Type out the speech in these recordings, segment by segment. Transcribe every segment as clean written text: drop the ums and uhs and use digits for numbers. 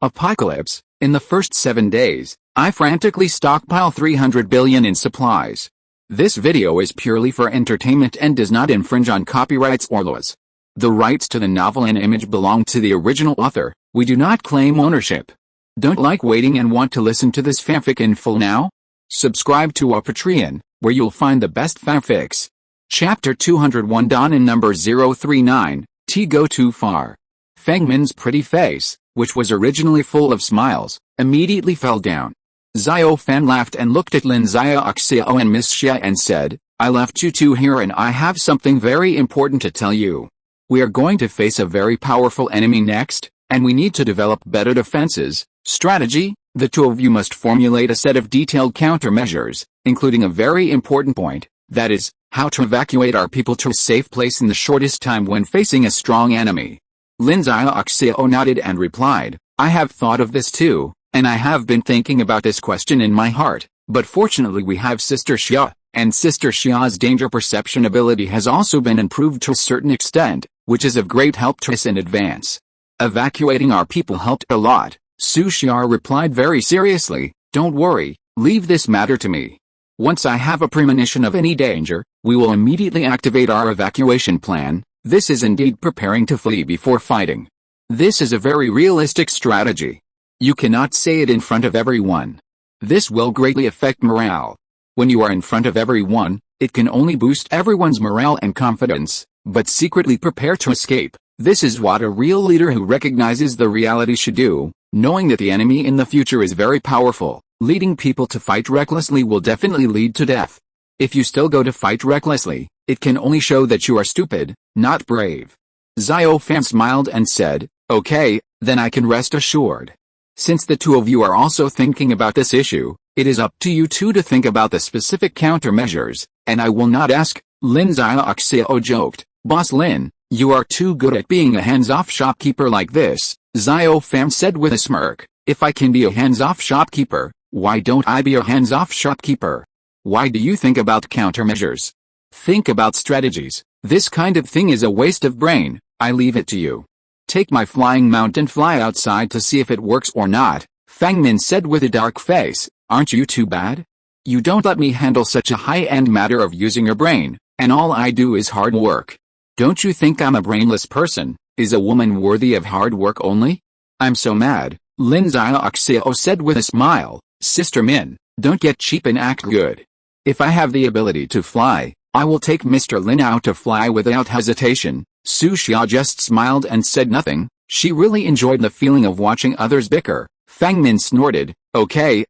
Apocalypse. In the first 7 days, I frantically stockpile 300 billion in supplies. This video is purely for entertainment and does not infringe on copyrights or laws. The rights to the novel and image belong to the original author. We do not claim ownership. Don't like waiting and want to listen to this fanfic in full now? Subscribe to our Patreon, where you'll find the best fanfics. Chapter 201 Dawn in number 039, T go too far. Wang Min's pretty face, which was originally full of smiles, immediately fell down. Xiao Fan laughed and looked at Lin Xiao and Miss Xia and said, I left you two here and I have something very important to tell you. We are going to face a very powerful enemy next, and we need to develop better defenses. Strategy. The two of you must formulate a set of detailed countermeasures, including a very important point, that is, how to evacuate our people to a safe place in the shortest time when facing a strong enemy. Lin Xiao nodded and replied, I have thought of this too, and I have been thinking about this question in my heart, but fortunately we have Sister Xia, and Sister Xia's danger perception ability has also been improved to a certain extent, which is of great help to us in advance. Evacuating our people helped a lot. Su Xia replied very seriously, don't worry, leave this matter to me. Once I have a premonition of any danger, we will immediately activate our evacuation plan. This is indeed preparing to flee before fighting. This is a very realistic strategy. You cannot say it in front of everyone. This will greatly affect morale. When you are in front of everyone, it can only boost everyone's morale and confidence, but secretly prepare to escape. This is what a real leader who recognizes the reality should do. Knowing that the enemy in the future is very powerful, leading people to fight recklessly will definitely lead to death. If you still go to fight recklessly, it can only show that you are stupid, not brave. Xiao Fan smiled and said, okay, then I can rest assured. Since the two of you are also thinking about this issue, it is up to you two to think about the specific countermeasures, and I will not ask. Lin Xiao joked, Boss Lin, you are too good at being a hands-off shopkeeper like this. Xiao Fan said with a smirk, if I can be a hands-off shopkeeper, why don't I be a hands-off shopkeeper? Why do you think about countermeasures? Think about strategies. This kind of thing is a waste of brain. I leave it to you. Take my flying mount and fly outside to see if it works or not. Wang Min said with a dark face, aren't you too bad? You don't let me handle such a high-end matter of using your brain, and all I do is hard work. Don't you think I'm a brainless person? Is a woman worthy of hard work only? I'm so mad, Lin Xiao said with a smile. Sister Min, don't get cheap and act good. If I have the ability to fly, I will take Mr. Lin out to fly without hesitation. Su Xia just smiled and said nothing. She really enjoyed the feeling of watching others bicker. Wang Min snorted, okay,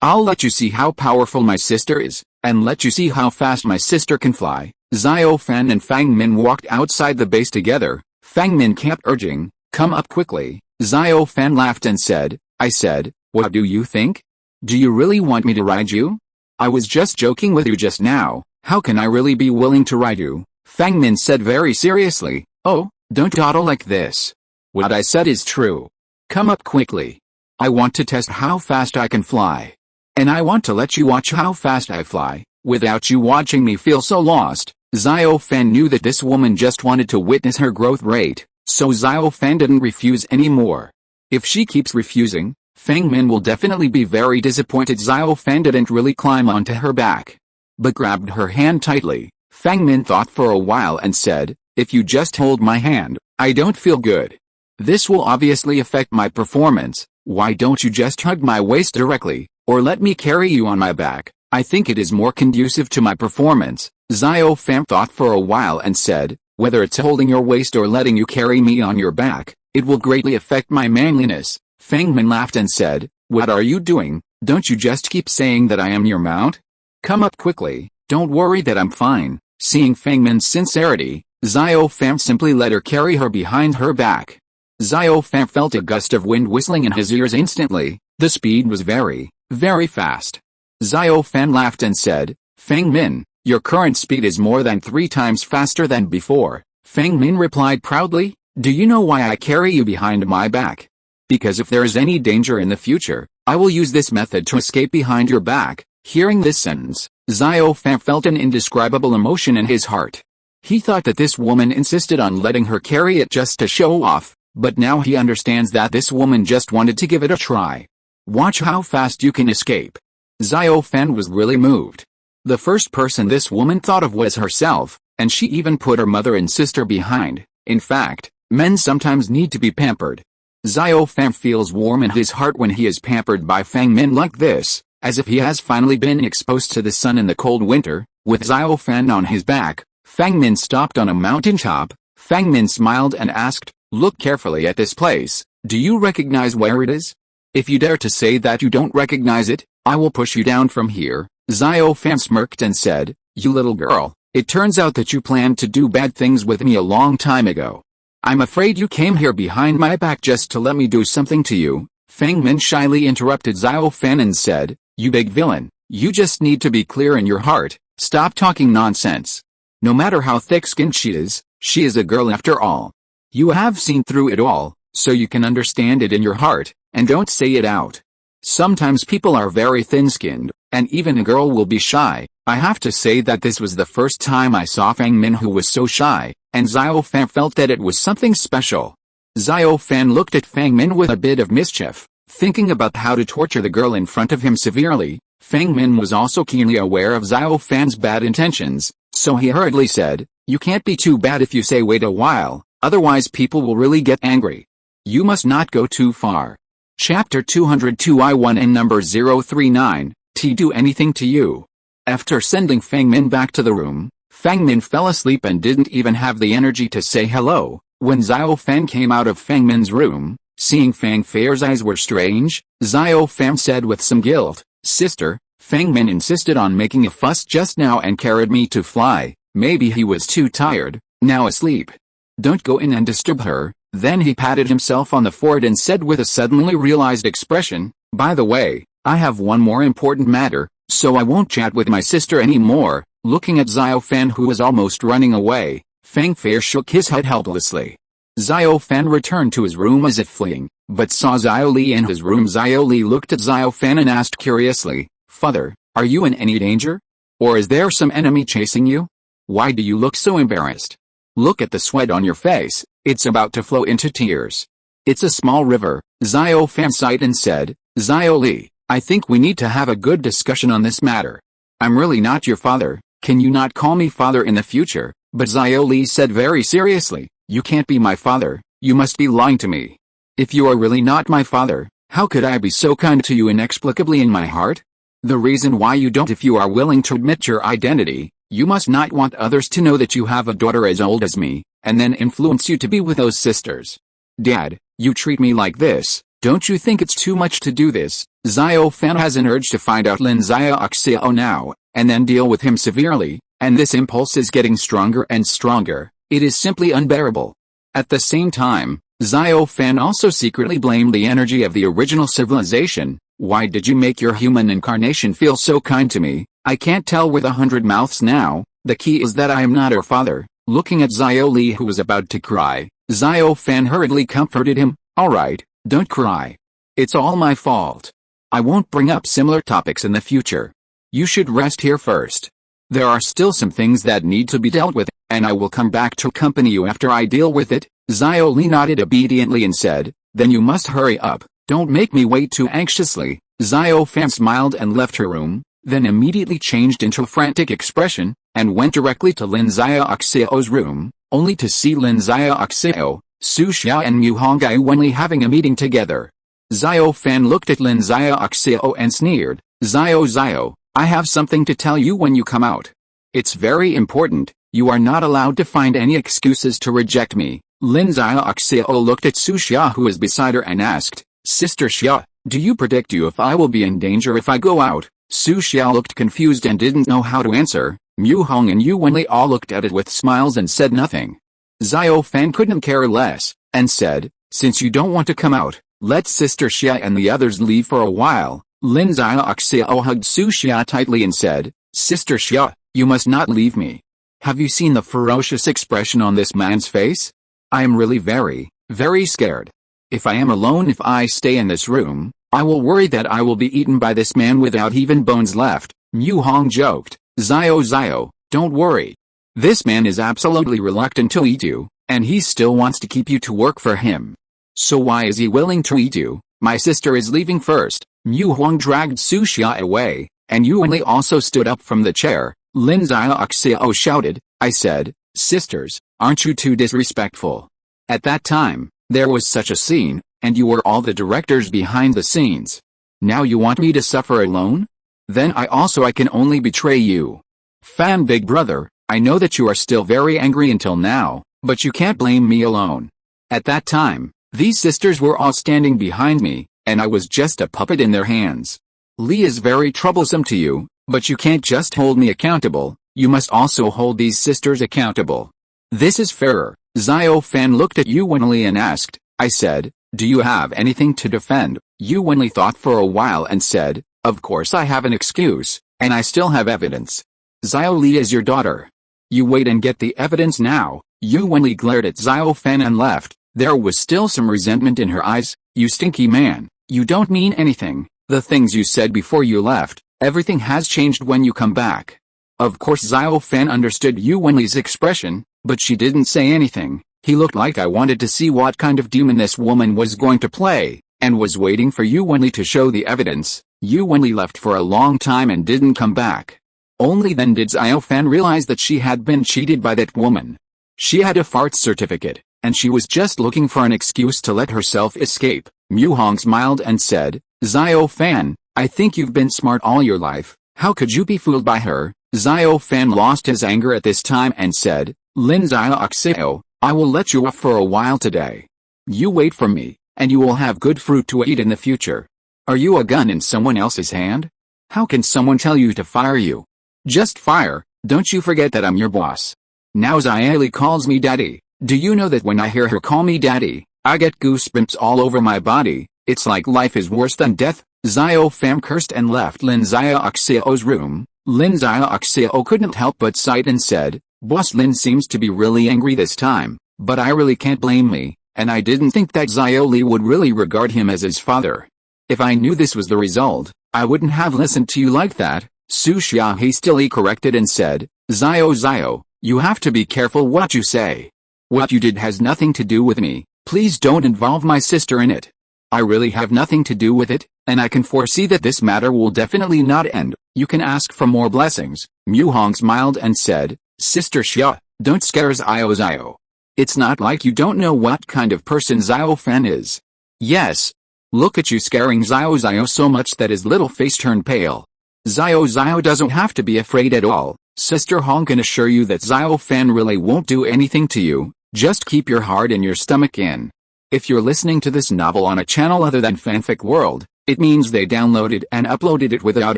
I'll let you see how powerful my sister is, and let you see how fast my sister can fly. Xiao Fan and Wang Min walked outside the base together. Wang Min kept urging, come up quickly. Xiao Fan laughed and said, I said, what do you think? Do you really want me to ride you? I was just joking with you just now. How can I really be willing to ride you? Wang Min said very seriously, oh, don't dawdle like this. What I said is true. Come up quickly. I want to test how fast I can fly. And I want to let you watch how fast I fly, without you watching me feel so lost. Xiao Fan knew that this woman just wanted to witness her growth rate, so Xiao Fan didn't refuse anymore. If she keeps refusing, Wang Min will definitely be very disappointed. Xiao Fan didn't really climb onto her back, but grabbed her hand tightly. Wang Min thought for a while and said, if you just hold my hand, I don't feel good. This will obviously affect my performance. Why don't you just hug my waist directly, or let me carry you on my back? I think it is more conducive to my performance. Xiao Fan thought for a while and said, whether it's holding your waist or letting you carry me on your back, it will greatly affect my manliness. Wang Min laughed and said, what are you doing? Don't you just keep saying that I am your mount? Come up quickly, don't worry that I'm fine. Seeing Wang Min's sincerity, Xiao Fan simply let her carry her behind her back. Xiao Fan felt a gust of wind whistling in his ears instantly. The speed was very, very fast. Xiao Fan laughed and said, Wang Min, your current speed is more than 3 times faster than before. Wang Min replied proudly, do you know why I carry you behind my back? Because if there is any danger in the future, I will use this method to escape behind your back. Hearing this sentence, Xiao Fan felt an indescribable emotion in his heart. He thought that this woman insisted on letting her carry it just to show off, But now he understands that this woman just wanted to give it a try. Watch how fast you can escape. Xiao Fan was really moved. The first person this woman thought of was herself, and she even put her mother and sister behind. In fact, men sometimes need to be pampered. Xiao Fan feels warm in his heart when he is pampered by Wang Min like this, as if he has finally been exposed to the sun in the cold winter. With Xiao Fan on his back, Wang Min stopped on a mountaintop. Wang Min smiled and asked, "Look carefully at this place. Do you recognize where it is? If you dare to say that you don't recognize it, I will push you down from here." Xiao Fan smirked and said, "You little girl, it turns out that you planned to do bad things with me a long time ago. I'm afraid you came here behind my back just to let me do something to you." Wang Min shyly interrupted Xiao Fan and said, "You big villain, you just need to be clear in your heart. Stop talking nonsense. No matter how thick-skinned she is a girl after all. You have seen through it all, so you can understand it in your heart, and don't say it out. Sometimes people are very thin-skinned, and even a girl will be shy." I have to say that this was the first time I saw Wang Min who was so shy, and Xiao Fan felt that it was something special. Xiao Fan looked at Wang Min with a bit of mischief, thinking about how to torture the girl in front of him severely. Wang Min was also keenly aware of Xiao Fan's bad intentions, so he hurriedly said, "You can't be too bad if you say wait a while, otherwise people will really get angry. You must not go too far." Chapter 202 I1 and number 039, T do anything to you. After sending Wang Min back to the room, Wang Min fell asleep and didn't even have the energy to say hello. When Xiao Fan came out of Wang Min's room, seeing Fang Feier's eyes were strange, Xiao Fan said with some guilt, "Sister, Wang Min insisted on making a fuss just now and carried me to fly. Maybe he was too tired, now asleep. Don't go in and disturb her." Then he patted himself on the forehead and said with a suddenly realized expression, "By the way, I have one more important matter, so I won't chat with my sister anymore." Looking at Xiao Fan who was almost running away, Fang Feier shook his head helplessly. Xiao Fan returned to his room as if fleeing, but saw Xiao Li in his room. Xiao Li looked at Xiao Fan and asked curiously, "Father, are you in any danger? Or is there some enemy chasing you? Why do you look so embarrassed? Look at the sweat on your face, it's about to flow into tears." "It's a small river," Xiao Fan sighed and said, "Xiao Li, I think we need to have a good discussion on this matter. I'm really not your father, can you not call me father in the future?" But Xiao Li said very seriously, "You can't be my father, you must be lying to me. If you are really not my father, how could I be so kind to you inexplicably in my heart? The reason why you don't, if you are willing to admit your identity, you must not want others to know that you have a daughter as old as me, and then influence you to be with those sisters. Dad, you treat me like this, don't you think it's too much to do this?" Xiao Fan has an urge to find out Lin Xiao now, and then deal with him severely, and this impulse is getting stronger and stronger. It is simply unbearable. At the same time, Xiao Fan also secretly blamed the energy of the original civilization. "Why did you make your human incarnation feel so kind to me? I can't tell with 100 mouths now. The key is that I am not her father." Looking at Xiao Li who was about to cry, Xiao Fan hurriedly comforted him, "All right, don't cry. It's all my fault. I won't bring up similar topics in the future. You should rest here first. There are still some things that need to be dealt with, and I will come back to accompany you after I deal with it." Xiao Li nodded obediently and said, "Then you must hurry up, don't make me wait too anxiously." Xiao Fan smiled and left her room, then immediately changed into a frantic expression, and went directly to Lin Xiao's room, only to see Lin Xiao, Su Xiao and Mu Hongai Wenli having a meeting together. Xiao Fan looked at Lin Xiao and sneered, Xiao, I have something to tell you when you come out. It's very important, you are not allowed to find any excuses to reject me." Lin Xiao looked at Su Xia who was beside her and asked, "Sister Xia, do you predict if I will be in danger if I go out?" Su Xia looked confused and didn't know how to answer. Mu Hong and Yu Wenli all looked at it with smiles and said nothing. Xiao Fan couldn't care less, and said, "Since you don't want to come out, let Sister Xia and the others leave for a while." Lin Xiao hugged Su Xia tightly and said, "Sister Xia, you must not leave me. Have you seen the ferocious expression on this man's face? I am really very, very scared. If I am alone, if I stay in this room, I will worry that I will be eaten by this man without even bones left." Mu Hong joked, Xiao, don't worry. This man is absolutely reluctant to eat you, and he still wants to keep you to work for him. So why is he willing to eat you? My sister is leaving first. Mu Huang dragged Su Xia away, and Yu Wenli also stood up from the chair. Lin Xiao shouted, I said, sisters, aren't you too disrespectful? At that time, there was such a scene, and you were all the directors behind the scenes. Now you want me to suffer alone? Then I can only betray you. Fan big brother, I know that you are still very angry until now, but you can't blame me alone. At that time, these sisters were all standing behind me, and I was just a puppet in their hands. Li is very troublesome to you, but you can't just hold me accountable, you must also hold these sisters accountable. This is fairer. Xiao Fan looked at Yu Wenli and asked, I said, do you have anything to defend? Yu Wenli thought for a while and said, of course I have an excuse, and I still have evidence. Xiao Li is your daughter. You wait and get the evidence now. Yu Wenli glared at Xiao Fan and left. There was still some resentment in her eyes. You stinky man, you don't mean anything. The things you said before you left, everything has changed when you come back. Of course Xiao Fan understood Yu Wenli's expression, but she didn't say anything. He looked like I wanted to see what kind of demon this woman was going to play, and was waiting for Yu Wenli to show the evidence. Yu Wenli left for a long time and didn't come back. Only then did Xiao Fan realize that she had been cheated by that woman. She had a fart certificate, and she was just looking for an excuse to let herself escape. Mu Hong smiled and said, Xiao Fan, I think you've been smart all your life. How could you be fooled by her? Xiao Fan lost his anger at this time and said, Lin Xiao, I will let you off for a while today. You wait for me, and you will have good fruit to eat in the future. Are you a gun in someone else's hand? How can someone tell you to fire you? Just fire, don't you forget that I'm your boss. Now Xiao Li calls me daddy. Do you know that when I hear her call me daddy, I get goosebumps all over my body? It's like life is worse than death. Xiao Fan cursed and left Lin Xiao's room. Lin Xiao couldn't help but sigh and said, Boss Lin seems to be really angry this time, but I really can't blame me, and I didn't think that Xiao Li would really regard him as his father. If I knew this was the result, I wouldn't have listened to you like that. Su Xia hastily corrected and said, Xiao, you have to be careful what you say. What you did has nothing to do with me, please don't involve my sister in it. I really have nothing to do with it, and I can foresee that this matter will definitely not end. You can ask for more blessings. Mu Hong smiled and said, Sister Xia, don't scare Xiao. It's not like you don't know what kind of person Xiao Fan is. Yes. Look at you scaring Xiao so much that his little face turned pale. Xiao doesn't have to be afraid at all. Sister Hong can assure you that Xiao Fan really won't do anything to you. Just keep your heart and your stomach in. If you're listening to this novel on a channel other than Fanfic World, it means they downloaded and uploaded it without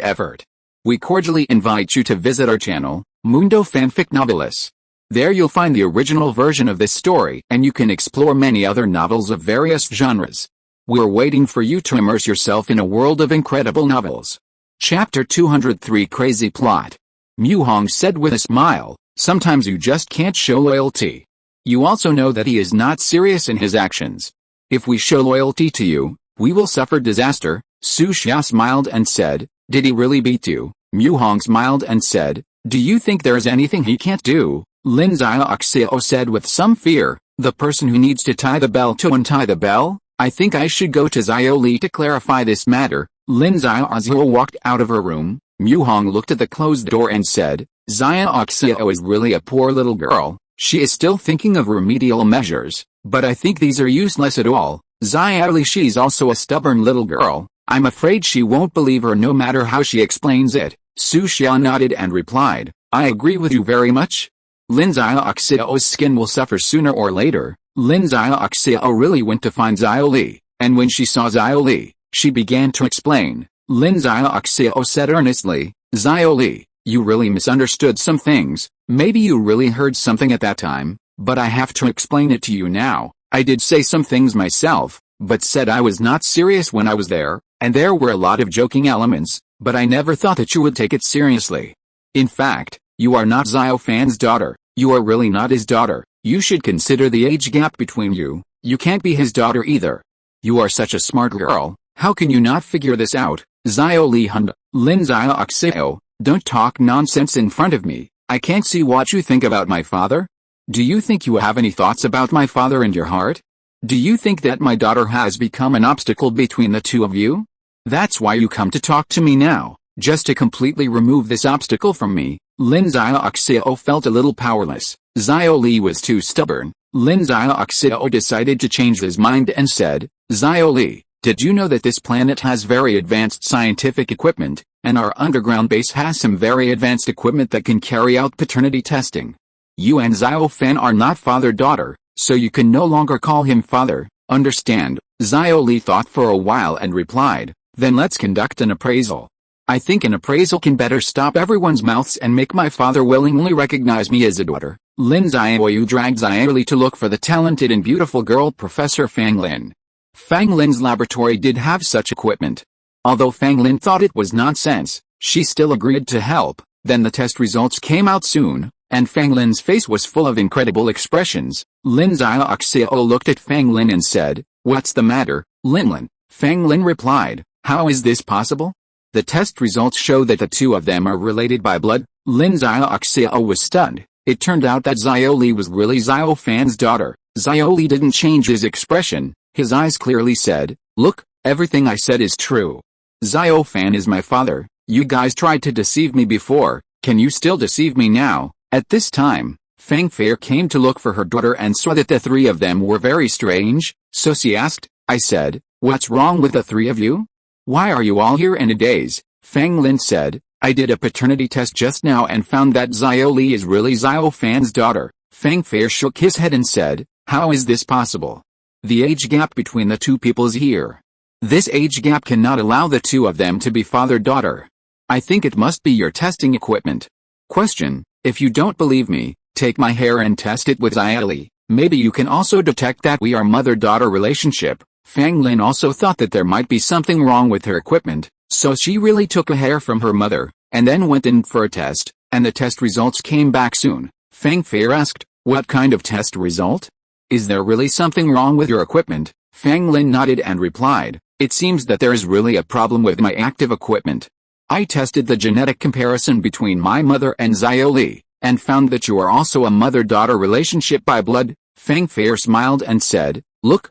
effort. We cordially invite you to visit our channel, Mundo Fanfic Novelis. There you'll find the original version of this story, and you can explore many other novels of various genres. We're waiting for you to immerse yourself in a world of incredible novels. Chapter 203 Crazy Plot. Mu Hong said with a smile, sometimes you just can't show loyalty. You also know that he is not serious in his actions. If we show loyalty to you, we will suffer disaster. Su Xia smiled and said, did he really beat you? Mu Hong smiled and said, do you think there is anything he can't do? Lin Xiao said with some fear, the person who needs to tie the bell to untie the bell? I think I should go to Xiao Li to clarify this matter. Lin Xiao walked out of her room. Mu Hong looked at the closed door and said, Xiao is really a poor little girl. She is still thinking of remedial measures, but I think these are useless at all. Xiao Li, she's also a stubborn little girl. I'm afraid she won't believe her no matter how she explains it. Su Xia nodded and replied, I agree with you very much. Lin Xiao's skin will suffer sooner or later. Lin Xiao really went to find Xiao Li, and when she saw Xiao Li, she began to explain. Lin Xiao said earnestly, Xiao Li, you really misunderstood some things. Maybe you really heard something at that time, but I have to explain it to you now. I did say some things myself, but said I was not serious when I was there, and there were a lot of joking elements, but I never thought that you would take it seriously. In fact, you are not Xiao Fan's daughter. You are really not his daughter. You should consider the age gap between you. You can't be his daughter either. You are such a smart girl. How can you not figure this out? Xiao Li hummed. Lin Xiao, don't talk nonsense in front of me. I can't see what you think about my father. Do you think you have any thoughts about my father in your heart? Do you think that my daughter has become an obstacle between the two of you? That's why you come to talk to me now, just to completely remove this obstacle from me. Lin Xiao felt a little powerless. Xiao Li was too stubborn. Lin Xiao decided to change his mind and said, Xiao Li, did you know that this planet has very advanced scientific equipment, and our underground base has some very advanced equipment that can carry out paternity testing? You and Xiao Fan are not father-daughter, so you can no longer call him father, understand? Xiao Li thought for a while and replied, then let's conduct an appraisal. I think an appraisal can better stop everyone's mouths and make my father willingly recognize me as a daughter. Lin Xiaoyu dragged Xiao Li to look for the talented and beautiful girl Professor Fang Lin. Fang Lin's laboratory did have such equipment. Although Fang Lin thought it was nonsense, she still agreed to help. Then the test results came out soon, and Fang Lin's face was full of incredible expressions. Lin Xiaoxiao looked at Fang Lin and said, "What's the matter, Lin?" Fang Lin replied, "How is this possible? The test results show that the two of them are related by blood." Lin Xiaoxiao was stunned. It turned out that Xiao Li was really Xiao Fan's daughter. Xiao Li didn't change his expression. His eyes clearly said, "Look, everything I said is true. Xiao Fan is my father. You guys tried to deceive me before, can you still deceive me now?" At this time, Fang Fair came to look for her daughter and saw that the three of them were very strange, so she asked, "I said, what's wrong with the three of you? Why are you all here in a daze?" Fang Lin said, "I did a paternity test just now and found that Xiao Li is really Xiao Fan's daughter." Fang Fair shook his head and said, "How is this possible? The age gap between the two peoples here. This age gap cannot allow the two of them to be father-daughter. I think it must be your testing equipment. Question, if you don't believe me, take my hair and test it with Xiao Li. Maybe you can also detect that we are mother-daughter relationship." Fang Lin also thought that there might be something wrong with her equipment, so she really took a hair from her mother, and then went in for a test, and the test results came back soon. Fang Fair asked, "What kind of test result? Is there really something wrong with your equipment?" Fang Lin nodded and replied, "It seems that there is really a problem with my active equipment. I tested the genetic comparison between my mother and Xiao Li, and found that you are also a mother-daughter relationship by blood." Fang Fair smiled and said, Look,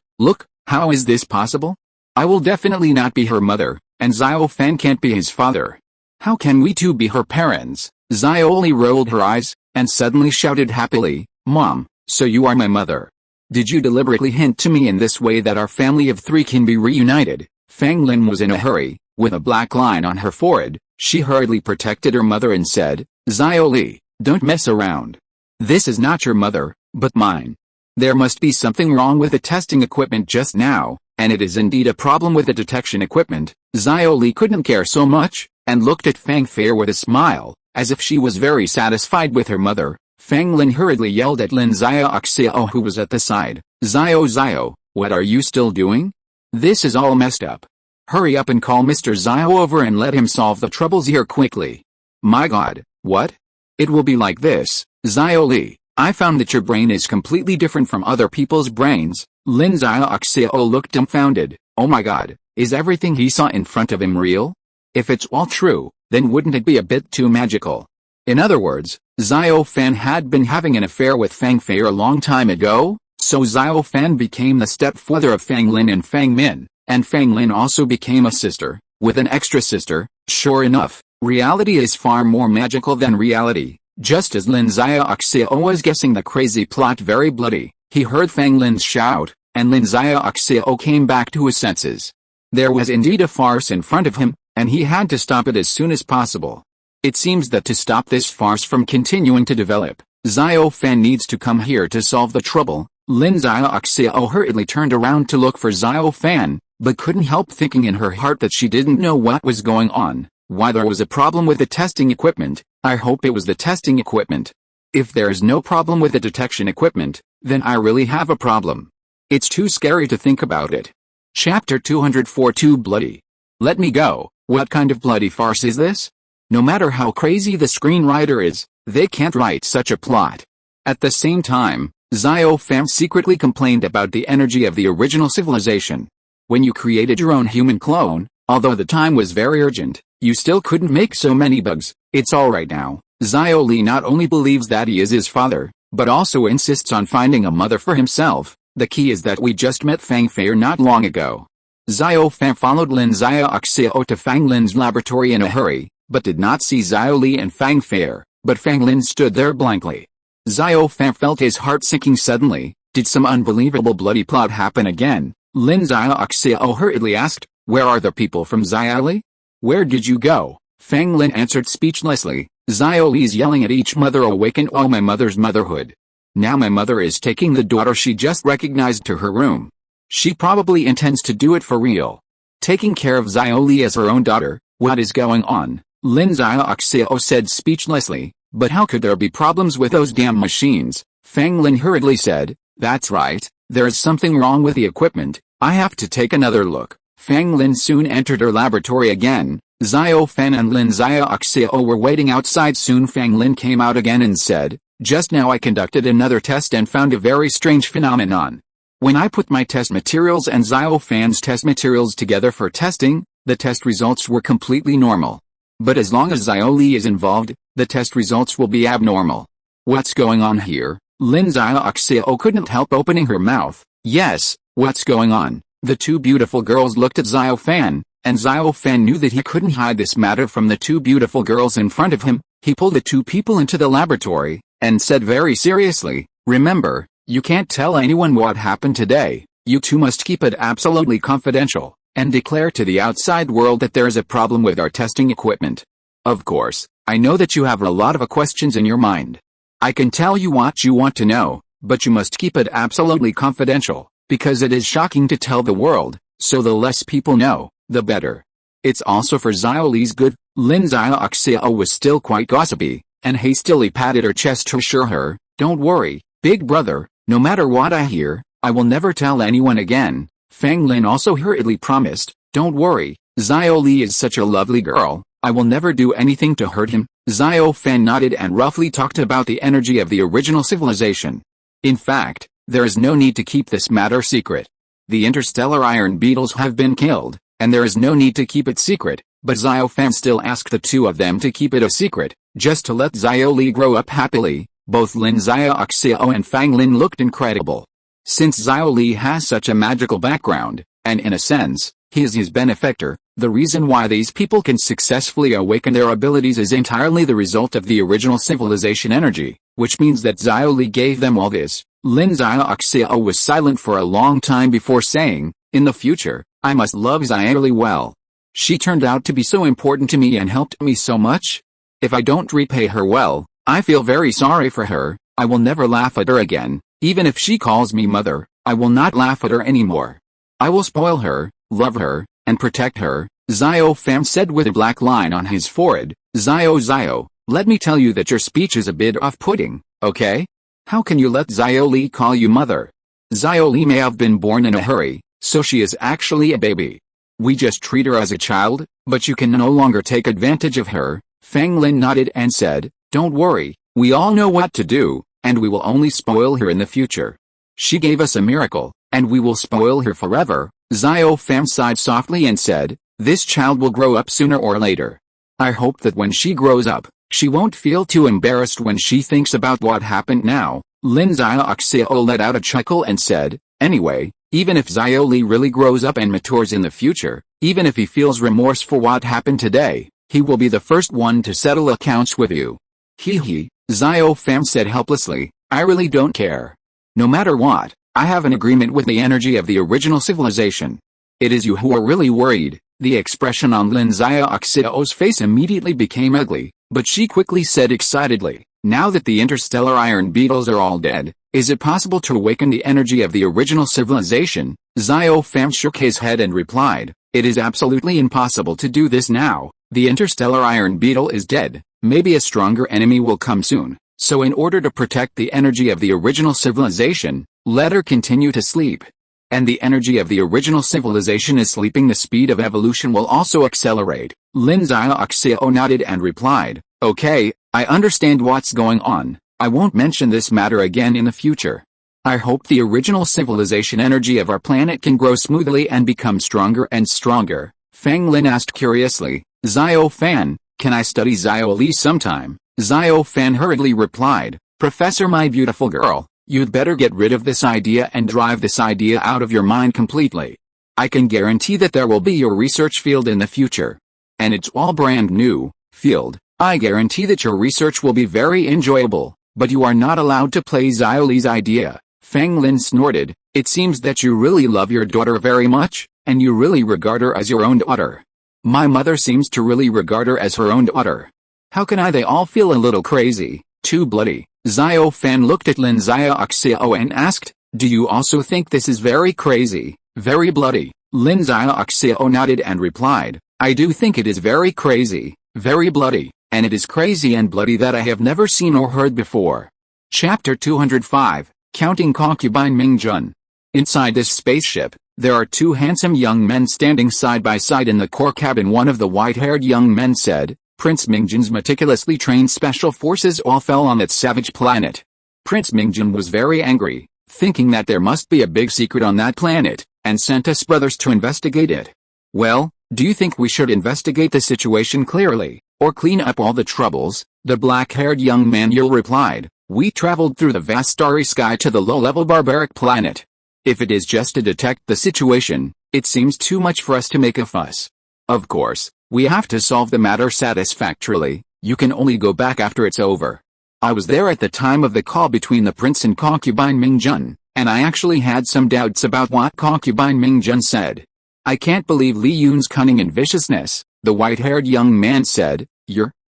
how is this possible? I will definitely not be her mother, and Xiao Fan can't be his father. How can we two be her parents?" Xiao Li rolled her eyes, and suddenly shouted happily, "Mom, so you are my mother. Did you deliberately hint to me in this way that our family of three can be reunited?" Fang Lin was in a hurry. With a black line on her forehead, she hurriedly protected her mother and said, "Xiao Li, don't mess around. This is not your mother, but mine. There must be something wrong with the testing equipment just now, and it is indeed a problem with the detection equipment." Xiao Li couldn't care so much, and looked at Fang Fair with a smile, as if she was very satisfied with her mother. Fang Lin hurriedly yelled at Lin Xiaoxiao, who was at the side, Xiao, what are you still doing? This is all messed up. Hurry up and call Mr. Xiao over and let him solve the troubles here quickly." "My God, what? It will be like this, Xiao Li. I found that your brain is completely different from other people's brains." Lin Xiaoxiao looked dumbfounded. Oh my God, is everything he saw in front of him real? If it's all true, then wouldn't it be a bit too magical? In other words, Xiao Fan had been having an affair with Fang Fair a long time ago, so Xiao Fan became the stepfather of Fang Lin and Fang Min, and Fang Lin also became a sister, with an extra sister. Sure enough, reality is far more magical than reality. Just as Lin Xiaoxiao was guessing the crazy plot very bloody, he heard Fang Lin's shout, and Lin Xiaoxiao came back to his senses. There was indeed a farce in front of him, and he had to stop it as soon as possible. It seems that to stop this farce from continuing to develop, Xiao Fan needs to come here to solve the trouble. Lin Xiaoxiao hurriedly turned around to look for Xiao Fan, but couldn't help thinking in her heart that she didn't know what was going on. Why there was a problem with the testing equipment. I hope it was the testing equipment. If there is no problem with the detection equipment, then I really have a problem. It's too scary to think about it. Chapter 204 Too bloody. Let me go. What kind of bloody farce is this? No matter how crazy the screenwriter is, they can't write such a plot. At the same time, Xiao Fan secretly complained about the energy of the original civilization. When you created your own human clone, although the time was very urgent, you still couldn't make so many bugs. It's alright now. Xiao Li not only believes that he is his father, but also insists on finding a mother for himself. The key is that we just met Fang Fei not long ago. Xiao Fan followed Lin Xiao to Fang Lin's laboratory in a hurry, but did not see Xiao Li and Fang Fei, but Fang Lin stood there blankly. Xiao Fan felt his heart sinking suddenly. Did some unbelievable bloody plot happen again? Lin Xiao hurriedly asked, "Where are the people from Xiao Li? Where did you go?" Fang Lin answered speechlessly, "Xiao Li's yelling at each mother awakened all my mother's motherhood. Now my mother is taking the daughter she just recognized to her room. She probably intends to do it for real. Taking care of Xiao Li as her own daughter, what is going on?" Lin Xiao said speechlessly, "But how could there be problems with those damn machines?" Fang Lin hurriedly said, "That's right, there is something wrong with the equipment, I have to take another look." Fang Lin soon entered her laboratory again. Xiao Fan and Lin Xiao were waiting outside. Soon Fang Lin came out again and said, "Just now I conducted another test and found a very strange phenomenon. When I put my test materials and Xiao Fan's test materials together for testing, the test results were completely normal. But as long as Xiao Li is involved, the test results will be abnormal. What's going on here?" Lin Xiao couldn't help opening her mouth. "Yes, what's going on?" The two beautiful girls looked at Xiao Fan, and Xiao Fan knew that he couldn't hide this matter from the two beautiful girls in front of him. He pulled the two people into the laboratory, and said very seriously, "Remember, you can't tell anyone what happened today. You two must keep it absolutely confidential, and declare to the outside world that there is a problem with our testing equipment. Of course, I know that you have a lot of questions in your mind. I can tell you what you want to know, but you must keep it absolutely confidential, because it is shocking to tell the world, so the less people know, the better. It's also for Xiao Li's good." Lin Xiao was still quite gossipy, and hastily patted her chest to assure her, "Don't worry, big brother, no matter what I hear, I will never tell anyone again." Fang Lin also hurriedly promised, "Don't worry, Xiao Li is such a lovely girl, I will never do anything to hurt him." Xiao Fan nodded and roughly talked about the energy of the original civilization. "In fact, there is no need to keep this matter secret. The interstellar iron beetles have been killed, and there is no need to keep it secret." But Xiao Fan still asked the two of them to keep it a secret, just to let Xiao Li grow up happily. Both Lin Xiao and Fang Lin looked incredible. Since Xiao Li has such a magical background, and in a sense, he is his benefactor, the reason why these people can successfully awaken their abilities is entirely the result of the original civilization energy, which means that Xiao Li gave them all this. Lin Xiao was silent for a long time before saying, "In the future, I must love Xiao Li well. She turned out to be so important to me and helped me so much. If I don't repay her well, I feel very sorry for her. I will never laugh at her again. Even if she calls me mother, I will not laugh at her anymore. I will spoil her, love her, and protect her." Xiao Fan said with a black line on his forehead. Xiao, let me tell you that your speech is a bit off-putting, okay? How can you let Xiao Li call you mother? Xiao Li may have been born in a hurry, so she is actually a baby. We just treat her as a child, but you can no longer take advantage of her." Fang Lin nodded and said, "Don't worry, we all know what to do, and we will only spoil her in the future. She gave us a miracle, and we will spoil her forever." Xiao Fan sighed softly and said, "This child will grow up sooner or later. I hope that when she grows up, she won't feel too embarrassed when she thinks about what happened now." Lin Xiao let out a chuckle and said, "Anyway, even if Xiao Li really grows up and matures in the future, even if he feels remorse for what happened today, he will be the first one to settle accounts with you." He, Xiao Fan said helplessly, "I really don't care. No matter what, I have an agreement with the energy of the original civilization. It is you who are really worried." The expression on Lin Xiao's face immediately became ugly, but she quickly said excitedly, "Now that the interstellar iron beetles are all dead, is it possible to awaken the energy of the original civilization?" Xiao Fan shook his head and replied, "It is absolutely impossible to do this now. The interstellar iron beetle is dead. Maybe a stronger enemy will come soon. So in order to protect the energy of the original civilization, let her continue to sleep. And the energy of the original civilization is sleeping. The speed of evolution will also accelerate." Lin Xiao nodded and replied, "Okay, I understand what's going on. I won't mention this matter again in the future. I hope the original civilization energy of our planet can grow smoothly and become stronger and stronger." Fang Lin asked curiously, "Xiao Fan, can I study Xiao Li sometime?" Xiao Fan hurriedly replied, "Professor, my beautiful girl, You'd better get rid of this idea and drive this idea out of your mind completely. I can guarantee that there will be your research field in the future. And it's all brand new field. I guarantee that your research will be very enjoyable, but you are not allowed to play Xiao Li's idea. Fang Lin snorted. It seems that you really love your daughter very much, and you really regard her as your own daughter. My mother seems to really regard her as her own daughter. How can I? They all feel a little crazy, too bloody. Xiao Fan looked at Lin Xiao and asked, do you also think this is very crazy, very bloody? Lin Xiao nodded and replied, I do think it is very crazy, very bloody, and it is crazy and bloody that I have never seen or heard before. Chapter 205, Counting Concubine Mingjun. Inside this spaceship, there are two handsome young men standing side by side in the core cabin. One of the white-haired young men said, Prince Mingjun's meticulously trained special forces all fell on that savage planet. Prince Mingjun was very angry, thinking that there must be a big secret on that planet, and sent us brothers to investigate it. Well, do you think we should investigate the situation clearly, or clean up all the troubles? The black-haired young man replied, we traveled through the vast starry sky to the low-level barbaric planet. If it is just to detect the situation, it seems too much for us to make a fuss. Of course, we have to solve the matter satisfactorily. You can only go back after it's over. I was there at the time of the call between the prince and concubine Mingjun, and I actually had some doubts about what concubine Mingjun said. I can't believe Li Yun's cunning and viciousness, the white-haired young man said.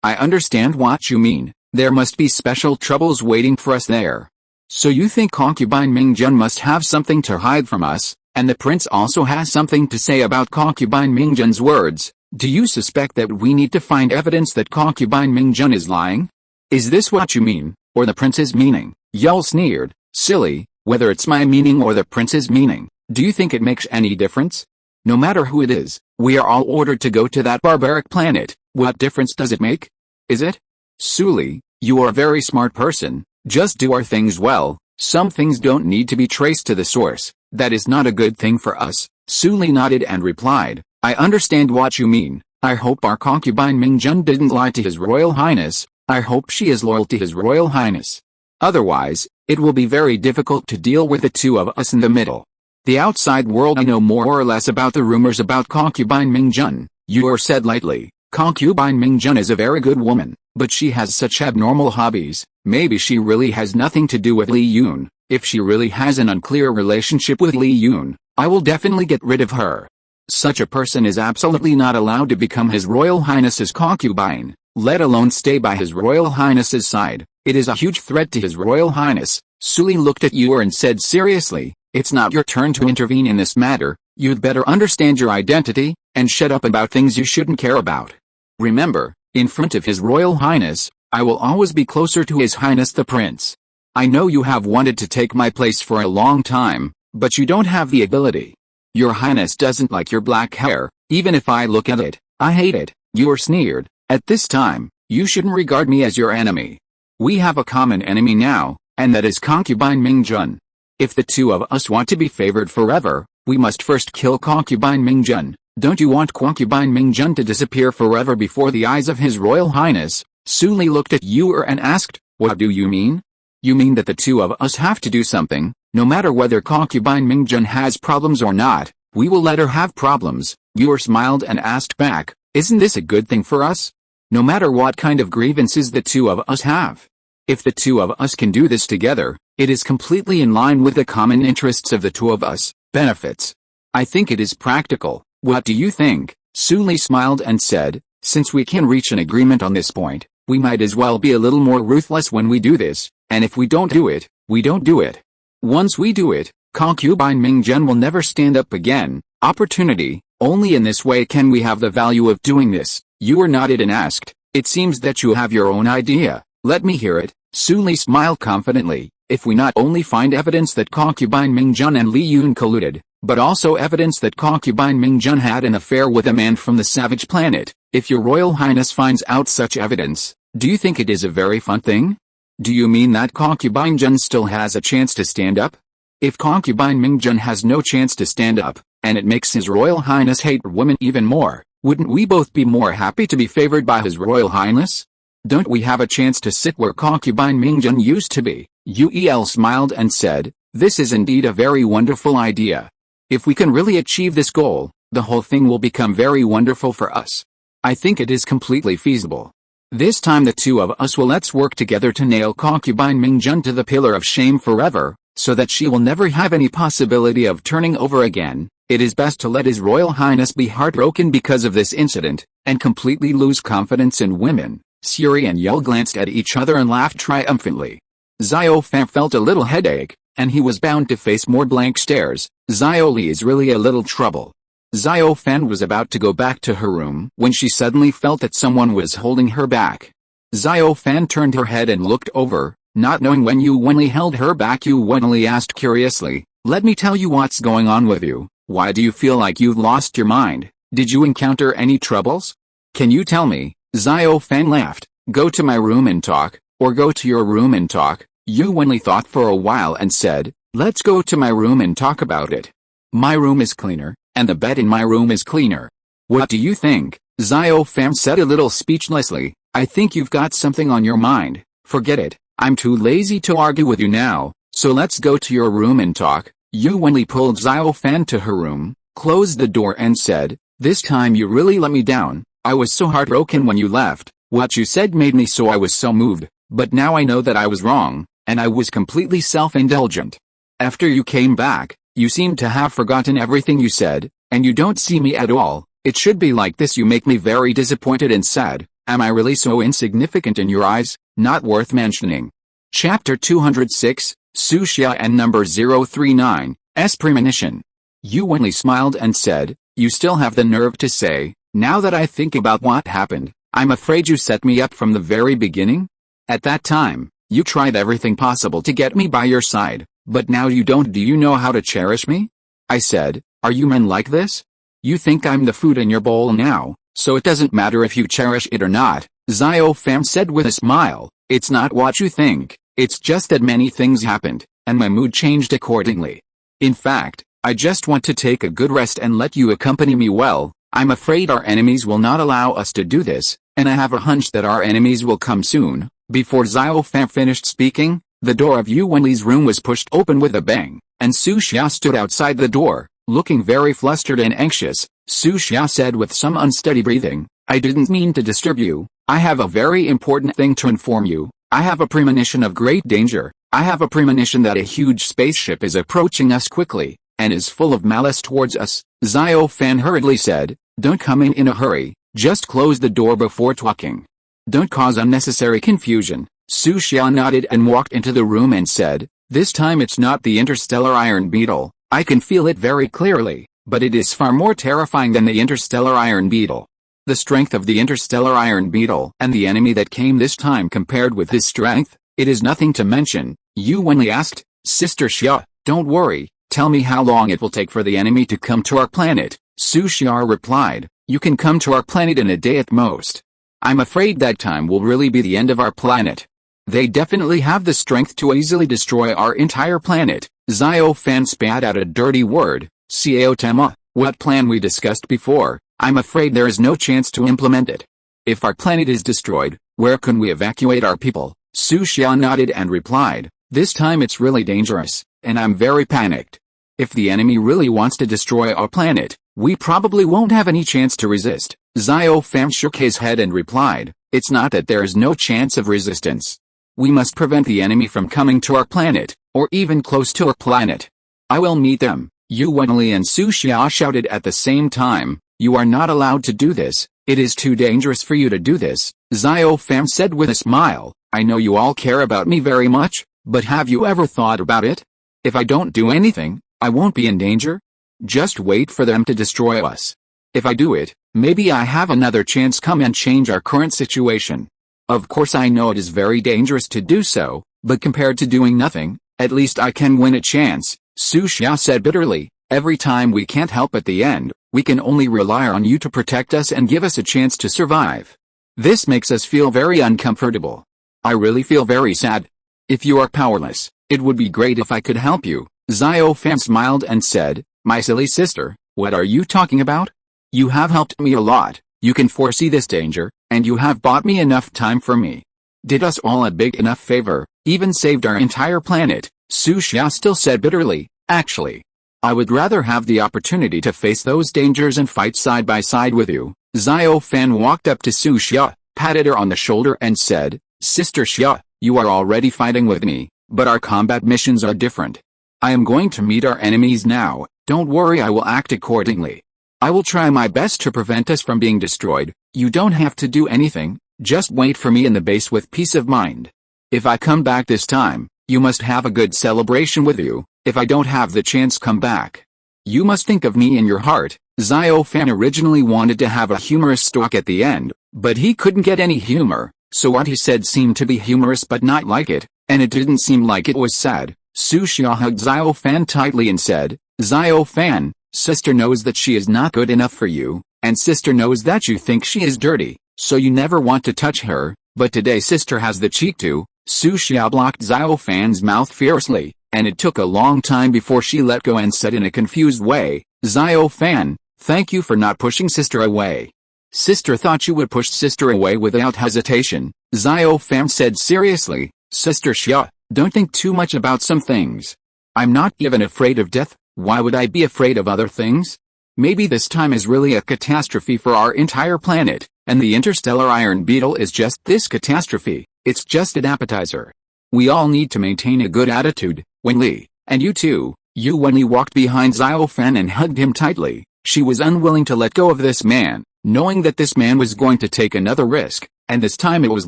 I understand what you mean. There must be special troubles waiting for us there. So you think concubine Mingjun must have something to hide from us, and the prince also has something to say about concubine Mingjun's words? Do you suspect that we need to find evidence that concubine Mingjun is lying? Is this what you mean, or the prince's meaning? Yell sneered. Silly, whether it's my meaning or the prince's meaning, do you think it makes any difference? No matter who it is, we are all ordered to go to that barbaric planet. What difference does it make? Is it? Suli, you are a very smart person. Just do our things well. Some things don't need to be traced to the source. That is not a good thing for us. Suli nodded and replied, I understand what you mean. I hope our concubine Mingjun didn't lie to His Royal Highness. I hope she is loyal to His Royal Highness. Otherwise, it will be very difficult to deal with the two of us in the middle. The outside world I know more or less about the rumors about concubine Mingjun. You said lightly. Concubine Mingjun is a very good woman, but she has such abnormal hobbies. Maybe she really has nothing to do with Li Yun. If she really has an unclear relationship with Li Yun, I will definitely get rid of her. Such a person is absolutely not allowed to become His Royal Highness's concubine, let alone stay by His Royal Highness's side. It is a huge threat to His Royal Highness. Suli looked at Yor and said seriously, it's not your turn to intervene in this matter. You'd better understand your identity, and shut up about things you shouldn't care about. Remember, in front of His Royal Highness, I will always be closer to His Highness the Prince. I know you have wanted to take my place for a long time, but you don't have the ability. Your Highness doesn't like your black hair. Even if I look at it, I hate it. Yor sneered. At this time, you shouldn't regard me as your enemy. We have a common enemy now, and that is concubine Mingjun. If the two of us want to be favored forever, we must first kill concubine Mingjun. Don't you want concubine Mingjun to disappear forever before the eyes of His Royal Highness? Suli looked at Yor and asked, what do you mean? You mean that the two of us have to do something, no matter whether concubine Mingjun has problems or not, we will let her have problems. Yor smiled and asked back, isn't this a good thing for us? No matter what kind of grievances the two of us have. If the two of us can do this together, it is completely in line with the common interests of the two of us. Benefits. I think it is practical. What do you think? Suli smiled and said, since we can reach an agreement on this point, we might as well be a little more ruthless when we do this, and if we don't do it, we don't do it. Once we do it, concubine Mingjun will never stand up again. Opportunity. Only in this way can we have the value of doing this. Yor nodded and asked, it seems that you have your own idea. Let me hear it. Suli smiled confidently. If we not only find evidence that concubine Mingjun and Li Yun colluded, but also evidence that concubine Mingjun had an affair with a man from the savage planet, if your Royal Highness finds out such evidence, do you think it is a very fun thing? Do you mean that concubine Mingjun still has a chance to stand up? If concubine Mingjun has no chance to stand up, and it makes His Royal Highness hate women even more, wouldn't we both be more happy to be favored by His Royal Highness? Don't we have a chance to sit where concubine Mingjun used to be? Uel smiled and said, "This is indeed a very wonderful idea. If we can really achieve this goal, the whole thing will become very wonderful for us. I think it is completely feasible. This time the two of us will let's work together to nail concubine Mingjun to the pillar of shame forever, so that she will never have any possibility of turning over again. It is best to let His Royal Highness be heartbroken because of this incident, and completely lose confidence in women." Suri and Yel glanced at each other and laughed triumphantly. Xiao Fan felt a little headache, and he was bound to face more blank stares. Xiao Li is really a little trouble. Xiao Fan was about to go back to her room when she suddenly felt that someone was holding her back. Xiao Fan turned her head and looked over, not knowing when Yu Wenli held her back. Yu Wenli asked curiously, "Let me tell you what's going on with you. Why do you feel like you've lost your mind? Did you encounter any troubles? Can you tell me?" Xiao Fan laughed. "Go to my room and talk, or go to your room and talk." Yu Wenli thought for a while and said, "Let's go to my room and talk about it. My room is cleaner, and the bed in my room is cleaner. What do you think?" Xiao Fan said a little speechlessly, "I think you've got something on your mind. Forget it, I'm too lazy to argue with you now, so let's go to your room and talk." Yu Wenli pulled Xiao Fan to her room, closed the door and said, "This time you really let me down. I was so heartbroken when you left. What you said made me so I was so moved, but now I know that I was wrong, and I was completely self-indulgent. After you came back, you seem to have forgotten everything you said, and you don't see me at all. It should be like this. You make me very disappointed and sad. Am I really so insignificant in your eyes? Not worth mentioning." Chapter 206, Su Xia and number 039, S Premonition. Yu Wenli smiled and said, "You still have the nerve to say, now that I think about what happened, I'm afraid you set me up from the very beginning? At that time, you tried everything possible to get me by your side, but now you don't. Do you know how to cherish me?" I said, "Are you men like this? You think I'm the food in your bowl now, so it doesn't matter if you cherish it or not." Xiao Fan said with a smile, "It's not what you think, it's just that many things happened, and my mood changed accordingly. In fact, I just want to take a good rest and let you accompany me. Well, I'm afraid our enemies will not allow us to do this, and I have a hunch that our enemies will come soon." Before Xiao Fan finished speaking, the door of Yu Wenli's room was pushed open with a bang, and Su Xia stood outside the door, looking very flustered and anxious. Su Xia said with some unsteady breathing, "I didn't mean to disturb you. I have a very important thing to inform you. I have a premonition of great danger. I have a premonition that a huge spaceship is approaching us quickly, and is full of malice towards us." Xiao Fan hurriedly said, "Don't come in a hurry, just close the door before talking. Don't cause unnecessary confusion." Su Xia nodded and walked into the room and said, "This time it's not the interstellar iron beetle. I can feel it very clearly, but it is far more terrifying than the interstellar iron beetle. The strength of the interstellar iron beetle and the enemy that came this time compared with his strength, it is nothing to mention." Yu Wenli asked, "Sister Xia, don't worry, tell me how long it will take for the enemy to come to our planet." Su Xia replied, "You can come to our planet in a day at most. I'm afraid that time will really be the end of our planet. They definitely have the strength to easily destroy our entire planet." Xiao Fan spat out a dirty word, "Xiao Tema, what plan we discussed before, I'm afraid there is no chance to implement it. If our planet is destroyed, where can we evacuate our people?" Su Xia nodded and replied, "This time it's really dangerous, and I'm very panicked. If the enemy really wants to destroy our planet, we probably won't have any chance to resist." Xiao Fan shook his head and replied, "It's not that there is no chance of resistance. We must prevent the enemy from coming to our planet, or even close to our planet. I will meet them." Yu Wenli and Su Xia shouted at the same time, "You are not allowed to do this. It is too dangerous for you to do this." Xiao Fan said with a smile, "I know you all care about me very much, but have you ever thought about it? If I don't do anything, I won't be in danger. Just wait for them to destroy us. If I do it, maybe I have another chance come and change our current situation. Of course I know it is very dangerous to do so, but compared to doing nothing, at least I can win a chance." Su Xia said bitterly, "Every time we can't help at the end, we can only rely on you to protect us and give us a chance to survive. This makes us feel very uncomfortable. I really feel very sad. If you are powerless, it would be great if I could help you." Xiao Fan smiled and said, "My silly sister, what are you talking about? You have helped me a lot, you can foresee this danger, and you have bought me enough time for me. Did us all a big enough favor, even saved our entire planet, Su Xia still said bitterly, actually, I would rather have the opportunity to face those dangers and fight side by side with you. Xiao Fan walked up to Su Xia, patted her on the shoulder and said, Sister Xia, you are already fighting with me, but our combat missions are different. I am going to meet our enemies now, don't worry, I will act accordingly. I will try my best to prevent us from being destroyed. You don't have to do anything, just wait for me in the base with peace of mind. If I come back this time, you must have a good celebration with you. If I don't have the chance come back, you must think of me in your heart. Xiao Fan originally wanted to have a humorous talk at the end, but he couldn't get any humor, so what he said seemed to be humorous but not like it, and it didn't seem like it was sad. Su Xia hugged Xiao Fan tightly and said, Xiao Fan, sister knows that she is not good enough for you, and sister knows that you think she is dirty, so you never want to touch her, but today sister has the cheek to. Su Xia blocked Xiao Fan's mouth fiercely, and it took a long time before she let go and said in a confused way, Xiao Fan, thank you for not pushing sister away. Sister thought you would push sister away without hesitation. Xiao Fan said seriously, Sister Xia, don't think too much about some things. I'm not even afraid of death, why would I be afraid of other things? Maybe this time is really a catastrophe for our entire planet, and the interstellar iron beetle is just this catastrophe, it's just an appetizer. We all need to maintain a good attitude. Wenli, and you too. Wenli walked behind Xiao Fan and hugged him tightly. She was unwilling to let go of this man, knowing that this man was going to take another risk, and this time it was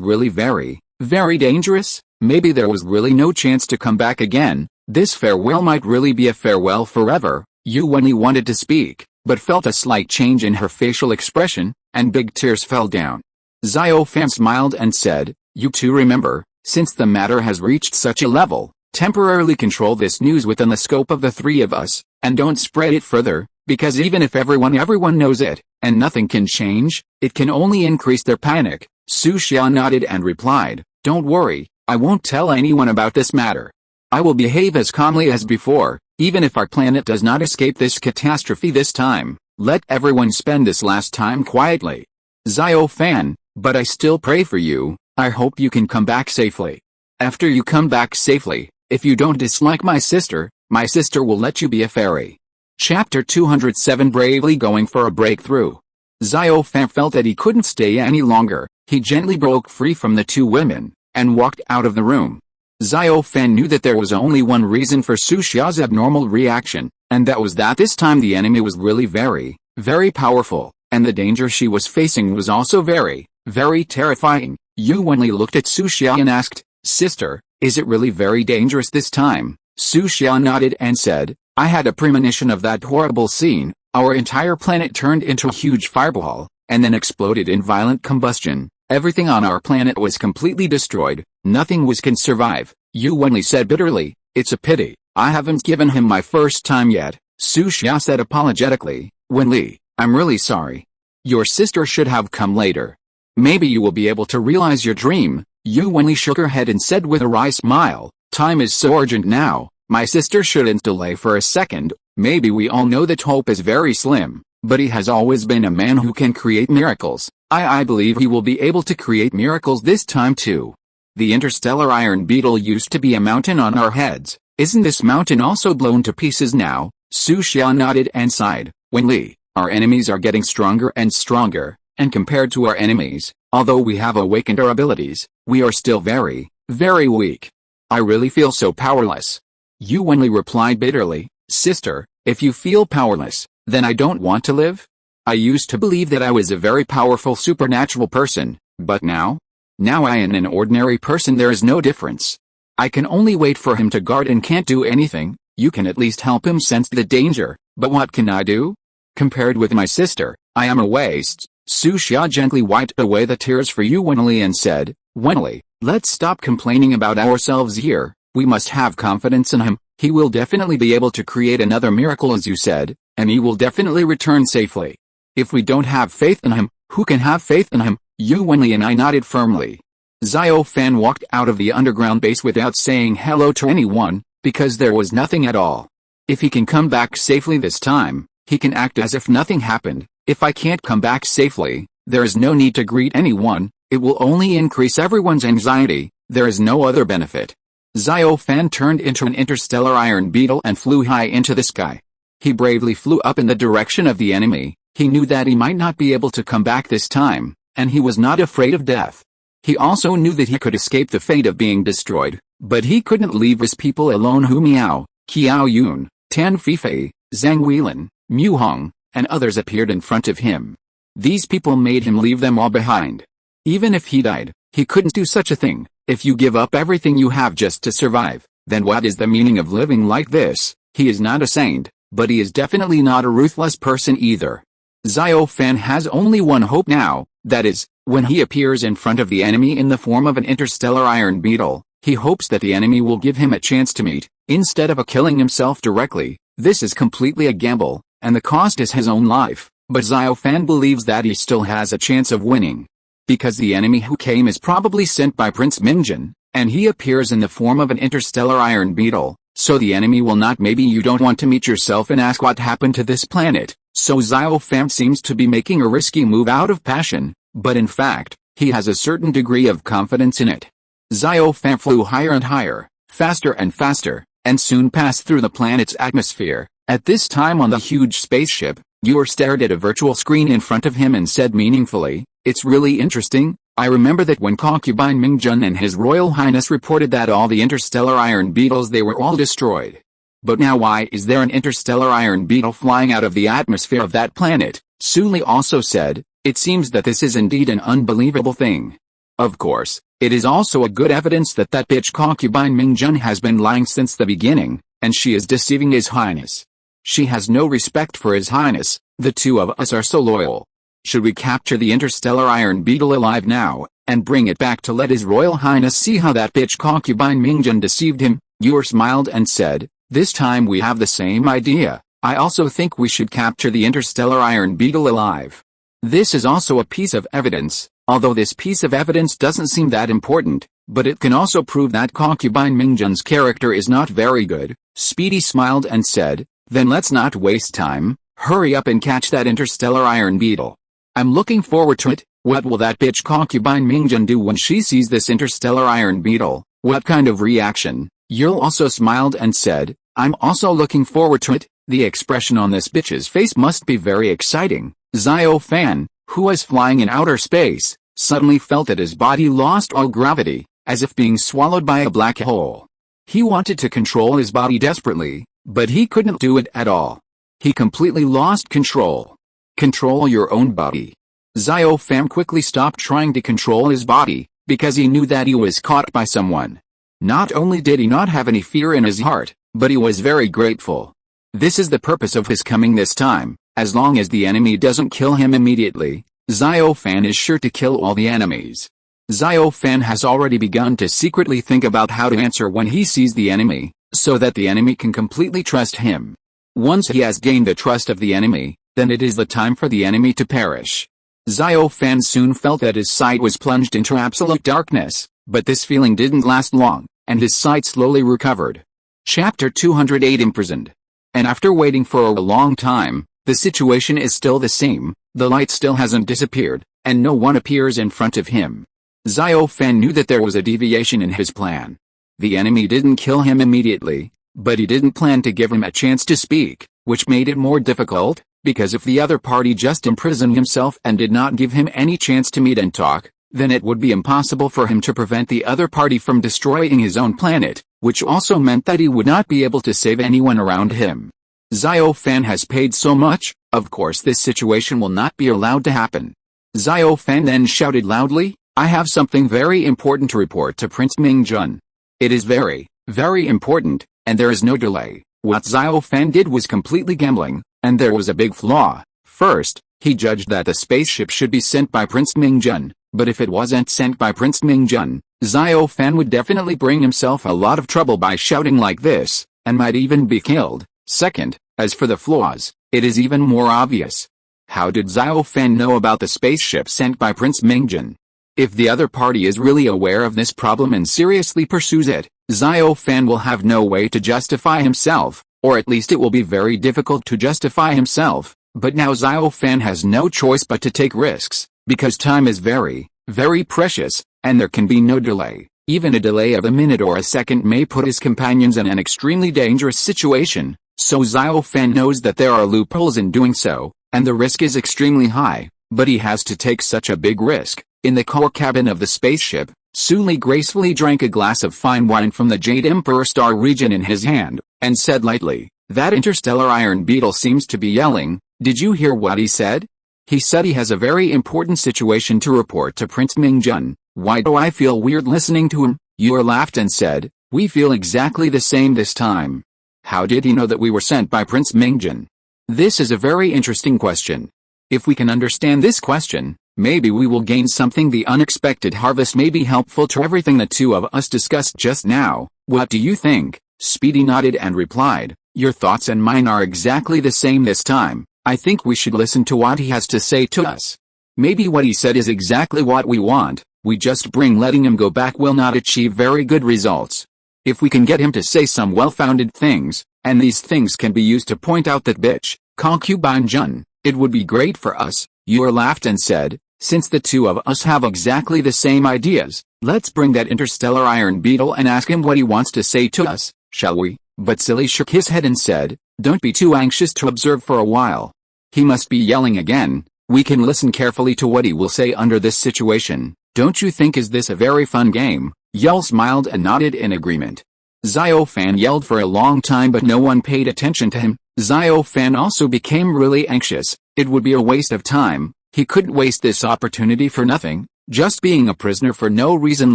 really very, very dangerous. Maybe there was really no chance to come back again. This farewell might really be a farewell forever. Wenli wanted to speak, but felt a slight change in her facial expression, and big tears fell down. Xiao Fan smiled and said, you two remember, since the matter has reached such a level, temporarily control this news within the scope of the three of us, and don't spread it further, because even if everyone knows it, and nothing can change, it can only increase their panic. Su Xia nodded and replied, don't worry, I won't tell anyone about this matter. I will behave as calmly as before, even if our planet does not escape this catastrophe this time. Let everyone spend this last time quietly. Xiao Fan, but I still pray for you. I hope you can come back safely. After you come back safely, if you don't dislike my sister will let you be a fairy. Chapter 207 Bravely Going for a Breakthrough. Xiao Fan felt that he couldn't stay any longer. He gently broke free from the two women, and walked out of the room. Xiao Fan knew that there was only one reason for Su Xia's abnormal reaction, and that was that this time the enemy was really very, very powerful, and the danger she was facing was also very, very terrifying. Wenli looked at Su Xia and asked, Sister, is it really very dangerous this time? Su Xia nodded and said, I had a premonition of that horrible scene. Our entire planet turned into a huge fireball, and then exploded in violent combustion. Everything on our planet was completely destroyed. Nothing can survive. Wenli said bitterly, it's a pity. I haven't given him my first time yet. Su Xia said apologetically, Wenli, I'm really sorry. Your sister should have come later. Maybe you will be able to realize your dream. Wenli shook her head and said with a wry smile, time is so urgent now, my sister shouldn't delay for a second. Maybe we all know that hope is very slim, but he has always been a man who can create miracles. I believe he will be able to create miracles this time too. The interstellar iron beetle used to be a mountain on our heads. Isn't this mountain also blown to pieces now? Su Xia nodded and sighed. Wenli, our enemies are getting stronger and stronger, and compared to our enemies, although we have awakened our abilities, we are still very, very weak. I really feel so powerless. Wenli replied bitterly, Sister, if you feel powerless, then I don't want to live. I used to believe that I was a very powerful supernatural person, but now I am an ordinary person. There is no difference. I can only wait for him to guard and can't do anything. You can at least help him sense the danger, but what can I do? Compared with my sister, I am a waste. Su Xia gently wiped away the tears for Wenli and said, Wenli, let's stop complaining about ourselves here. We must have confidence in him. He will definitely be able to create another miracle as you said, and he will definitely return safely. If we don't have faith in him, who can have faith in him? Wenli and I nodded firmly. Xiao Fan walked out of the underground base without saying hello to anyone, because there was nothing at all. If he can come back safely this time, he can act as if nothing happened. If I can't come back safely, there is no need to greet anyone. It will only increase everyone's anxiety. There is no other benefit. Xiao Fan turned into an interstellar iron beetle and flew high into the sky. He bravely flew up in the direction of the enemy. He knew that he might not be able to come back this time, and he was not afraid of death. He also knew that he could escape the fate of being destroyed, but he couldn't leave his people alone. Hu Miao, Qiao Yun, Tan Fifei, Zhang Weilin, Mu Hong, and others appeared in front of him. These people made him leave them all behind. Even if he died, he couldn't do such a thing. If you give up everything you have just to survive, then what is the meaning of living like this? He is not a saint, but he is definitely not a ruthless person either. Xiao Fan has only one hope now, that is, when he appears in front of the enemy in the form of an interstellar iron beetle, he hopes that the enemy will give him a chance to meet, instead of killing himself directly. This is completely a gamble, and the cost is his own life, but Xiao Fan believes that he still has a chance of winning. Because the enemy who came is probably sent by Prince Mingjun, and he appears in the form of an interstellar iron beetle, so the enemy will not. Maybe you don't want to meet yourself and ask what happened to this planet, so Xiao Fan seems to be making a risky move out of passion, but in fact, he has a certain degree of confidence in it. Xiao Fan flew higher and higher, faster and faster, and soon passed through the planet's atmosphere. At this time on the huge spaceship, Yor stared at a virtual screen in front of him and said meaningfully, "It's really interesting. I remember that when concubine Mingjun and His Royal Highness reported that all the interstellar iron beetles, they were all destroyed. But now why is there an interstellar iron beetle flying out of the atmosphere of that planet?" Suli also said, "It seems that this is indeed an unbelievable thing. Of course, it is also a good evidence that that bitch concubine Mingjun has been lying since the beginning, and she is deceiving His Highness. She has no respect for His Highness. The two of us are so loyal. Should we capture the interstellar iron beetle alive now, and bring it back to let His Royal Highness see how that bitch concubine Mingjun deceived him?" Yor smiled and said, "This time we have the same idea. I also think we should capture the interstellar iron beetle alive. This is also a piece of evidence, although this piece of evidence doesn't seem that important, but it can also prove that concubine Mingjun's character is not very good." Speedy smiled and said, "Then let's not waste time, hurry up and catch that interstellar iron beetle. I'm looking forward to it." What will that bitch concubine Mingjun do when she sees this interstellar iron beetle? What kind of reaction? Yul also smiled and said, "I'm also looking forward to it." The expression on this bitch's face must be very exciting. Xiao Fan, who was flying in outer space, suddenly felt that his body lost all gravity, as if being swallowed by a black hole. He wanted to control his body desperately, but he couldn't do it at all. He completely lost control. Control your own body. Xiao Fan quickly stopped trying to control his body, because he knew that he was caught by someone. Not only did he not have any fear in his heart, but he was very grateful. This is the purpose of his coming this time. As long as the enemy doesn't kill him immediately, Xiao Fan is sure to kill all the enemies. Xiao Fan has already begun to secretly think about how to answer when he sees the enemy, so that the enemy can completely trust him. Once he has gained the trust of the enemy, then it is the time for the enemy to perish. Xiao Fan soon felt that his sight was plunged into absolute darkness, but this feeling didn't last long, and his sight slowly recovered. Chapter 208 Imprisoned. And after waiting for a long time, the situation is still the same. The light still hasn't disappeared, and no one appears in front of him. Xiao Fan knew that there was a deviation in his plan. The enemy didn't kill him immediately, but he didn't plan to give him a chance to speak, which made it more difficult, because if the other party just imprisoned himself and did not give him any chance to meet and talk, then it would be impossible for him to prevent the other party from destroying his own planet, which also meant that he would not be able to save anyone around him. Xiao Fan has paid so much, of course this situation will not be allowed to happen. Xiao Fan then shouted loudly, "I have something very important to report to Prince Mingjun. It is very, very important, and there is no delay." What Xiao Fan did was completely gambling, and there was a big flaw. First, he judged that the spaceship should be sent by Prince Mingjun, but if it wasn't sent by Prince Mingjun, Xiao Fan would definitely bring himself a lot of trouble by shouting like this, and might even be killed. Second, as for the flaws, it is even more obvious. How did Xiao Fan know about the spaceship sent by Prince Mingjun? If the other party is really aware of this problem and seriously pursues it, Xiao Fan will have no way to justify himself, or at least it will be very difficult to justify himself. But now Xiao Fan has no choice but to take risks, because time is very, very precious, and there can be no delay. Even a delay of a minute or a second may put his companions in an extremely dangerous situation, so Xiao Fan knows that there are loopholes in doing so, and the risk is extremely high, but he has to take such a big risk. In the core cabin of the spaceship, Su Li gracefully drank a glass of fine wine from the Jade Emperor star region in his hand, and said lightly, "That interstellar iron beetle seems to be yelling. Did you hear what he said? He said he has a very important situation to report to Prince Mingjun. Why do I feel weird listening to him?" Yor laughed and said, "We feel exactly the same this time. How did he know that we were sent by Prince Mingjun?" This is a very interesting question. If we can understand this question, maybe we will gain something. The unexpected harvest may be helpful to everything the two of us discussed just now. What do you think? Speedy nodded and replied, "Your thoughts and mine are exactly the same this time. I think we should listen to what he has to say to us. Maybe what he said is exactly what we want. We just bring letting him go back will not achieve very good results. If we can get him to say some well-founded things, and these things can be used to point out that bitch, concubine Jun, it would be great for us." Yor laughed and said, "Since the two of us have exactly the same ideas, let's bring that interstellar iron beetle and ask him what he wants to say to us, shall we?" But Silly shook his head and said, "Don't be too anxious to observe for a while. He must be yelling again. We can listen carefully to what he will say under this situation. Don't you think is this a very fun game?" Yell smiled and nodded in agreement. Xiao Fan yelled for a long time but no one paid attention to him. Xiao Fan also became really anxious. It would be a waste of time. He couldn't waste this opportunity for nothing. Just being a prisoner for no reason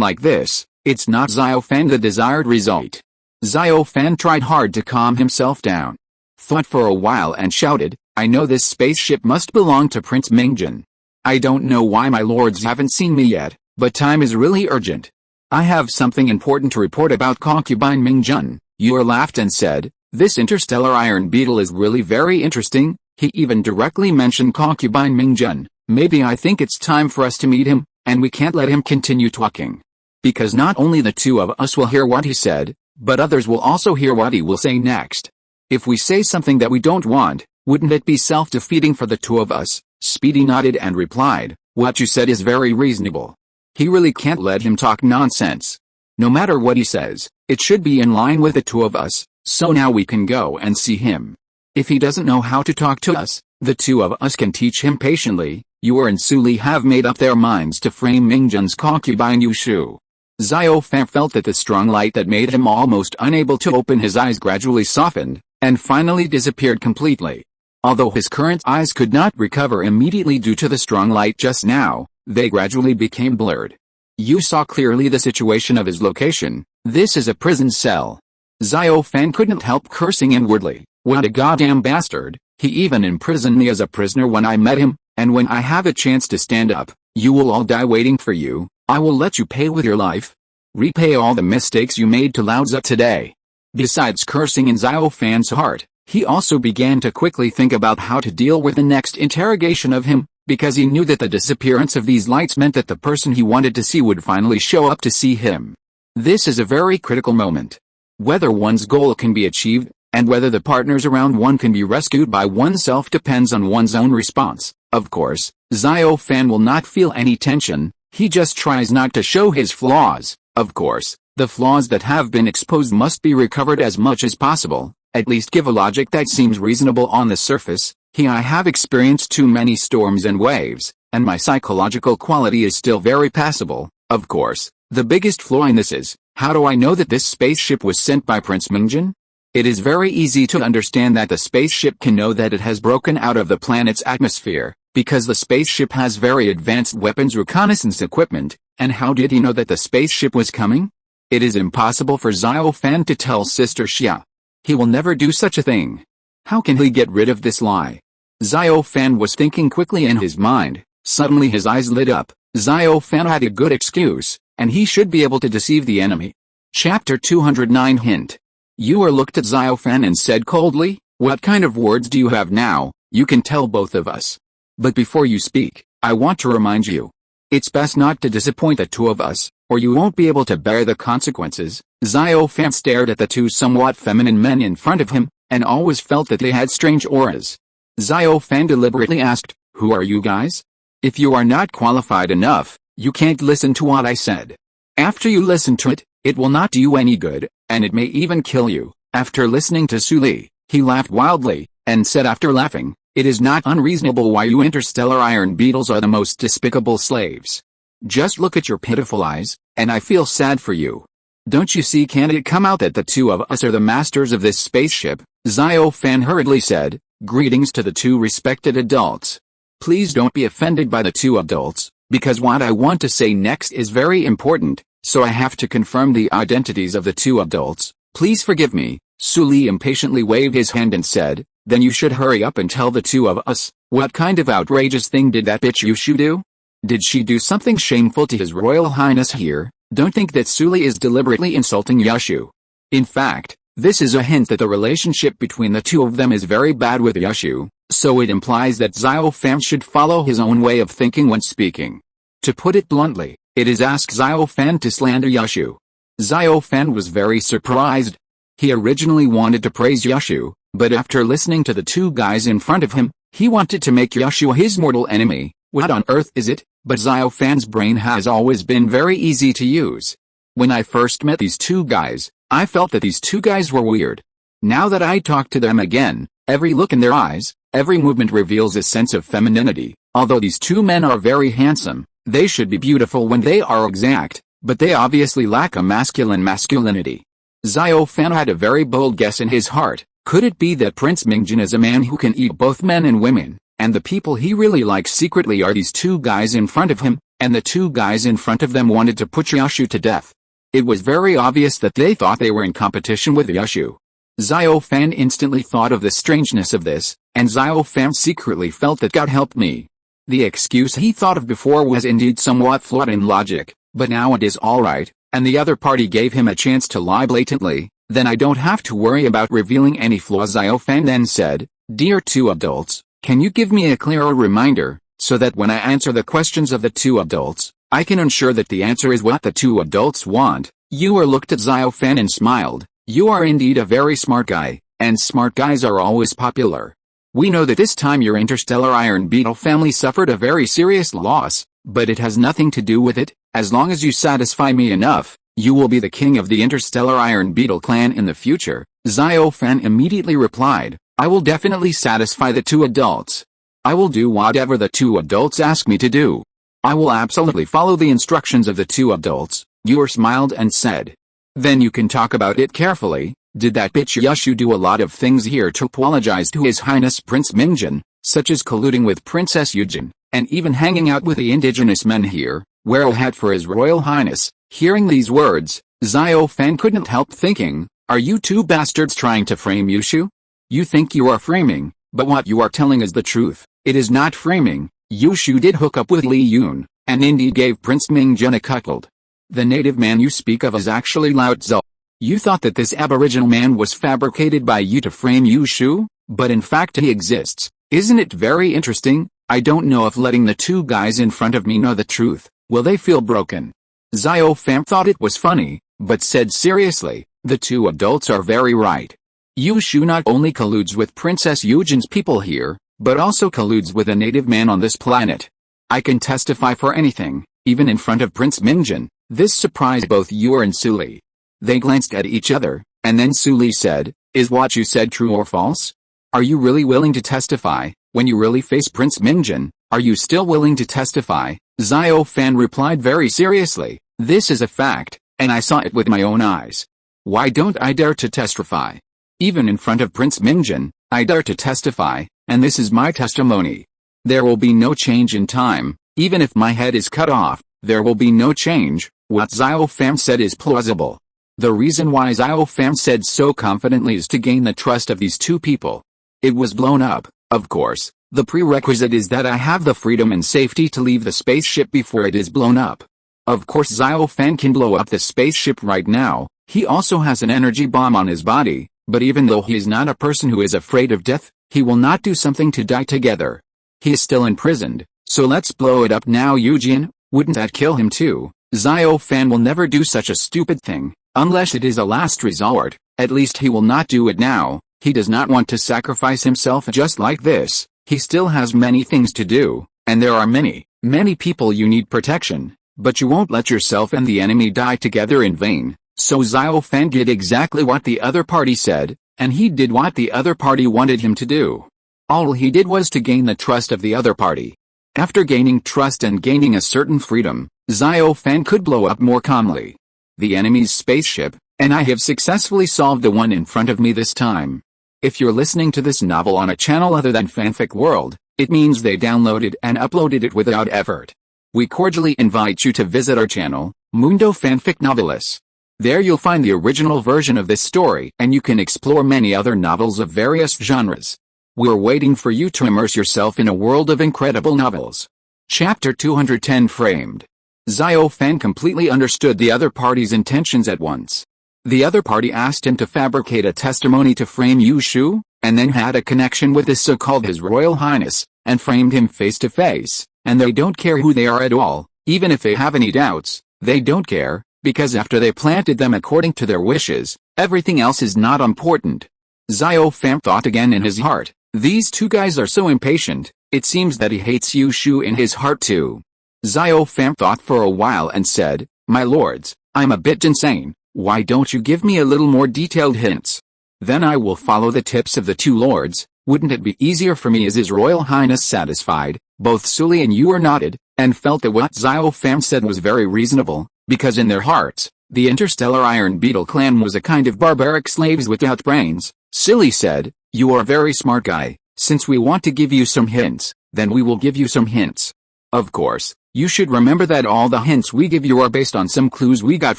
like this, it's not Xiao Fan the desired result. Xiao Fan tried hard to calm himself down. Thought for a while and shouted, "I know this spaceship must belong to Prince Mingjun. I don't know why my lords haven't seen me yet, but time is really urgent. I have something important to report about concubine Mingjun." Yor laughed and said, "This interstellar iron beetle is really very interesting. He even directly mentioned concubine Mingjun. Maybe I think it's time for us to meet him, and we can't let him continue talking. Because not only the two of us will hear what he said, but others will also hear what he will say next. If we say something that we don't want, wouldn't it be self-defeating for the two of us?" Speedy nodded and replied, "What you said is very reasonable. He really can't let him talk nonsense. No matter what he says, it should be in line with the two of us, so now we can go and see him. If he doesn't know how to talk to us, the two of us can teach him patiently." Yor and Su Li have made up their minds to frame Mingjun's concubine Yushu. Xiao Fan felt that the strong light that made him almost unable to open his eyes gradually softened, and finally disappeared completely. Although his current eyes could not recover immediately due to the strong light just now, they gradually became blurred. You saw clearly the situation of his location. This is a prison cell. Xiao Fan couldn't help cursing inwardly. What a goddamn bastard. He even imprisoned me as a prisoner when I met him, and when I have a chance to stand up, you will all die waiting for you. I will let you pay with your life. Repay all the mistakes you made to Lao Tzu today." Besides cursing in Xiao Fan's heart, he also began to quickly think about how to deal with the next interrogation of him, because he knew that the disappearance of these lights meant that the person he wanted to see would finally show up to see him. This is a very critical moment. Whether one's goal can be achieved, and whether the partners around one can be rescued by oneself depends on one's own response. Of course, Xiao Fan will not feel any tension, he just tries not to show his flaws. Of course, the flaws that have been exposed must be recovered as much as possible, at least give a logic that seems reasonable on the surface. I have experienced too many storms and waves, and my psychological quality is still very passable. Of course, the biggest flaw in this is, how do I know that this spaceship was sent by Prince Mingjun? It is very easy to understand that the spaceship can know that it has broken out of the planet's atmosphere, because the spaceship has very advanced weapons reconnaissance equipment, and how did he know that the spaceship was coming? It is impossible for Xiao Fan to tell Sister Xia. He will never do such a thing. How can he get rid of this lie? Xiao Fan was thinking quickly in his mind. Suddenly his eyes lit up. Xiao Fan had a good excuse, and he should be able to deceive the enemy. Chapter 209 Hint. Yor looked at Xiao Fan and said coldly, "What kind of words do you have now? You can tell both of us. But before you speak, I want to remind you. It's best not to disappoint the two of us, or you won't be able to bear the consequences." Xiao Fan stared at the two somewhat feminine men in front of him, and always felt that they had strange auras. Xiao Fan deliberately asked, "Who are you guys? If you are not qualified enough, you can't listen to what I said." After you listen to it, it will not do you any good, and it may even kill you. After listening to Suli, he laughed wildly, and said after laughing, "It is not unreasonable why you interstellar iron beetles are the most despicable slaves. Just look at your pitiful eyes, and I feel sad for you. Don't you see, can't it come out that the two of us are the masters of this spaceship?" Xiao Fan hurriedly said, "Greetings to the two respected adults. Please don't be offended by the two adults, because what I want to say next is very important, so I have to confirm the identities of the two adults. Please forgive me." Suli impatiently waved his hand and said, "Then you should hurry up and tell the two of us, what kind of outrageous thing did that bitch Yushu do? Did she do something shameful to His Royal Highness here?" Don't think that Suli is deliberately insulting Yushu. In fact, this is a hint that the relationship between the two of them is very bad with Yushu, so it implies that Xiao Fan should follow his own way of thinking when speaking. To put it bluntly, it is ask Xiao Fan to slander Yushu. Xiao Fan was very surprised. He originally wanted to praise Yushu, but after listening to the two guys in front of him, he wanted to make Yushu his mortal enemy. What on earth is it? But Xiao Fan's brain has always been very easy to use. When I first met these two guys, I felt that these two guys were weird. Now that I talk to them again, every look in their eyes, every movement reveals a sense of femininity. Although these two men are very handsome, they should be beautiful when they are exact, but they obviously lack a masculinity. Xiao Fan had a very bold guess in his heart. Could it be that Prince Mingjin is a man who can eat both men and women, and the people he really likes secretly are these two guys in front of him, and the two guys in front of them wanted to put Yushu to death? It was very obvious that they thought they were in competition with Yushu. Xiao Fan instantly thought of the strangeness of this, and Xiao Fan secretly felt that God help me. The excuse he thought of before was indeed somewhat flawed in logic, but now it is alright, and the other party gave him a chance to lie blatantly, then I don't have to worry about revealing any flaws. Xiao Fan then said, "Dear two adults, can you give me a clearer reminder, so that when I answer the questions of the two adults, I can ensure that the answer is what the two adults want?" Yuer looked at Xiao Fan and smiled. "You are indeed a very smart guy, and smart guys are always popular. We know that this time your interstellar iron beetle family suffered a very serious loss, but it has nothing to do with it. As long as you satisfy me enough, you will be the king of the interstellar iron beetle clan in the future." Xiao Fan immediately replied, "I will definitely satisfy the two adults. I will do whatever the two adults ask me to do. I will absolutely follow the instructions of the two adults." Yuer smiled and said, "Then you can talk about it carefully. Did that bitch Yushu do a lot of things here to apologize to His Highness Prince Mingjin, such as colluding with Princess Yujin, and even hanging out with the indigenous men here, wear a hat for His Royal Highness?" Hearing these words, Xiao Fan couldn't help thinking, are you two bastards trying to frame Yushu? You think you are framing, but what you are telling is the truth. It is not framing. Yushu did hook up with Li Yun, and indeed gave Prince Mingjin a cuckold. The native man you speak of is actually Lao Tzu. You thought that this aboriginal man was fabricated by you to frame Yushu, but in fact he exists. Isn't it very interesting? I don't know if letting the two guys in front of me know the truth, will they feel broken? Xiao Fan thought it was funny, but said seriously, the two adults are very right. Yushu not only colludes with Princess Yujin's people here, but also colludes with a native man on this planet. I can testify for anything, even in front of Prince Mingjin. This surprised both Yuer and Suli. They glanced at each other, and then Suli said, "Is what you said true or false? Are you really willing to testify? When you really face Prince Mingjin, are you still willing to testify?" Xiao Fan replied very seriously, "This is a fact, and I saw it with my own eyes. Why don't I dare to testify? Even in front of Prince Mingjin, I dare to testify, and this is my testimony. There will be no change in time, even if my head is cut off, there will be no change." What Xiao Fan said is plausible. The reason why Xiao Fan said so confidently is to gain the trust of these two people. It was blown up, of course. The prerequisite is that I have the freedom and safety to leave the spaceship before it is blown up. Of course Xiao Fan can blow up the spaceship right now. He also has an energy bomb on his body, but even though he is not a person who is afraid of death, he will not do something to die together. He is still imprisoned, so let's blow it up now. Yujin, wouldn't that kill him too? Xiao Fan will never do such a stupid thing, unless it is a last resort. At least he will not do it now. He does not want to sacrifice himself just like this. He still has many things to do, and there are many people you need protection. But you won't let yourself and the enemy die together in vain, so Xiao Fan did exactly what the other party said, and he did what the other party wanted him to do. All he did was to gain the trust of the other party. After gaining trust and gaining a certain freedom, Xiao Fan could blow up more calmly the enemy's spaceship, and I have successfully solved the one in front of me this time. If you're listening to this novel on a channel other than Fanfic World, it means they downloaded and uploaded it without effort. We cordially invite you to visit our channel, Mundo Fanfic Novelis. There you'll find the original version of this story and you can explore many other novels of various genres. We're waiting for you to immerse yourself in a world of incredible novels. Chapter 210 Framed. Xiao Fan completely understood the other party's intentions at once. The other party asked him to fabricate a testimony to frame Yu Shu, and then had a connection with this so-called His Royal Highness, and framed him face to face, and they don't care who they are at all, even if they have any doubts, they don't care, because after they planted them according to their wishes, everything else is not important. Xiao Fan thought again in his heart, these two guys are so impatient, it seems that he hates Yu Shu in his heart too. Xiao Fan thought for a while and said, my lords, I'm a bit insane, why don't you give me a little more detailed hints? Then I will follow the tips of the two lords. Wouldn't it be easier for me? Is His Royal Highness satisfied? Both Sully and Yu nodded, and felt that what Xiao Fan said was very reasonable, because in their hearts, the interstellar Iron Beetle clan was a kind of barbaric slaves without brains. Sully said, you are a very smart guy, since we want to give you some hints, then we will give you some hints. Of course, you should remember that all the hints we give you are based on some clues we got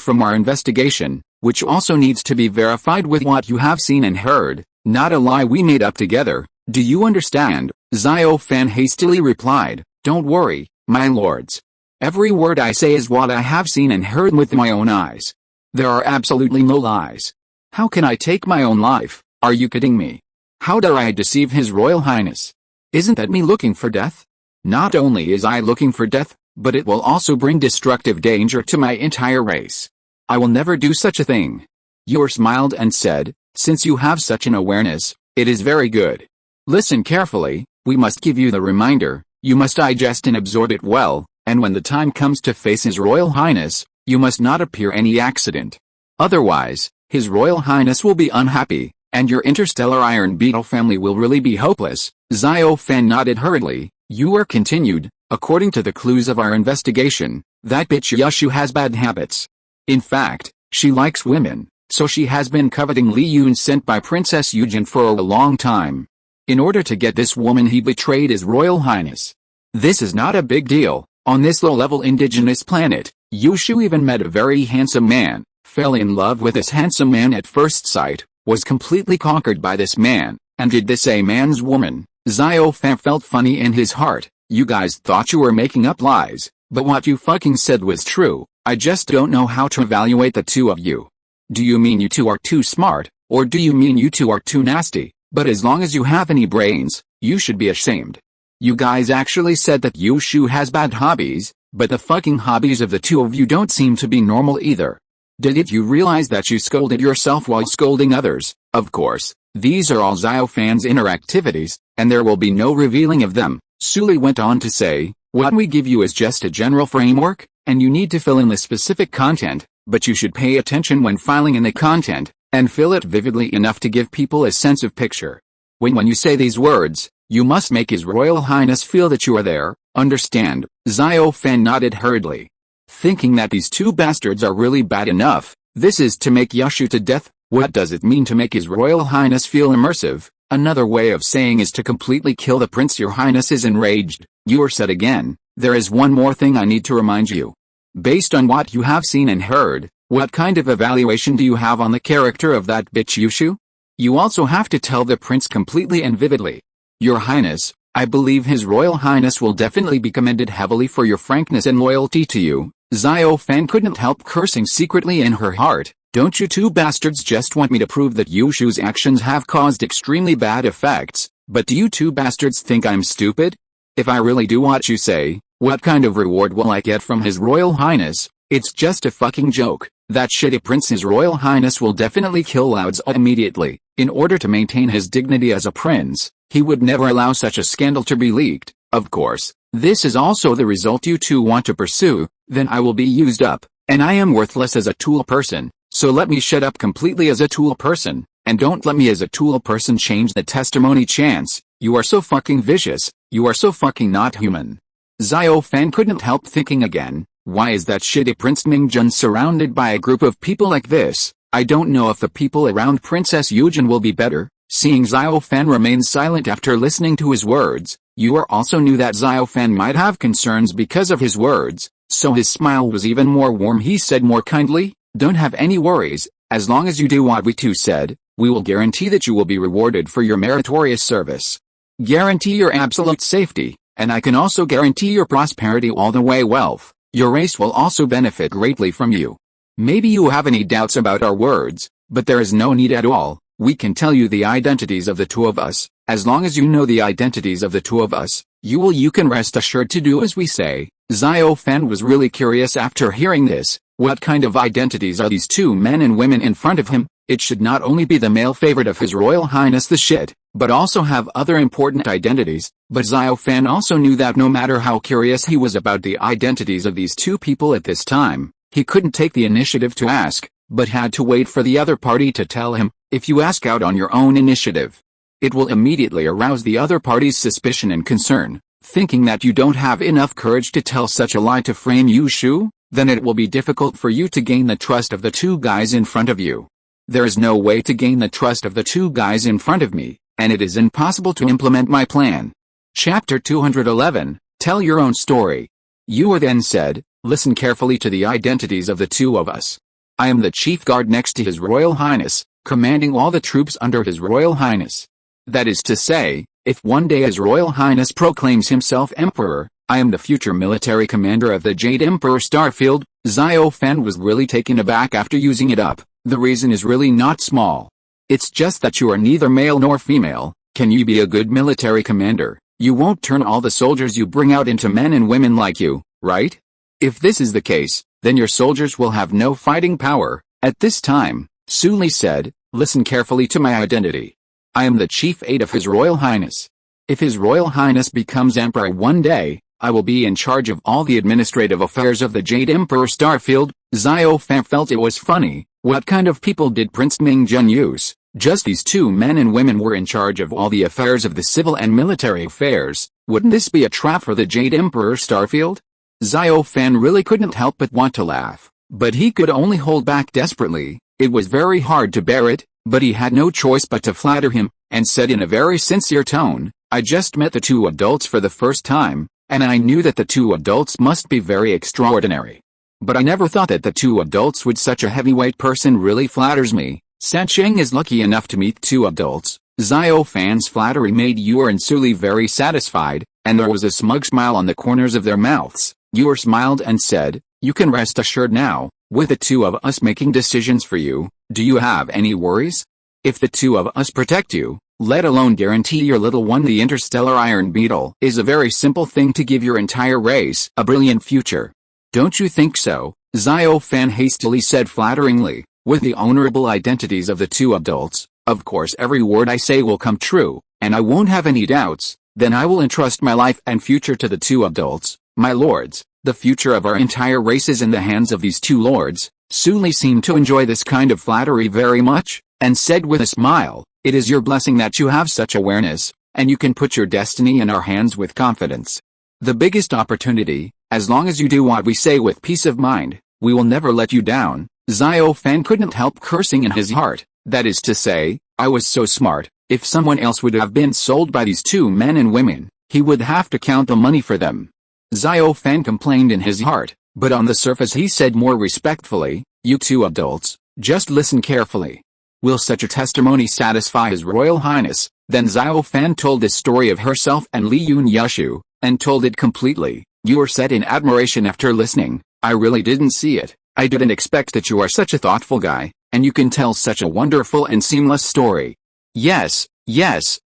from our investigation, which also needs to be verified with what you have seen and heard, not a lie we made up together. Do you understand? Xiao Fan hastily replied, don't worry, my lords. Every word I say is what I have seen and heard with my own eyes. There are absolutely no lies. How can I take my own life? Are you kidding me? How dare I deceive His Royal Highness? Isn't that me looking for death? Not only is I looking for death, but it will also bring destructive danger to my entire race. I will never do such a thing. Yor smiled and said, since you have such an awareness, it is very good. Listen carefully, we must give you the reminder, you must digest and absorb it well, and when the time comes to face His Royal Highness, you must not appear any accident. Otherwise, His Royal Highness will be unhappy, and your interstellar Iron Beetle family will really be hopeless. Xiao Fan nodded hurriedly. Yor continued, according to the clues of our investigation, that bitch Yushu has bad habits. In fact, she likes women, so she has been coveting Li Yun sent by Princess Yujin for a long time. In order to get this woman he betrayed His Royal Highness. This is not a big deal. On this low-level indigenous planet, Yushu even met a very handsome man, fell in love with this handsome man at first sight, was completely conquered by this man, and did this a man's woman. Xiao Fan felt funny in his heart. You guys thought you were making up lies, but what you fucking said was true. I just don't know how to evaluate the two of you. Do you mean you two are too smart, or do you mean you two are too nasty? But as long as you have any brains, you should be ashamed. You guys actually said that Yushu has bad hobbies, but the fucking hobbies of the two of you don't seem to be normal either. Did you realize that you scolded yourself while scolding others? Of course, these are all Xiao Fan's inner activities, and there will be no revealing of them. Sully went on to say, what we give you is just a general framework, and you need to fill in the specific content, but you should pay attention when filling in the content, and fill it vividly enough to give people a sense of picture. When you say these words, you must make His Royal Highness feel that you are there, understand? Xiao Fan nodded hurriedly. Thinking that these two bastards are really bad enough, this is to make Yushu to death. What does it mean to make His Royal Highness feel immersive? Another way of saying is to completely kill the prince. Your Highness is enraged. Yor said again, there is one more thing I need to remind you. Based on what you have seen and heard, what kind of evaluation do you have on the character of that bitch Yushu? You also have to tell the prince completely and vividly. Your Highness, I believe His Royal Highness will definitely be commended heavily for your frankness and loyalty to you. Xiao Fan couldn't help cursing secretly in her heart. Don't you two bastards just want me to prove that Yushu's actions have caused extremely bad effects? But do you two bastards think I'm stupid? If I really do what you say, what kind of reward will I get from His Royal Highness? It's just a fucking joke. That shitty prince His Royal Highness will definitely kill Lao Tzu immediately. In order to maintain his dignity as a prince, he would never allow such a scandal to be leaked. Of course, this is also the result you two want to pursue. then I will be used up, and I am worthless as a tool person, so let me shut up completely as a tool person, and don't let me as a tool person change the testimony chance. You are so fucking vicious, you are so fucking not human. Xiao Fan couldn't help thinking again, why is that shitty Prince Mingjun surrounded by a group of people like this? I don't know if the people around Princess Yujin will be better. Seeing Xiao Fan remain silent after listening to his words, Yor also knew that Xiao Fan might have concerns because of his words, so his smile was even more warm. He said more kindly, don't have any worries, as long as you do what we two said, we will guarantee that you will be rewarded for your meritorious service. Guarantee your absolute safety, and I can also guarantee your prosperity all the way wealth. Your race will also benefit greatly from you. Maybe you have any doubts about our words, but there is no need at all. We can tell you the identities of the two of us. As long as you know the identities of the two of us, you can rest assured to do as we say. Xiao Fan was really curious after hearing this. What kind of identities are these two men and women in front of him? It should not only be the male favorite of His Royal Highness the shit, but also have other important identities. But Xiao Fan also knew that no matter how curious he was about the identities of these two people at this time, he couldn't take the initiative to ask, but had to wait for the other party to tell him. If you ask out on your own initiative, it will immediately arouse the other party's suspicion and concern, thinking that you don't have enough courage to tell such a lie to frame Yu Shu, then it will be difficult for you to gain the trust of the two guys in front of you. There is no way to gain the trust of the two guys in front of me, and it is impossible to implement my plan. Chapter 211, Tell Your Own Story. Yor then said, listen carefully to the identities of the two of us. I am the chief guard next to His Royal Highness, commanding all the troops under His Royal Highness. That is to say, if one day His Royal Highness proclaims himself emperor, I am the future military commander of the Jade Emperor Starfield. Xiao Fan was really taken aback after using it up. The reason is really not small. It's just that you are neither male nor female. Can you be a good military commander? You won't turn all the soldiers you bring out into men and women like you, right? If this is the case, then your soldiers will have no fighting power. At this time, Su Li said, listen carefully to my identity. I am the chief aide of His Royal Highness. If His Royal Highness becomes emperor one day, I will be in charge of all the administrative affairs of the Jade Emperor Starfield. Xiao Fan felt it was funny. What kind of people did Prince Mingjun use? Just these two men and women were in charge of all the affairs of the civil and military affairs. Wouldn't this be a trap for the Jade Emperor Starfield? Xiao Fan really couldn't help but want to laugh, but he could only hold back desperately. It was very hard to bear it, but he had no choice but to flatter him, and said in a very sincere tone, I just met the two adults for the first time, and I knew that the two adults must be very extraordinary. But I never thought that the two adults would such a heavyweight person really flatters me. Sancheng is lucky enough to meet two adults. Xiao Fan's flattery made Yor and Su Li very satisfied, and there was a smug smile on the corners of their mouths. Yor smiled and said, you can rest assured now, with the two of us making decisions for you, do you have any worries? If the two of us protect you, let alone guarantee your little one the interstellar iron beetle is a very simple thing to give your entire race a brilliant future. Don't you think so? Xiao Fan hastily said flatteringly, with the honorable identities of the two adults, of course every word I say will come true, and I won't have any doubts, then I will entrust my life and future to the two adults, my lords. The future of our entire race is in the hands of these two lords. Su Li seemed to enjoy this kind of flattery very much, and said with a smile, it is your blessing that you have such awareness, and you can put your destiny in our hands with confidence. The biggest opportunity, as long as you do what we say with peace of mind, we will never let you down. Xiao Fan couldn't help cursing in his heart, that is to say, I was so smart, if someone else would have been sold by these two men and women, he would have to count the money for them. Xiao Fan complained in his heart, but on the surface he said more respectfully, you two adults, just listen carefully. Will such a testimony satisfy His Royal Highness? Then Xiao Fan told this story of herself and Li Yun Yushu, and told it completely. Yor said in admiration after listening, I really didn't see it. I didn't expect that you are such a thoughtful guy, and you can tell such a wonderful and seamless story. Yes,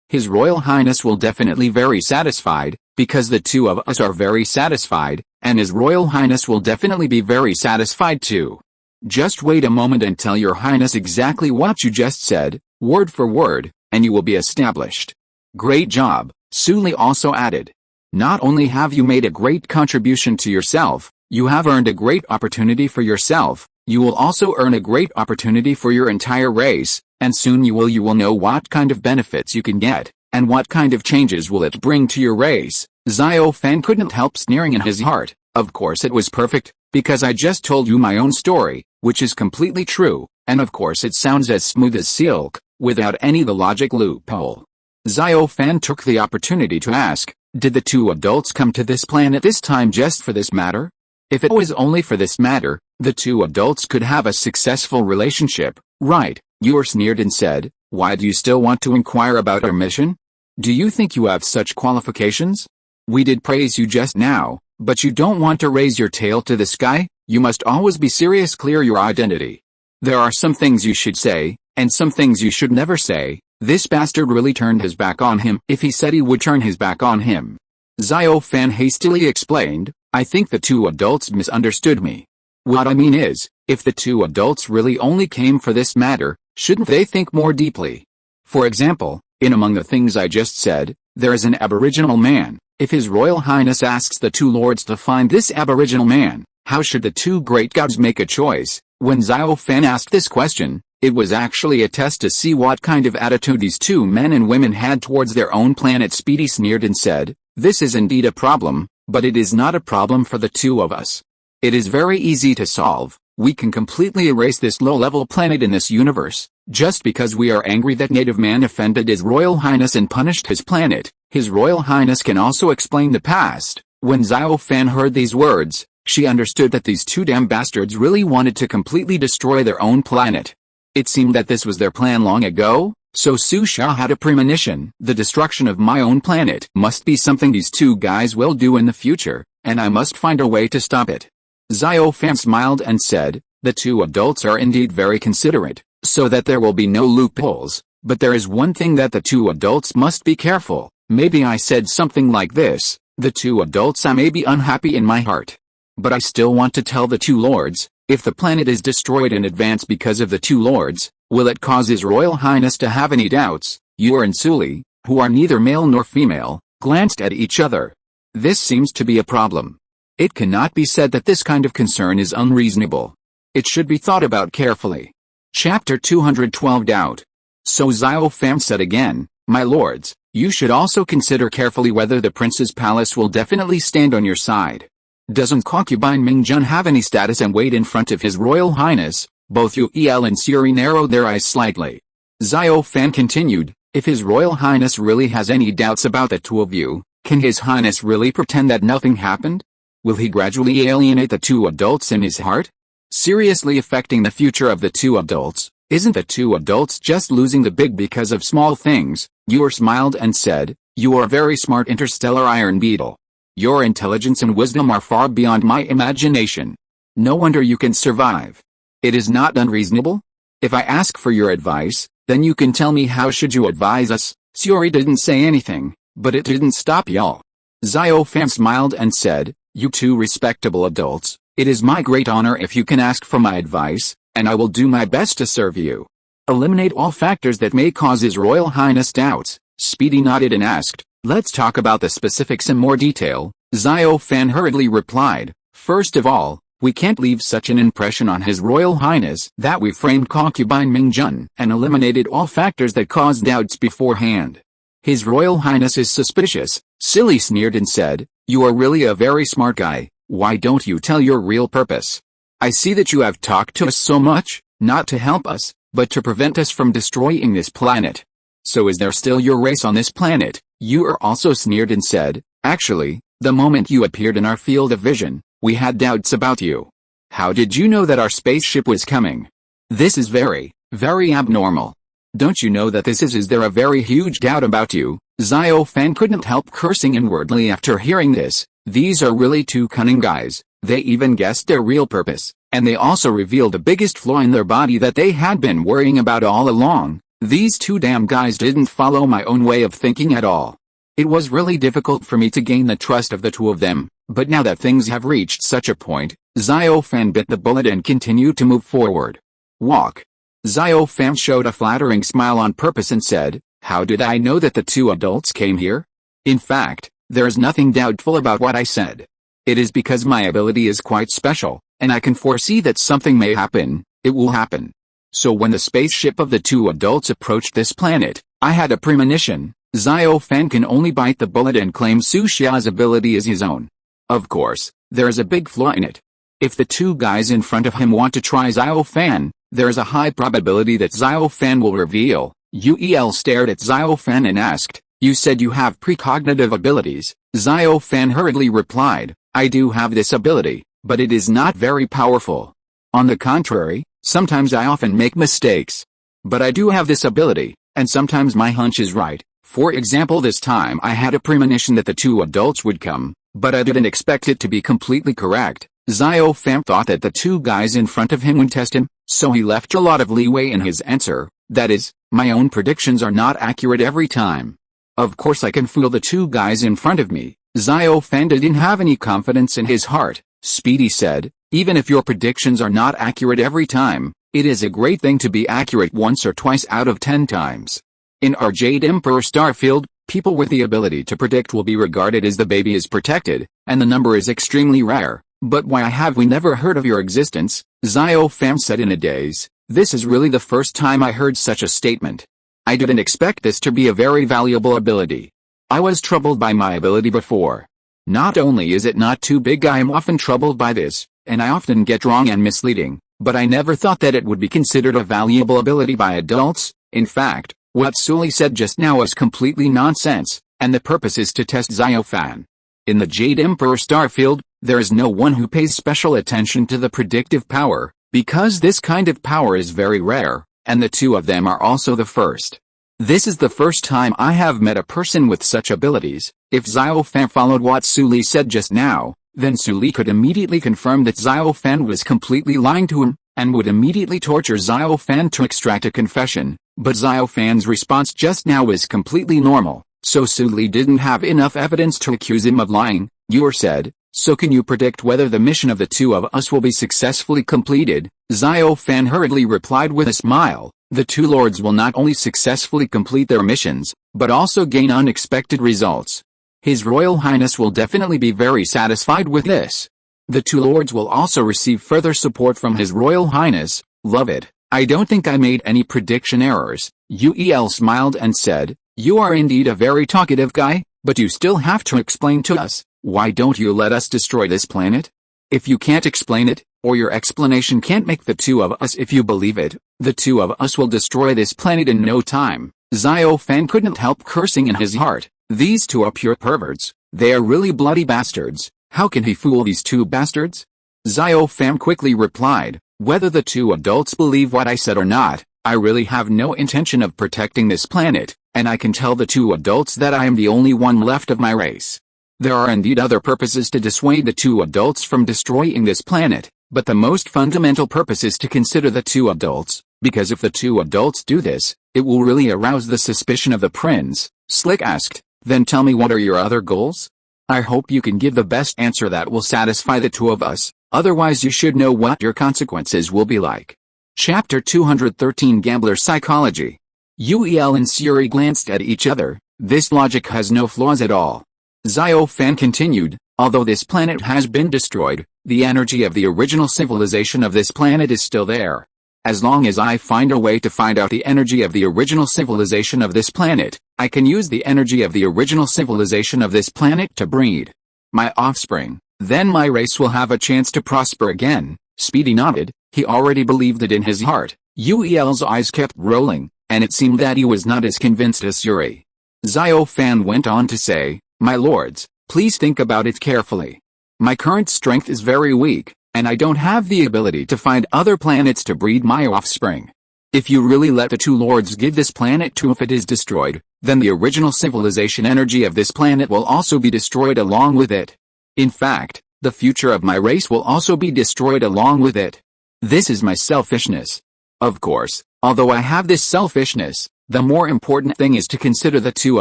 His Royal Highness will definitely very satisfied, because the two of us are very satisfied, and His Royal Highness will definitely be very satisfied too. Just wait a moment and tell Your Highness exactly what you just said, word for word, and you will be established. Great job, Su Li also added. Not only have you made a great contribution to yourself, You have earned a great opportunity for yourself. You will also earn a great opportunity for your entire race, and soon you will know what kind of benefits you can get, and what kind of changes will it bring to your race. Xiao Fan couldn't help sneering in his heart. Of course it was perfect, because I just told you my own story, which is completely true, and of course it sounds as smooth as silk, without any the logic loophole. Xiao Fan took the opportunity to ask, did the two adults come to this planet this time just for this matter? If it was only for this matter, the two adults could have a successful relationship, right? Yor sneered and said, why do you still want to inquire about our mission? Do you think you have such qualifications? We did praise you just now, but you don't want to raise your tail to the sky? You must always be serious, clear your identity. There are some things you should say, and some things you should never say. This bastard really turned his back on him if he said he would turn his back on him. Xiao Fan hastily explained, I think the two adults misunderstood me. What I mean is, if the two adults really only came for this matter, shouldn't they think more deeply? For example, in among the things I just said, there is an aboriginal man. If His Royal Highness asks the two lords to find this aboriginal man, how should the two great gods make a choice? When Xiao Fan asked this question, it was actually a test to see what kind of attitude these two men and women had towards their own planet. Speedy sneered and said, this is indeed a problem, but it is not a problem for the two of us. It is very easy to solve. We can completely erase this low-level planet in this universe, just because we are angry that native man offended His Royal Highness and punished his planet. His Royal Highness can also explain the past. When Xiao Fan heard these words, she understood that these two damn bastards really wanted to completely destroy their own planet. It seemed that this was their plan long ago, so Su Xiao had a premonition. The destruction of my own planet must be something these two guys will do in the future, and I must find a way to stop it. Xiao Fan smiled and said, the two adults are indeed very considerate, so that there will be no loopholes, but there is one thing that the two adults must be careful. Maybe I said something like this, the two adults, I may be unhappy in my heart, but I still want to tell the two lords, if the planet is destroyed in advance because of the two lords, will it cause His Royal Highness to have any doubts? Yor and Suli, who are neither male nor female, glanced at each other. This seems to be a problem. It cannot be said that this kind of concern is unreasonable. It should be thought about carefully. Chapter 212 Doubt. So Xiao Fan said again, my lords, you should also consider carefully whether the prince's palace will definitely stand on your side. Doesn't concubine Mingjun have any status and wait in front of His Royal Highness? Both Yuel and Suri narrowed their eyes slightly. Xiao Fan continued, if His Royal Highness really has any doubts about the two of you, can His Highness really pretend that nothing happened? Will he gradually alienate the two adults in his heart? Seriously affecting the future of the two adults? Isn't the two adults just losing the big because of small things? Yor smiled and said, you are very smart, interstellar iron beetle. Your intelligence and wisdom are far beyond my imagination. No wonder you can survive. It is not unreasonable. If I ask for your advice, then you can tell me how should you advise us. Suri didn't say anything, but it didn't stop y'all. Xiao Fan smiled and said, you two respectable adults, it is my great honor if you can ask for my advice, and I will do my best to serve you. Eliminate all factors that may cause His Royal Highness doubts. Speedy nodded and asked, let's talk about the specifics in more detail. Xiao Fan hurriedly replied, first of all, we can't leave such an impression on His Royal Highness that we framed concubine Mingjun and eliminated all factors that caused doubts beforehand. His Royal Highness is suspicious. Silly sneered and said, you are really a very smart guy, why don't you tell your real purpose? I see that you have talked to us so much, not to help us, but to prevent us from destroying this planet. So is there still your race on this planet? Yor also sneered and said, actually, the moment you appeared in our field of vision, we had doubts about you. How did you know that our spaceship was coming? This is very, very abnormal. Don't you know that this is there a very huge doubt about you? Xiao Fan couldn't help cursing inwardly after hearing this. These are really two cunning guys. They even guessed their real purpose, and they also revealed the biggest flaw in their body that they had been worrying about all along. These two damn guys didn't follow my own way of thinking at all. It was really difficult for me to gain the trust of the two of them, but now that things have reached such a point, Xiao Fan bit the bullet and continued to move forward. Walk. Xiao Fan showed a flattering smile on purpose and said, how did I know that the two adults came here? In fact, there is nothing doubtful about what I said. It is because my ability is quite special, and I can foresee that something may happen. It will happen. So when the spaceship of the two adults approached this planet, I had a premonition. Xiao Fan can only bite the bullet and claim Su Xia's ability as his own. Of course, there is a big flaw in it. If the two guys in front of him want to try Xiao Fan, there is a high probability that Xiao Fan will reveal. Uel stared at Xiao Fan and asked, "You said you have precognitive abilities." Xiao Fan hurriedly replied, "I do have this ability, but it is not very powerful. On the contrary, sometimes I often make mistakes. But I do have this ability, and sometimes my hunch is right. For example, this time I had a premonition that the two adults would come, but I didn't expect it to be completely correct." Xiao Fan thought that the two guys in front of him would test him, so he left a lot of leeway in his answer. That is, my own predictions are not accurate every time. Of course I can fool the two guys in front of me. Xiao Fan didn't have any confidence in his heart. Speedy said, "Even if your predictions are not accurate every time, it is a great thing to be accurate once or twice out of 10 times. In our Jade Emperor starfield, people with the ability to predict will be regarded as the baby is protected, and the number is extremely rare. But why have we never heard of your existence?" Xiao Fan said in a daze. "This is really the first time I heard such a statement. I didn't expect this to be a very valuable ability. I was troubled by my ability before. Not only is it not too big, I am often troubled by this, and I often get wrong and misleading, but I never thought that it would be considered a valuable ability by adults. In fact, what Sully said just now is completely nonsense, and the purpose is to test Xiao Fan. In the Jade Emperor starfield, there is no one who pays special attention to the predictive power, because this kind of power is very rare, and the two of them are also the first. This is the first time I have met a person with such abilities. If Xiao Fan followed what Sully said just now, then Sully could immediately confirm that Xiao Fan was completely lying to him, and would immediately torture Xiao Fan to extract a confession. But Xiao Fan's response just now was completely normal, so Sully didn't have enough evidence to accuse him of lying. "You said, so can you predict whether the mission of the two of us will be successfully completed?" Xiao Fan hurriedly replied with a smile. "The two lords will not only successfully complete their missions, but also gain unexpected results. His Royal Highness will definitely be very satisfied with this. The two lords will also receive further support from His Royal Highness. Love it. I don't think I made any prediction errors." Uel smiled and said, "You are indeed a very talkative guy, but you still have to explain to us. Why don't you let us destroy this planet? If you can't explain it, or your explanation can't make the two of us, if you believe it, the two of us will destroy this planet in no time." Xiao Fan couldn't help cursing in his heart. These two are pure perverts. They are really bloody bastards. How can he fool these two bastards? Xiao Fan quickly replied, "Whether the two adults believe what I said or not, I really have no intention of protecting this planet, and I can tell the two adults that I am the only one left of my race. There are indeed other purposes to dissuade the two adults from destroying this planet, but the most fundamental purpose is to consider the two adults, because if the two adults do this, it will really arouse the suspicion of the prince." Slick asked, "Then tell me, what are your other goals? I hope you can give the best answer that will satisfy the two of us, otherwise you should know what your consequences will be like." Chapter 213 Gambler Psychology. Uel and Suri glanced at each other. This logic has no flaws at all. Xiao Fan continued, "Although this planet has been destroyed, the energy of the original civilization of this planet is still there. As long as I find a way to find out the energy of the original civilization of this planet, I can use the energy of the original civilization of this planet to breed my offspring. Then my race will have a chance to prosper again." Speedy nodded. He already believed it in his heart. Uel's eyes kept rolling, and it seemed that he was not as convinced as Suri. Xiao Fan went on to say, "My lords, please think about it carefully. My current strength is very weak, and I don't have the ability to find other planets to breed my offspring. If you really let the two lords give this planet to, if it is destroyed, then the original civilization energy of this planet will also be destroyed along with it. In fact, the future of my race will also be destroyed along with it. This is my selfishness. Of course, although I have this selfishness, the more important thing is to consider the two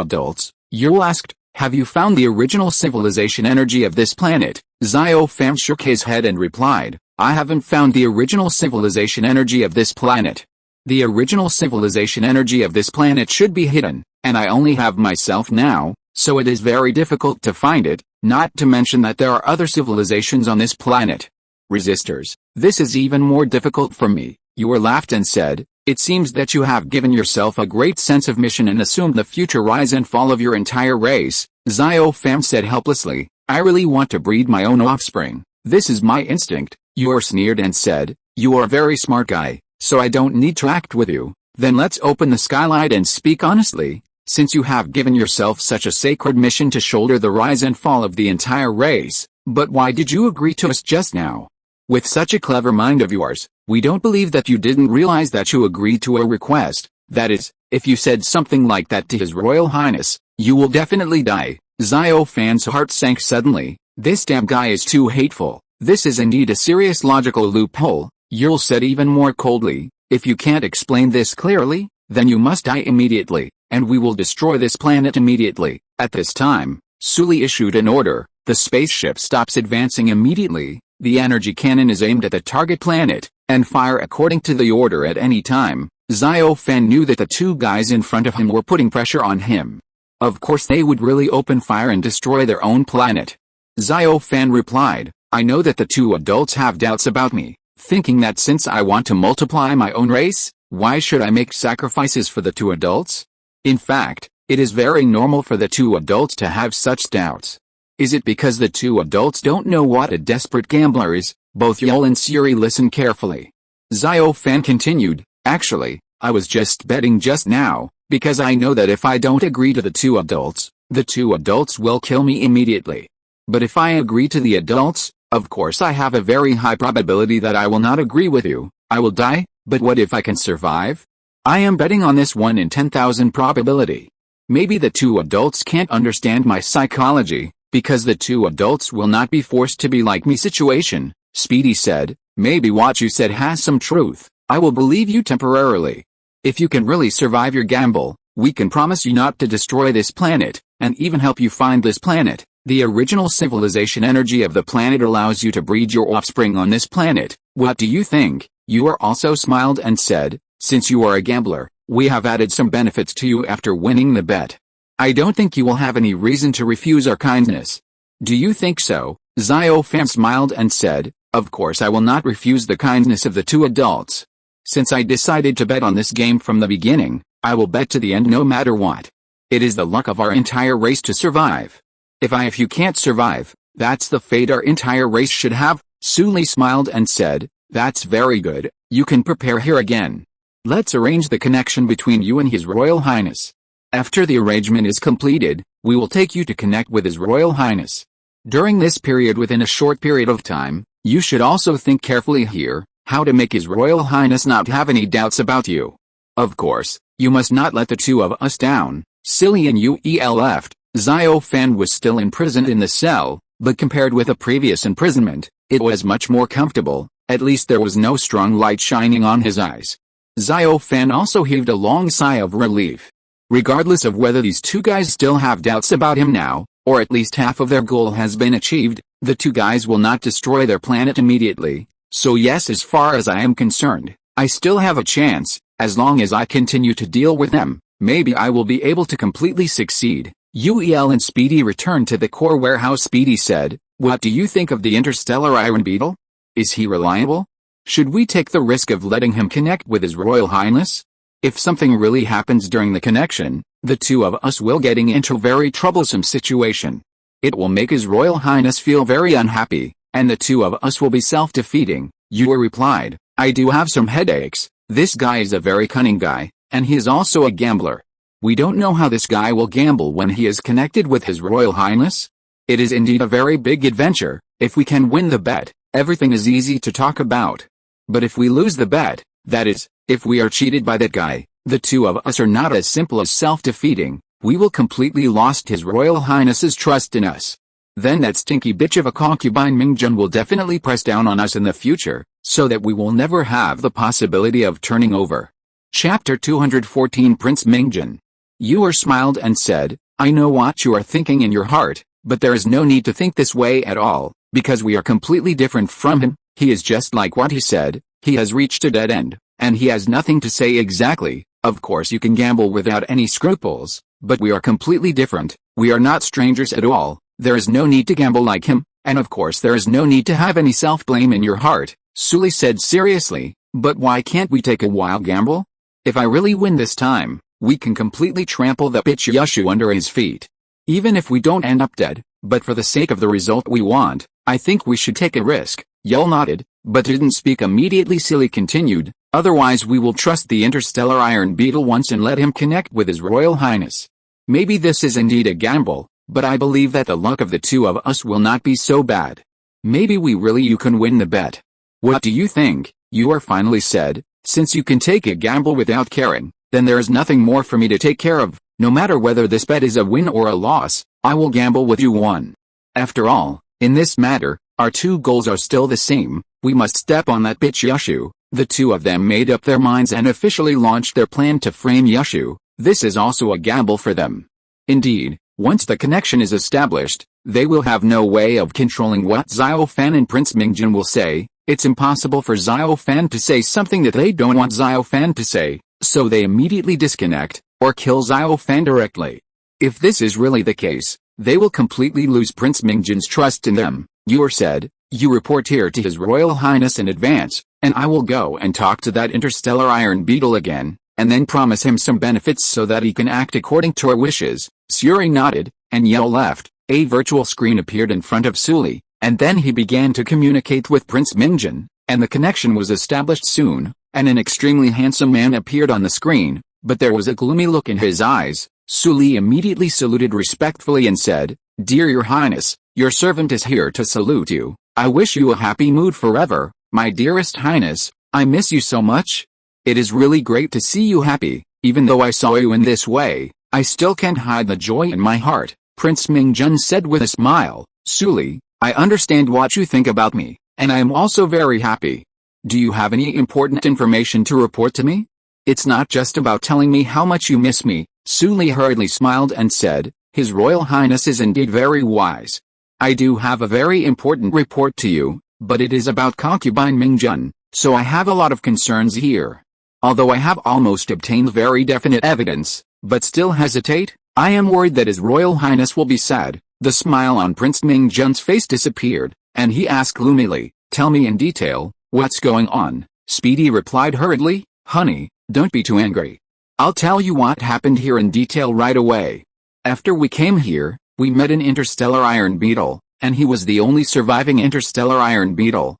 adults." Yul asked, "Have you found the original civilization energy of this planet?" Xiao Fan shook his head and replied, "I haven't found the original civilization energy of this planet. The original civilization energy of this planet should be hidden, and I only have myself now, so it is very difficult to find it. Not to mention that there are other civilizations on this planet. Resistors, this is even more difficult for me. Yu'er laughed and said, it seems that you have given yourself a great sense of mission and assumed the future rise and fall of your entire race. Xiao Fan said helplessly, I really want to breed my own offspring. This is my instinct. Yu'er sneered and said, you are a very smart guy, so I don't need to act with you. Then let's open the skylight and speak honestly. Since you have given yourself such a sacred mission to shoulder the rise and fall of the entire race, but why did you agree to us just now? With such a clever mind of yours, we don't believe that you didn't realize that you agreed to a request. That is, if you said something like that to His Royal Highness, you will definitely die. Xiao Fan's heart sank suddenly. This damn guy is too hateful. This is indeed a serious logical loophole. Yul said even more coldly, if you can't explain this clearly, then you must die immediately, and we will destroy this planet immediately. At this time, Suli issued an order. The spaceship stops advancing immediately. The energy cannon is aimed at the target planet, and fire according to the order at any time. Xiao Fan knew that the two guys in front of him were putting pressure on him. Of course they would really open fire and destroy their own planet. Xiao Fan replied, I know that the two adults have doubts about me, thinking that since I want to multiply my own race, why should I make sacrifices for the two adults? In fact, it is very normal for the two adults to have such doubts. Is it because the two adults don't know what a desperate gambler is? Both Yul and Suri listened carefully. Xiao Fan continued, actually, I was just betting just now, because I know that if I don't agree to the two adults will kill me immediately. But if I agree to the adults, of course I have a very high probability that I will not agree with you. I will die, but what if I can survive? I am betting on this 1 in 10,000 probability. Maybe the two adults can't understand my psychology, because the two adults will not be forced to be like me situation. Speedy said, maybe what you said has some truth. I will believe you temporarily. If you can really survive your gamble, we can promise you not to destroy this planet, and even help you find this planet. The original civilization energy of the planet allows you to breed your offspring on this planet. What do you think? Yu'er also smiled and said, since you are a gambler, we have added some benefits to you after winning the bet. I don't think you will have any reason to refuse our kindness. Do you think so? Xiao Fan smiled and said, of course I will not refuse the kindness of the two adults. Since I decided to bet on this game from the beginning, I will bet to the end no matter what. It is the luck of our entire race to survive. If you can't survive, that's the fate our entire race should have. Suli smiled and said, that's very good, you can prepare here again. Let's arrange the connection between you and His Royal Highness. After the arrangement is completed, we will take you to connect with His Royal Highness. During this period, within a short period of time, you should also think carefully here, how to make His Royal Highness not have any doubts about you. Of course, you must not let the two of us down. Silly and Uel left. Xiao Fan was still imprisoned in the cell, but compared with a previous imprisonment, it was much more comfortable. At least there was no strong light shining on his eyes. Xiao Fan also heaved a long sigh of relief. Regardless of whether these two guys still have doubts about him now, or at least half of their goal has been achieved, the two guys will not destroy their planet immediately. So yes, as far as I am concerned, I still have a chance. As long as I continue to deal with them, maybe I will be able to completely succeed. Uel and Speedy returned to the core warehouse. Speedy said, what do you think of the interstellar iron beetle? Is he reliable? Should we take the risk of letting him connect with His Royal Highness? If something really happens during the connection, the two of us will getting into a very troublesome situation. It will make His Royal Highness feel very unhappy, and the two of us will be self-defeating. Yu'er replied, I do have some headaches. This guy is a very cunning guy, and he is also a gambler. We don't know how this guy will gamble when he is connected with His Royal Highness. It is indeed a very big adventure. If we can win the bet, everything is easy to talk about. But if we lose the bet, that is, if we are cheated by that guy, the two of us are not as simple as self-defeating. We will completely lost His Royal Highness's trust in us. Then that stinky bitch of a concubine Mingjun will definitely press down on us in the future, so that we will never have the possibility of turning over. Chapter 214 Prince Mingjun. Yu'er smiled and said, I know what you are thinking in your heart, but there is no need to think this way at all, because we are completely different from him. He is just like what he said, he has reached a dead end, and he has nothing to say exactly. Of course you can gamble without any scruples, but we are completely different. We are not strangers at all. There is no need to gamble like him, and of course there is no need to have any self-blame in your heart, Suli said seriously, but why can't we take a wild gamble? If I really win this time, we can completely trample the bitch Yushu under his feet. Even if we don't end up dead, but for the sake of the result we want, I think we should take a risk. Yell nodded, but didn't speak immediately. Silly continued, otherwise we will trust the interstellar iron beetle once and let him connect with His Royal Highness. Maybe this is indeed a gamble, but I believe that the luck of the two of us will not be so bad. Maybe you can win the bet. What do you think? Yor finally said, since you can take a gamble without caring, then there is nothing more for me to take care of. No matter whether this bet is a win or a loss, I will gamble with you one. After all, in this matter, our two goals are still the same. We must step on that bitch Yushu. The two of them made up their minds and officially launched their plan to frame Yushu. This is also a gamble for them. Indeed, once the connection is established, they will have no way of controlling what Xiao Fan and Prince Mingjun will say. It's impossible for Xiao Fan to say something that they don't want Xiao Fan to say, so they immediately disconnect, or kill Xiao Fan directly. If this is really the case, they will completely lose Prince Mingjun's trust in them. Yor said, you report here to His Royal Highness in advance, and I will go and talk to that interstellar iron beetle again, and then promise him some benefits so that he can act according to our wishes. Suri nodded, and Yell left. A virtual screen appeared in front of Suli, and then he began to communicate with Prince Mingjun, and the connection was established soon, and an extremely handsome man appeared on the screen, but there was a gloomy look in his eyes. Suli immediately saluted respectfully and said, Dear Your Highness, your servant is here to salute you. I wish you a happy mood forever, my dearest Highness. I miss you so much. It is really great to see you happy. Even though I saw you in this way, I still can't hide the joy in my heart, Prince Mingjun said with a smile. Suli, I understand what you think about me, and I am also very happy. Do you have any important information to report to me? It's not just about telling me how much you miss me. Suli hurriedly smiled and said, His Royal Highness is indeed very wise. I do have a very important report to you, but it is about concubine Mingjun, so I have a lot of concerns here. Although I have almost obtained very definite evidence, but still hesitate, I am worried that His Royal Highness will be sad. The smile on Prince Mingjun's face disappeared, and he asked gloomily, Tell me in detail, what's going on? Speedy replied hurriedly, Honey, don't be too angry. I'll tell you what happened here in detail right away. After we came here, we met an interstellar iron beetle, and he was the only surviving interstellar iron beetle.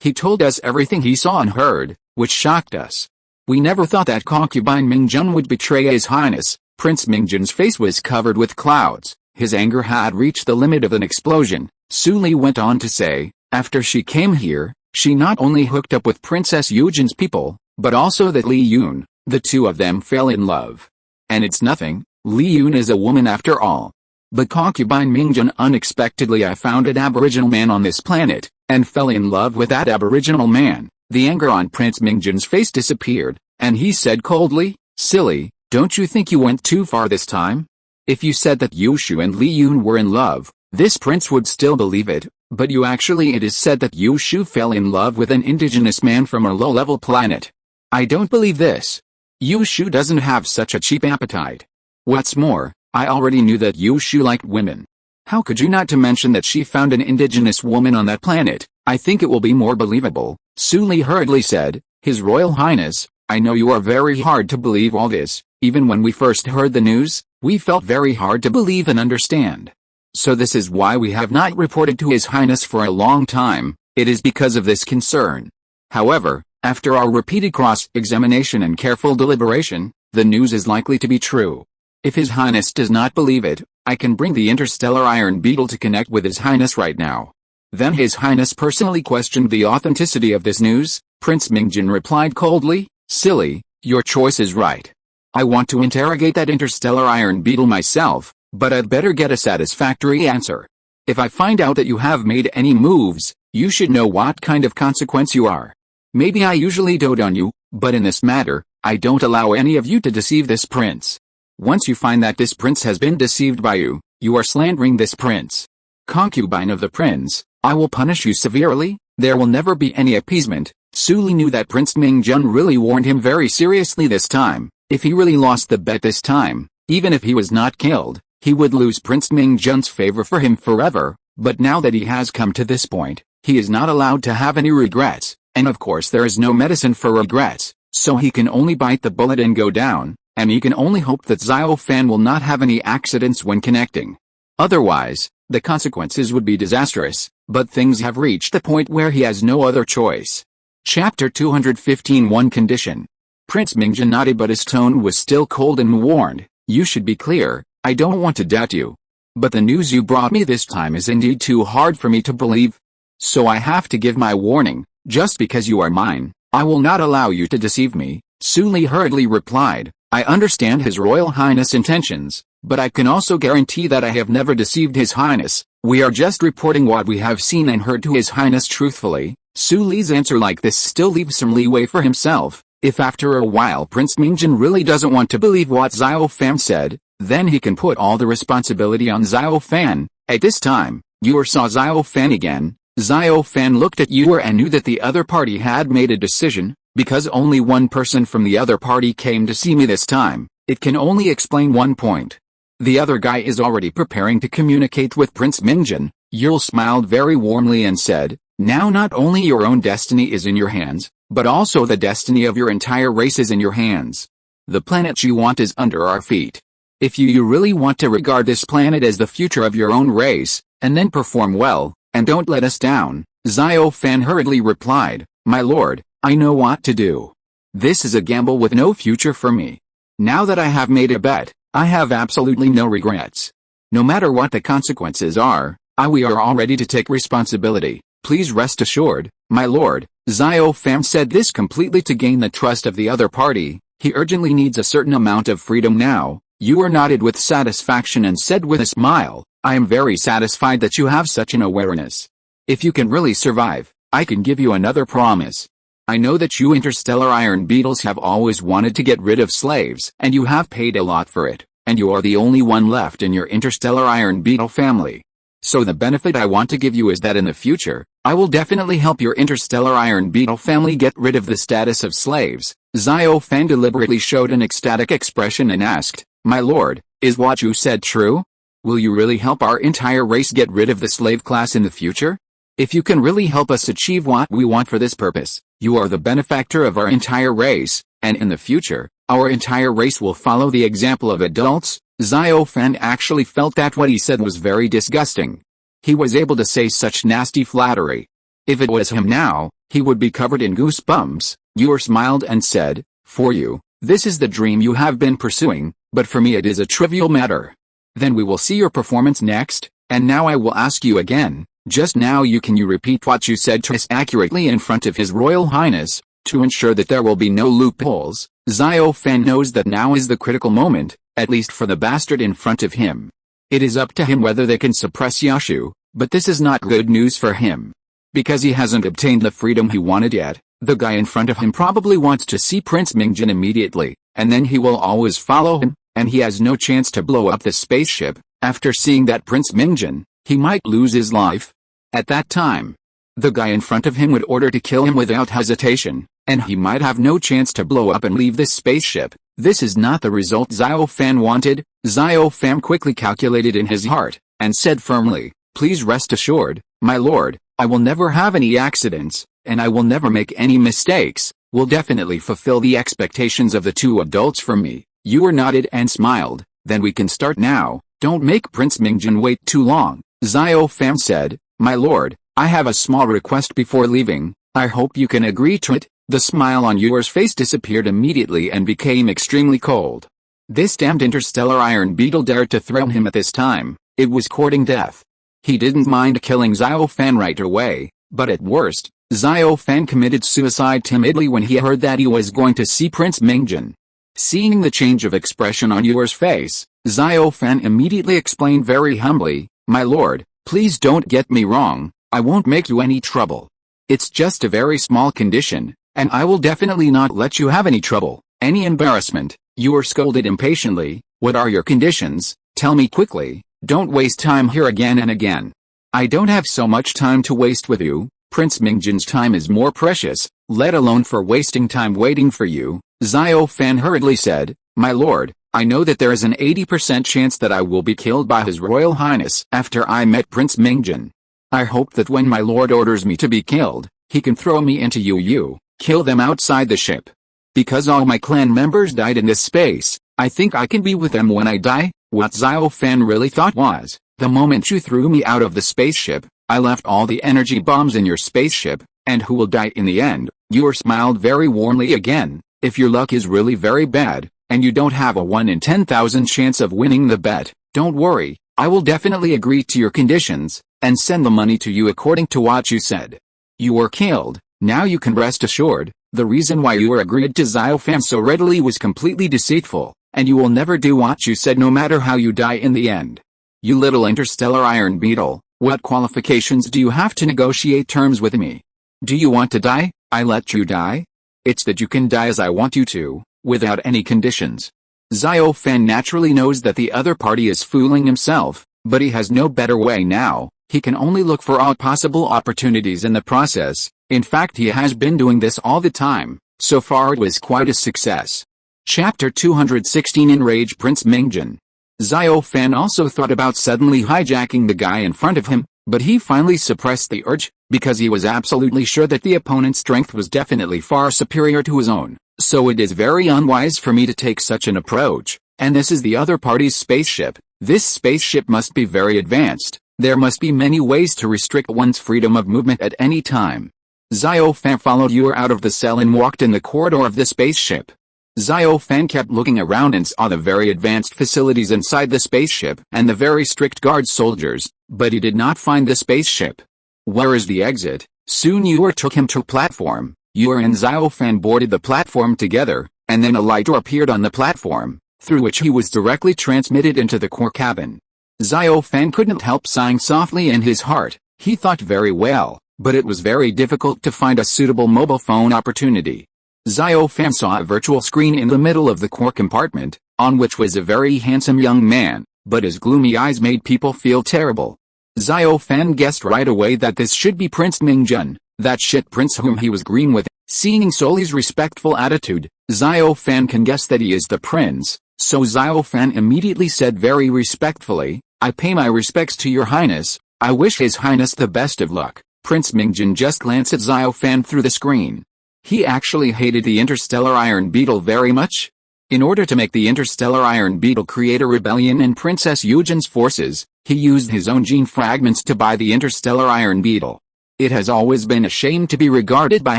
He told us everything he saw and heard, which shocked us. We never thought that concubine Mingjun would betray His Highness. Prince Mingjun's face was covered with clouds. His anger had reached the limit of an explosion. Suli went on to say, after she came here, she not only hooked up with Princess Yujin's people, but also that Li Yun. The two of them fell in love. And it's nothing, Li Yun is a woman after all. But concubine Mingjun unexpectedly I found an aboriginal man on this planet, and fell in love with that aboriginal man. The anger on Prince Mingjun's face disappeared, and he said coldly, Silly, don't you think you went too far this time? If you said that Yushu and Li Yun were in love, this prince would still believe it, but it is said that Yushu fell in love with an indigenous man from a low-level planet. I don't believe this. Yushu doesn't have such a cheap appetite. What's more, I already knew that Yushu liked women. How could you not to mention that she found an indigenous woman on that planet? I think it will be more believable. Suli hurriedly said, His Royal Highness, I know you are very hard to believe all this. Even when we first heard the news, we felt very hard to believe and understand. So this is why we have not reported to His Highness for a long time. It is because of this concern. However, after our repeated cross-examination and careful deliberation, the news is likely to be true. If His Highness does not believe it, I can bring the interstellar iron beetle to connect with His Highness right now. Then His Highness personally questioned the authenticity of this news. Prince Mingjun replied coldly, Silly, your choice is right. I want to interrogate that interstellar iron beetle myself, but I'd better get a satisfactory answer. If I find out that you have made any moves, you should know what kind of consequence you are. Maybe I usually dote on you, but in this matter, I don't allow any of you to deceive this prince. Once you find that this prince has been deceived by you, you are slandering this prince. Concubine of the prince, I will punish you severely. There will never be any appeasement. Suli knew that Prince Mingjun really warned him very seriously this time. If he really lost the bet this time, even if he was not killed, He would lose Prince Mingjun's favor for him forever, but now that he has come to this point, he is not allowed to have any regrets, and of course there is no medicine for regrets, so he can only bite the bullet and go down, and he can only hope that Xiao Fan will not have any accidents when connecting. Otherwise, the consequences would be disastrous, but things have reached the point where he has no other choice. Chapter 215 One condition. Prince Mingjun nodded, but his tone was still cold and warned, "You should be clear, I don't want to doubt you. But the news you brought me this time is indeed too hard for me to believe. So I have to give my warning, just because you are mine, I will not allow you to deceive me." Su Li hurriedly replied, "I understand His Royal Highness' intentions, but I can also guarantee that I have never deceived His Highness. We are just reporting what we have seen and heard to His Highness truthfully." Su Li's answer like this still leaves some leeway for himself. If after a while Prince Mingjun really doesn't want to believe what Xiao Fan said, then he can put all the responsibility on Xiao Fan. At this time, Yuer saw Xiao Fan again. Xiao Fan looked at Yuer and knew that the other party had made a decision. Because only one person from the other party came to see me this time, it can only explain one point. The other guy is already preparing to communicate with Prince Mingjun. Yuer smiled very warmly and said, "Now not only your own destiny is in your hands, but also the destiny of your entire race is in your hands. The planet you want is under our feet. If you really want to regard this planet as the future of your own race, and then perform well, and don't let us down," Xiao Fan hurriedly replied, "My lord, I know what to do. This is a gamble with no future for me. Now that I have made a bet, I have absolutely no regrets. No matter what the consequences are, we are all ready to take responsibility. Please rest assured, my lord." Xiao Fan said this completely to gain the trust of the other party. He urgently needs a certain amount of freedom now. Yuer nodded with satisfaction and said with a smile, "I am very satisfied that you have such an awareness. If you can really survive, I can give you another promise. I know that you interstellar iron beetles have always wanted to get rid of slaves, and you have paid a lot for it, and you are the only one left in your interstellar iron beetle family. So the benefit I want to give you is that in the future, I will definitely help your interstellar iron beetle family get rid of the status of slaves." Xiao Fan deliberately showed an ecstatic expression and asked, "My lord, is what you said true? Will you really help our entire race get rid of the slave class in the future? If you can really help us achieve what we want for this purpose, you are the benefactor of our entire race, and in the future, our entire race will follow the example of adults." Xiao Fan actually felt that what he said was very disgusting. He was able to say such nasty flattery. If it was him now, he would be covered in goosebumps. Yuer smiled and said, "For you, this is the dream you have been pursuing, but for me it is a trivial matter. Then we will see your performance next, and now I will ask you again. Just now can you repeat what you said to us accurately in front of His Royal Highness, to ensure that there will be no loopholes?" Xiao Fan knows that now is the critical moment, at least for the bastard in front of him. It is up to him whether they can suppress Yashu, but this is not good news for him. Because he hasn't obtained the freedom he wanted yet, the guy in front of him probably wants to see Prince Mingjun immediately, and then he will always follow him, and he has no chance to blow up the spaceship. After seeing that Prince Mingjun, he might lose his life. At that time, the guy in front of him would order to kill him without hesitation, and he might have no chance to blow up and leave this spaceship. This is not the result Xiao Fan wanted. Xiao Fan quickly calculated in his heart, and said firmly, "Please rest assured, my lord, I will never have any accidents, and I will never make any mistakes, will definitely fulfill the expectations of the two adults from me." Yuer nodded and smiled. "Then we can start now, don't make Prince Mingjun wait too long." Xiao Fan said, "My lord, I have a small request before leaving, I hope you can agree to it." The smile on Yuer's face disappeared immediately and became extremely cold. This damned interstellar iron beetle dared to threaten him at this time. It was courting death. He didn't mind killing Xiao Fan right away, but at worst, Xiao Fan committed suicide timidly when he heard that he was going to see Prince Mingjun. Seeing the change of expression on Yuer's face, Xiao Fan immediately explained very humbly, "My lord, please don't get me wrong, I won't make you any trouble. It's just a very small condition, and I will definitely not let you have any trouble, any embarrassment." Yuer scolded impatiently, "What are your conditions? Tell me quickly, don't waste time here again and again. I don't have so much time to waste with you, Prince Mingjun's time is more precious, let alone for wasting time waiting for you." Xiao Fan hurriedly said, "My lord, I know that there is an 80% chance that I will be killed by His Royal Highness after I met Prince Mingjun. I hope that when my lord orders me to be killed, he can throw me into kill them outside the ship. Because all my clan members died in this space, I think I can be with them when I die." What Xiao Fan really thought was, "The moment you threw me out of the spaceship, I left all the energy bombs in your spaceship, and who will die in the end?" Yor smiled very warmly again. "If your luck is really very bad, and you don't have a 1 in 10,000 chance of winning the bet, don't worry, I will definitely agree to your conditions, and send the money to you according to what you said. You were killed, now you can rest assured, the reason why you agreed to Xiao Fan so readily was completely deceitful, and you will never do what you said no matter how you die in the end. You little interstellar iron beetle, what qualifications do you have to negotiate terms with me? Do you want to die? I let you die? It's that you can die as I want you to, without any conditions." Xiao Fan naturally knows that the other party is fooling himself, but he has no better way now. He can only look for all possible opportunities in the process. In fact, he has been doing this all the time. So far it was quite a success. Chapter 216 Enraged Prince Mingjun. Xiao Fan also thought about suddenly hijacking the guy in front of him, but he finally suppressed the urge, because he was absolutely sure that the opponent's strength was definitely far superior to his own. "So it is very unwise for me to take such an approach, and this is the other party's spaceship. This spaceship must be very advanced. There must be many ways to restrict one's freedom of movement at any time." Xiao Fan followed Yor out of the cell and walked in the corridor of the spaceship. Xiao Fan kept looking around and saw the very advanced facilities inside the spaceship and the very strict guard soldiers, but he did not find the spaceship. "Where is the exit?" Soon Yor took him to a platform. Yor and Xiao Fan boarded the platform together, and then a light door appeared on the platform, through which he was directly transmitted into the core cabin. Xiao Fan couldn't help sighing softly in his heart. He thought very well, but it was very difficult to find a suitable mobile phone opportunity. Xiao Fan saw a virtual screen in the middle of the core compartment, on which was a very handsome young man, but his gloomy eyes made people feel terrible. Xiao Fan guessed right away that this should be Prince Mingjun, that shit prince whom he was green with. Seeing Soli's respectful attitude, Xiao Fan can guess that he is the prince, so Xiao Fan immediately said very respectfully, "I pay my respects to your highness. I wish his highness the best of luck." Prince Mingjun just glanced at Xiao Fan through the screen. He actually hated the interstellar iron beetle very much. In order to make the interstellar iron beetle create a rebellion in Princess Yujin's forces, he used his own gene fragments to buy the interstellar iron beetle. It has always been a shame to be regarded by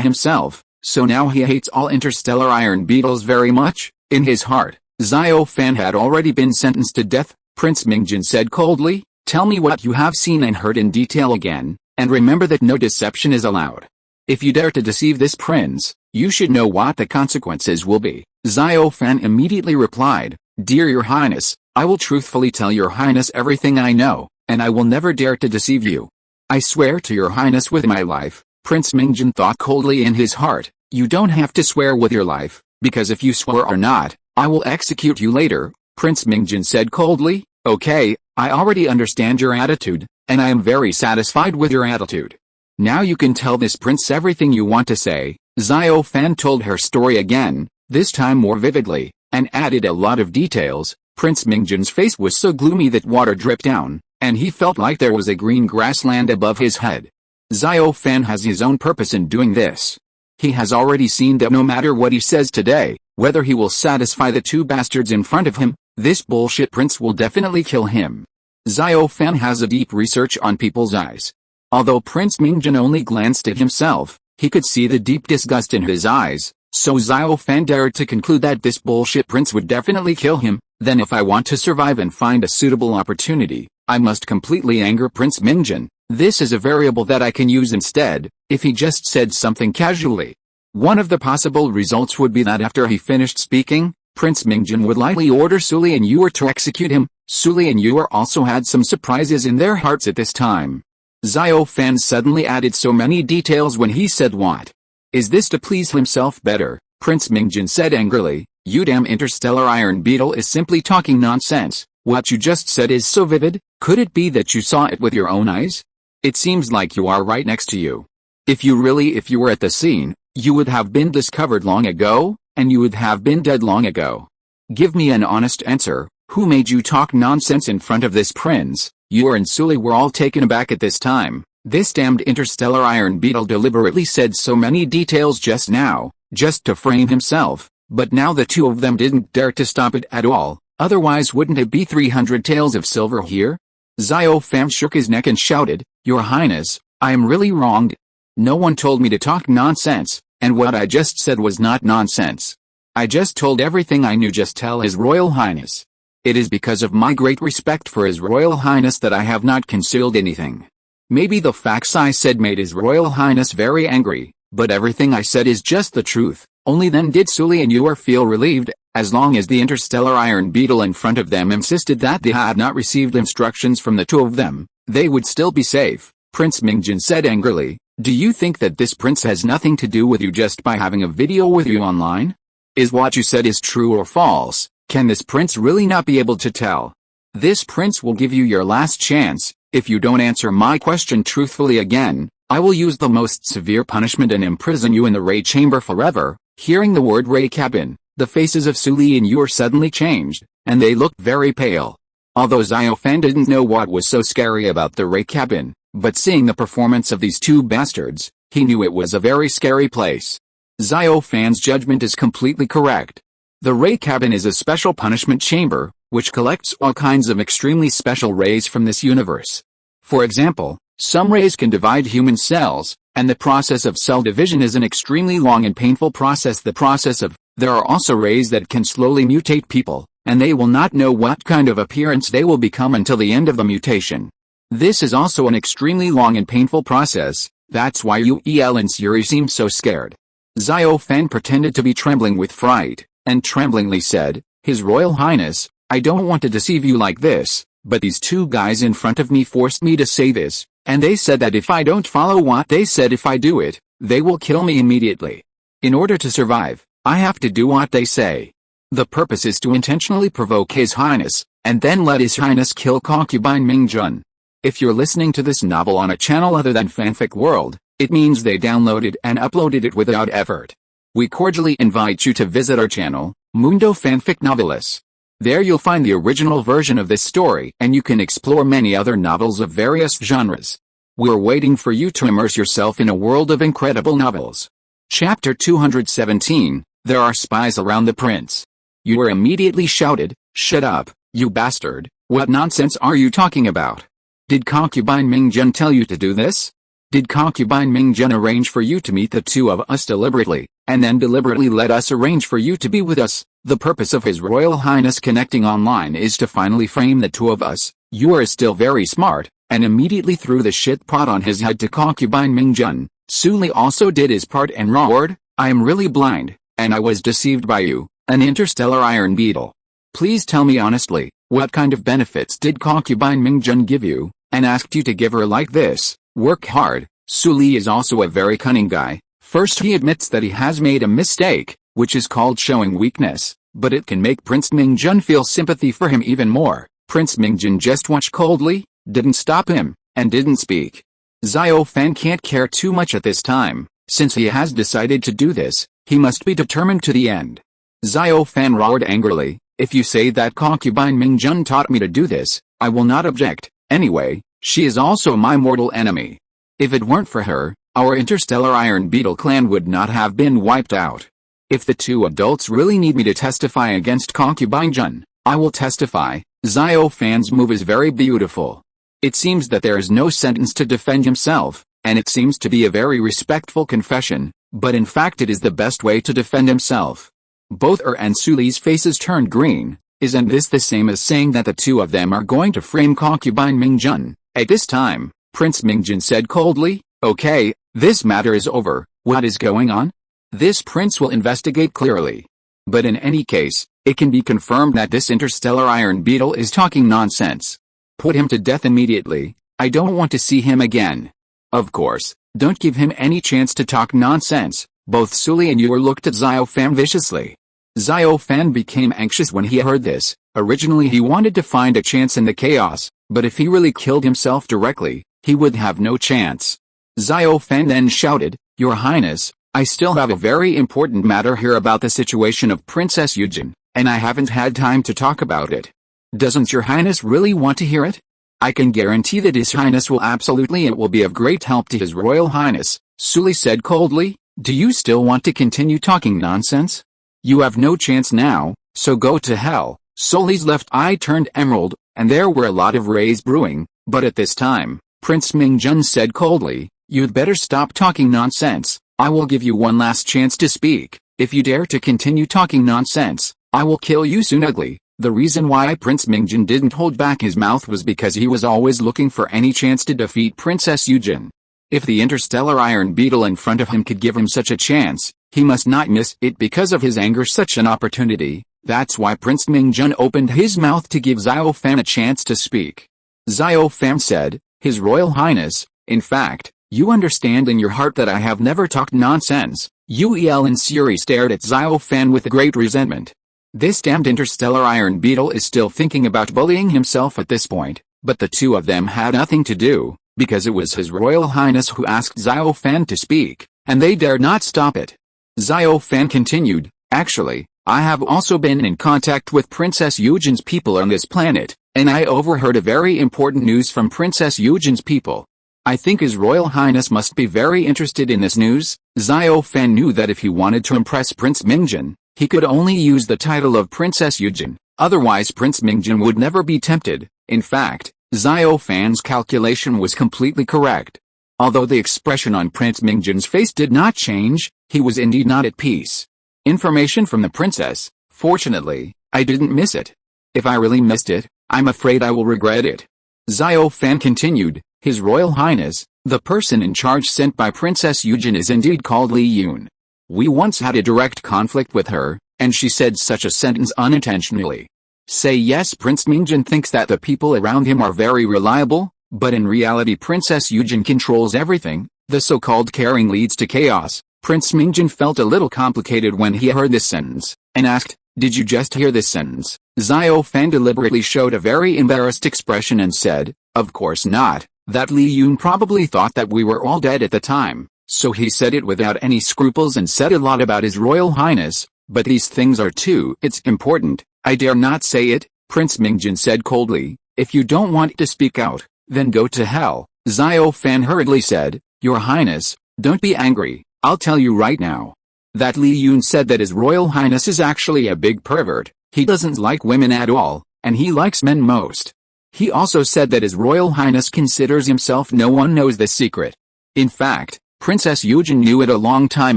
himself, so now he hates all interstellar iron beetles very much. In his heart, Xiao Fan had already been sentenced to death. Prince Mingjun said coldly, "Tell me what you have seen and heard in detail again, and remember that no deception is allowed. If you dare to deceive this prince, you should know what the consequences will be." Xiao Fan immediately replied, "Dear Your Highness, I will truthfully tell Your Highness everything I know, and I will never dare to deceive you. I swear to Your Highness with my life." Prince Mingjun thought coldly in his heart, "You don't have to swear with your life, because if you swear or not, I will execute you later." Prince Mingjun said coldly, "Okay, I already understand your attitude, and I am very satisfied with your attitude. Now you can tell this prince everything you want to say." Xiao Fan told her story again, this time more vividly, and added a lot of details. Prince Mingjun's face was so gloomy that water dripped down, and he felt like there was a green grassland above his head. Xiao Fan has his own purpose in doing this. He has already seen that no matter what he says today, whether he will satisfy the two bastards in front of him, this bullshit prince will definitely kill him. Xiao Fan has a deep research on people's eyes. Although Prince Mingjun only glanced at himself, he could see the deep disgust in his eyes, so Xiao Fan dared to conclude that this bullshit prince would definitely kill him. Then if I want to survive and find a suitable opportunity, I must completely anger Prince Mingjun. This is a variable that I can use instead, if he just said something casually. One of the possible results would be that after he finished speaking, Prince Mingjun would likely order Suli and Yor to execute him. Suli and Yor also had some surprises in their hearts at this time. Xiao Fan suddenly added so many details when he said what? Is this to please himself better? Prince Mingjun said angrily, "You damn interstellar iron beetle is simply talking nonsense. What you just said is so vivid. Could it be that you saw it with your own eyes? It seems like you are right next to you. If you were at the scene, you would have been discovered long ago, and you would have been dead long ago. Give me an honest answer. Who made you talk nonsense in front of this prince? You and Suli were all taken aback at this time. This damned interstellar iron beetle deliberately said so many details just now, just to frame himself, but now the two of them didn't dare to stop it at all, otherwise wouldn't it be 300 taels of silver here? Xiao Fan shook his neck and shouted, Your Highness, I am really wronged. No one told me to talk nonsense, and what I just said was not nonsense. I just told everything I knew. Just tell His Royal Highness. It is because of my great respect for His Royal Highness that I have not concealed anything. Maybe the facts I said made His Royal Highness very angry, but everything I said is just the truth. Only then did Suli and Yor feel relieved, as long as the interstellar iron beetle in front of them insisted that they had not received instructions from the two of them, they would still be safe. Prince Mingjun said angrily, Do you think that this prince has nothing to do with you just by having a video with you online? Is what you said is true or false? Can this prince really not be able to tell? This prince will give you your last chance. If you don't answer my question truthfully again, I will use the most severe punishment and imprison you in the Ray chamber forever. Hearing the word Ray cabin, the faces of Suli and Yor suddenly changed, and they looked very pale. Although Xiao Fan didn't know what was so scary about the Ray cabin, but seeing the performance of these two bastards, he knew it was a very scary place. Xiao Fan's judgment is completely correct. The Ray cabin is a special punishment chamber, which collects all kinds of extremely special rays from this universe. For example, some rays can divide human cells, and the process of cell division is an extremely long and painful process. There are also rays that can slowly mutate people, and they will not know what kind of appearance they will become until the end of the mutation. This is also an extremely long and painful process. That's why Uel and Suri seem so scared. Xiao Fan pretended to be trembling with fright, and tremblingly said, His Royal Highness, I don't want to deceive you like this, but these two guys in front of me forced me to say this, and they said that if I don't follow what they said, if I do it, they will kill me immediately. In order to survive, I have to do what they say. The purpose is to intentionally provoke His Highness, and then let His Highness kill concubine Mingjun. If you're listening to this novel on a channel other than Fanfic World, it means they downloaded and uploaded it without effort. We cordially invite you to visit our channel, Mundo Fanfic Novelis. There you'll find the original version of this story, and you can explore many other novels of various genres. We're waiting for you to immerse yourself in a world of incredible novels. Chapter 217, There are spies around the prince. Yor immediately shouted, Shut up, you bastard, what nonsense are you talking about? Did concubine Mingjun tell you to do this? Did concubine Mingjun arrange for you to meet the two of us deliberately, and then deliberately let us arrange for you to be with us? The purpose of His Royal Highness connecting online is to finally frame the two of us. Yor is still very smart, and immediately threw the shit pot on his head to concubine Mingjun. Suli also did his part and roared, I am really blind, and I was deceived by you, an interstellar iron beetle. Please tell me honestly, what kind of benefits did concubine Mingjun give you, and asked you to give her like this? Work hard. Suli is also a very cunning guy. First he admits that he has made a mistake, which is called showing weakness, but it can make Prince Mingjun feel sympathy for him even more. Prince Mingjun just watched coldly, didn't stop him, and didn't speak. Xiao Fan can't care too much at this time. Since he has decided to do this, he must be determined to the end. Xiao Fan roared angrily, If you say that concubine Mingjun taught me to do this, I will not object. Anyway, she is also my mortal enemy. If it weren't for her, our interstellar iron beetle clan would not have been wiped out. If the two adults really need me to testify against concubine Jun, I will testify. Xiao Fan's move is very beautiful. It seems that there is no sentence to defend himself, and it seems to be a very respectful confession, but in fact it is the best way to defend himself. Both and Suli's faces turned green. Isn't this the same as saying that the two of them are going to frame concubine Mingjun? At this time, Prince Mingjun said coldly, Okay, this matter is over. What is going on? This prince will investigate clearly. But in any case, it can be confirmed that this interstellar iron beetle is talking nonsense. Put him to death immediately. I don't want to see him again. Of course, don't give him any chance to talk nonsense. Both Suli and Yor looked at Xiao Fan viciously. Xiao Fan became anxious when he heard this. Originally he wanted to find a chance in the chaos, but if he really killed himself directly, he would have no chance. Xiao Fan then shouted, Your Highness, I still have a very important matter here about the situation of Princess Yujin. and I haven't had time to talk about it. Doesn't your highness really want to hear it? I can guarantee that his highness will absolutely. It will be of great help to his royal highness, Suli said coldly. Do you still want to continue talking nonsense? You have no chance now, so go to hell. Suli's left eye turned emerald, and there were a lot of rays brewing, but at this time, Prince Mingjun said coldly, you'd better stop talking nonsense. I will give you one last chance to speak. If you dare to continue talking nonsense, I will kill you soon. Ugly. The reason why Prince Mingjun didn't hold back his mouth was because he was always looking for any chance to defeat Princess Yujin. If the interstellar iron beetle in front of him could give him such a chance, he must not miss it because of his anger. Such an opportunity. That's why Prince Mingjun opened his mouth to give Xiao Fan a chance to speak. Xiao Fan said, His Royal Highness, in fact, you understand in your heart that I have never talked nonsense. Uel and Suri stared at Xiao Fan with great resentment. This damned interstellar iron beetle is still thinking about bullying himself at this point, but the two of them had nothing to do, because it was His Royal Highness who asked Xiao Fan to speak, and they dared not stop it. Xiao Fan continued, Actually, I have also been in contact with Princess Yujin's people on this planet, and I overheard a very important news from Princess Yujin's people. I think His Royal Highness must be very interested in this news. Xiao Fan knew that if he wanted to impress Prince Mingjun, he could only use the title of Princess Yujin, otherwise Prince Mingjun would never be tempted. In fact, Xiao Fan's calculation was completely correct. Although the expression on Prince Mingjun's face did not change, he was indeed not at peace. Information from the princess. Fortunately, I didn't miss it. If I really missed it, I'm afraid I will regret it. Xiao Fan continued, His Royal Highness, the person in charge sent by Princess Yujin is indeed called Li Yun. We once had a direct conflict with her, and she said such a sentence unintentionally. Say yes. Prince Mingjun thinks that the people around him are very reliable, but in reality Princess Yujin controls everything. The so-called caring leads to chaos. Prince Mingjun felt a little complicated when he heard this sentence, and asked, Did you just hear this sentence? Xiao Fan deliberately showed a very embarrassed expression and said, Of course not, that Li Yun probably thought that we were all dead at the time, so he said it without any scruples and said a lot about His Royal Highness, but these things are too. It's important, I dare not say it, Prince Mingjun said coldly. If you don't want to speak out, then go to hell. Xiao Fan hurriedly said, Your Highness, don't be angry. I'll tell you right now. That Li Yun said that His Royal Highness is actually a big pervert. He doesn't like women at all, and he likes men most. He also said that His Royal Highness considers himself no one knows the secret. In fact, Princess Yujin knew it a long time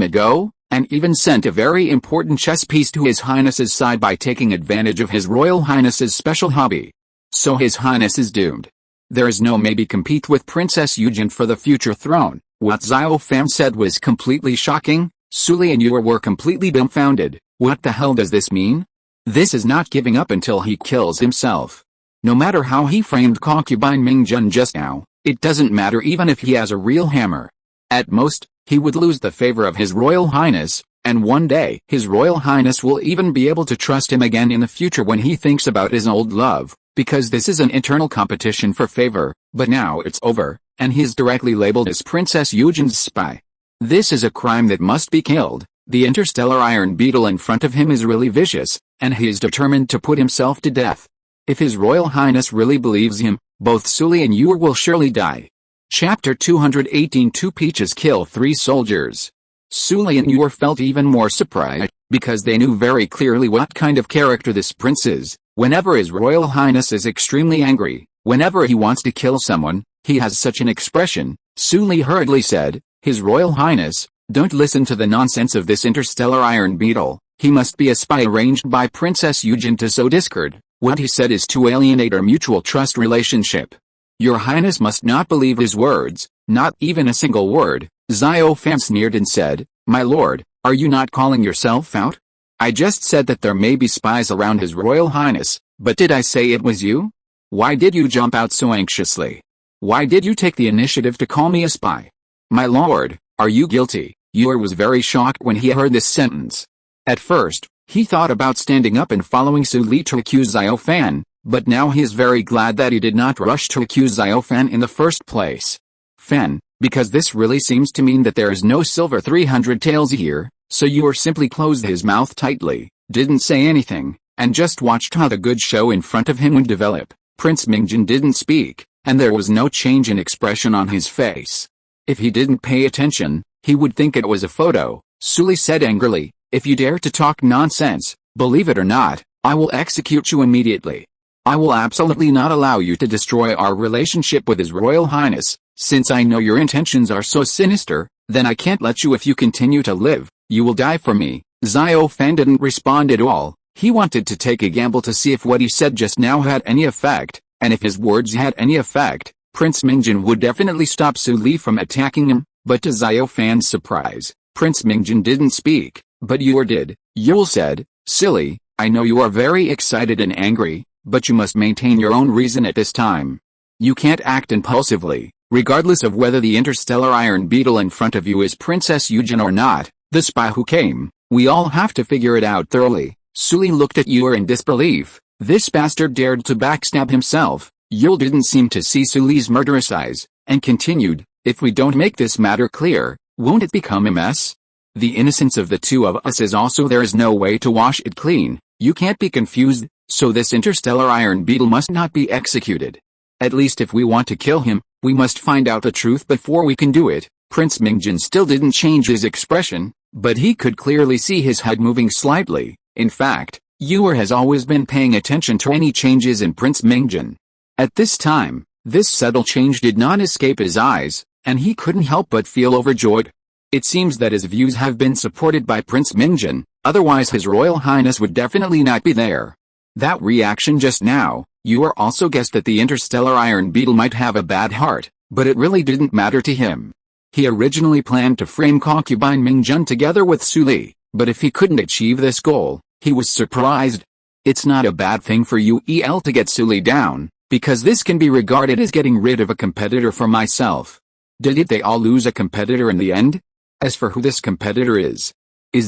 ago, and even sent a very important chess piece to His Highness's side by taking advantage of His Royal Highness's special hobby. So His Highness is doomed. There is no maybe compete with Princess Yujin for the future throne. What Xiao Fan said was completely shocking. Suli and Yu were completely dumbfounded. What the hell does this mean? This is not giving up until he kills himself. No matter how he framed concubine Mingjun just now, it doesn't matter even if he has a real hammer. At most, he would lose the favor of His Royal Highness, and one day His Royal Highness will even be able to trust him again in the future when he thinks about his old love, because this is an eternal competition for favor, but now it's over, and he is directly labeled as Princess Yujin's spy. This is a crime that must be killed. The interstellar iron beetle in front of him is really vicious, and he is determined to put himself to death. If His Royal Highness really believes him, both Suli and Yu will surely die. Chapter 218. Two peaches kill 3 soldiers. Suli and Yu felt even more surprised, because they knew very clearly what kind of character this prince is. Whenever His Royal Highness is extremely angry, whenever he wants to kill someone, he has such an expression. Suli hurriedly said, His Royal Highness, don't listen to the nonsense of this interstellar iron beetle. He must be a spy arranged by Princess Yujin to sow discord. What he said is to alienate our mutual trust relationship. Your Highness must not believe his words, not even a single word. Xiao Fan sneered and said, My lord, are you not calling yourself out? I just said that there may be spies around His Royal Highness, but did I say it was you? Why did you jump out so anxiously? Why did you take the initiative to call me a spy? My lord, are you guilty? Yu was very shocked when he heard this sentence. At first, he thought about standing up and following Suli to accuse Xiao Fan, but now he is very glad that he did not rush to accuse Xiao Fan in the first place. Fan, because this really seems to mean that there is no silver 300 taels here, so Yu simply closed his mouth tightly, didn't say anything, and just watched how the good show in front of him would develop. Prince Mingjin didn't speak, and there was no change in expression on his face. If he didn't pay attention, he would think it was a photo. Suli said angrily, "If you dare to talk nonsense, believe it or not, I will execute you immediately. I will absolutely not allow you to destroy our relationship with His Royal Highness. Since I know your intentions are so sinister, then I can't let you. If you continue to live, you will die for me." Xiao Fan didn't respond at all. He wanted to take a gamble to see if what he said just now had any effect, and if his words had any effect, Prince Mingjin would definitely stop Su Li from attacking him. But to Xiao Fan's surprise, Prince Mingjin didn't speak, but Yule did. Yule said, "Silly, I know you are very excited and angry, but you must maintain your own reason at this time. You can't act impulsively, regardless of whether the interstellar iron beetle in front of you is Princess Yujin or not, the spy who came. We all have to figure it out thoroughly." Suli looked at Yule in disbelief. This bastard dared to backstab himself. Yule didn't seem to see Suli's murderous eyes, and continued, "If we don't make this matter clear, won't it become a mess? The innocence of the two of us is also there is no way to wash it clean. You can't be confused, so this interstellar iron beetle must not be executed. At least if we want to kill him, we must find out the truth before we can do it." Prince Mingjin still didn't change his expression, but he could clearly see his head moving slightly. In fact, Yue has always been paying attention to any changes in Prince Mingjin. At this time, this subtle change did not escape his eyes, and he couldn't help but feel overjoyed. It seems that his views have been supported by Prince Mingjin, otherwise His Royal Highness would definitely not be there. That reaction just now, Yue also guessed that the interstellar iron beetle might have a bad heart, but it really didn't matter to him. He originally planned to frame concubine Mingjun together with Su Li, but if he couldn't achieve this goal, he was surprised. It's not a bad thing for Yue to get Su Li down, because this can be regarded as getting rid of a competitor for myself. Did they all lose a competitor in the end? As for who this competitor is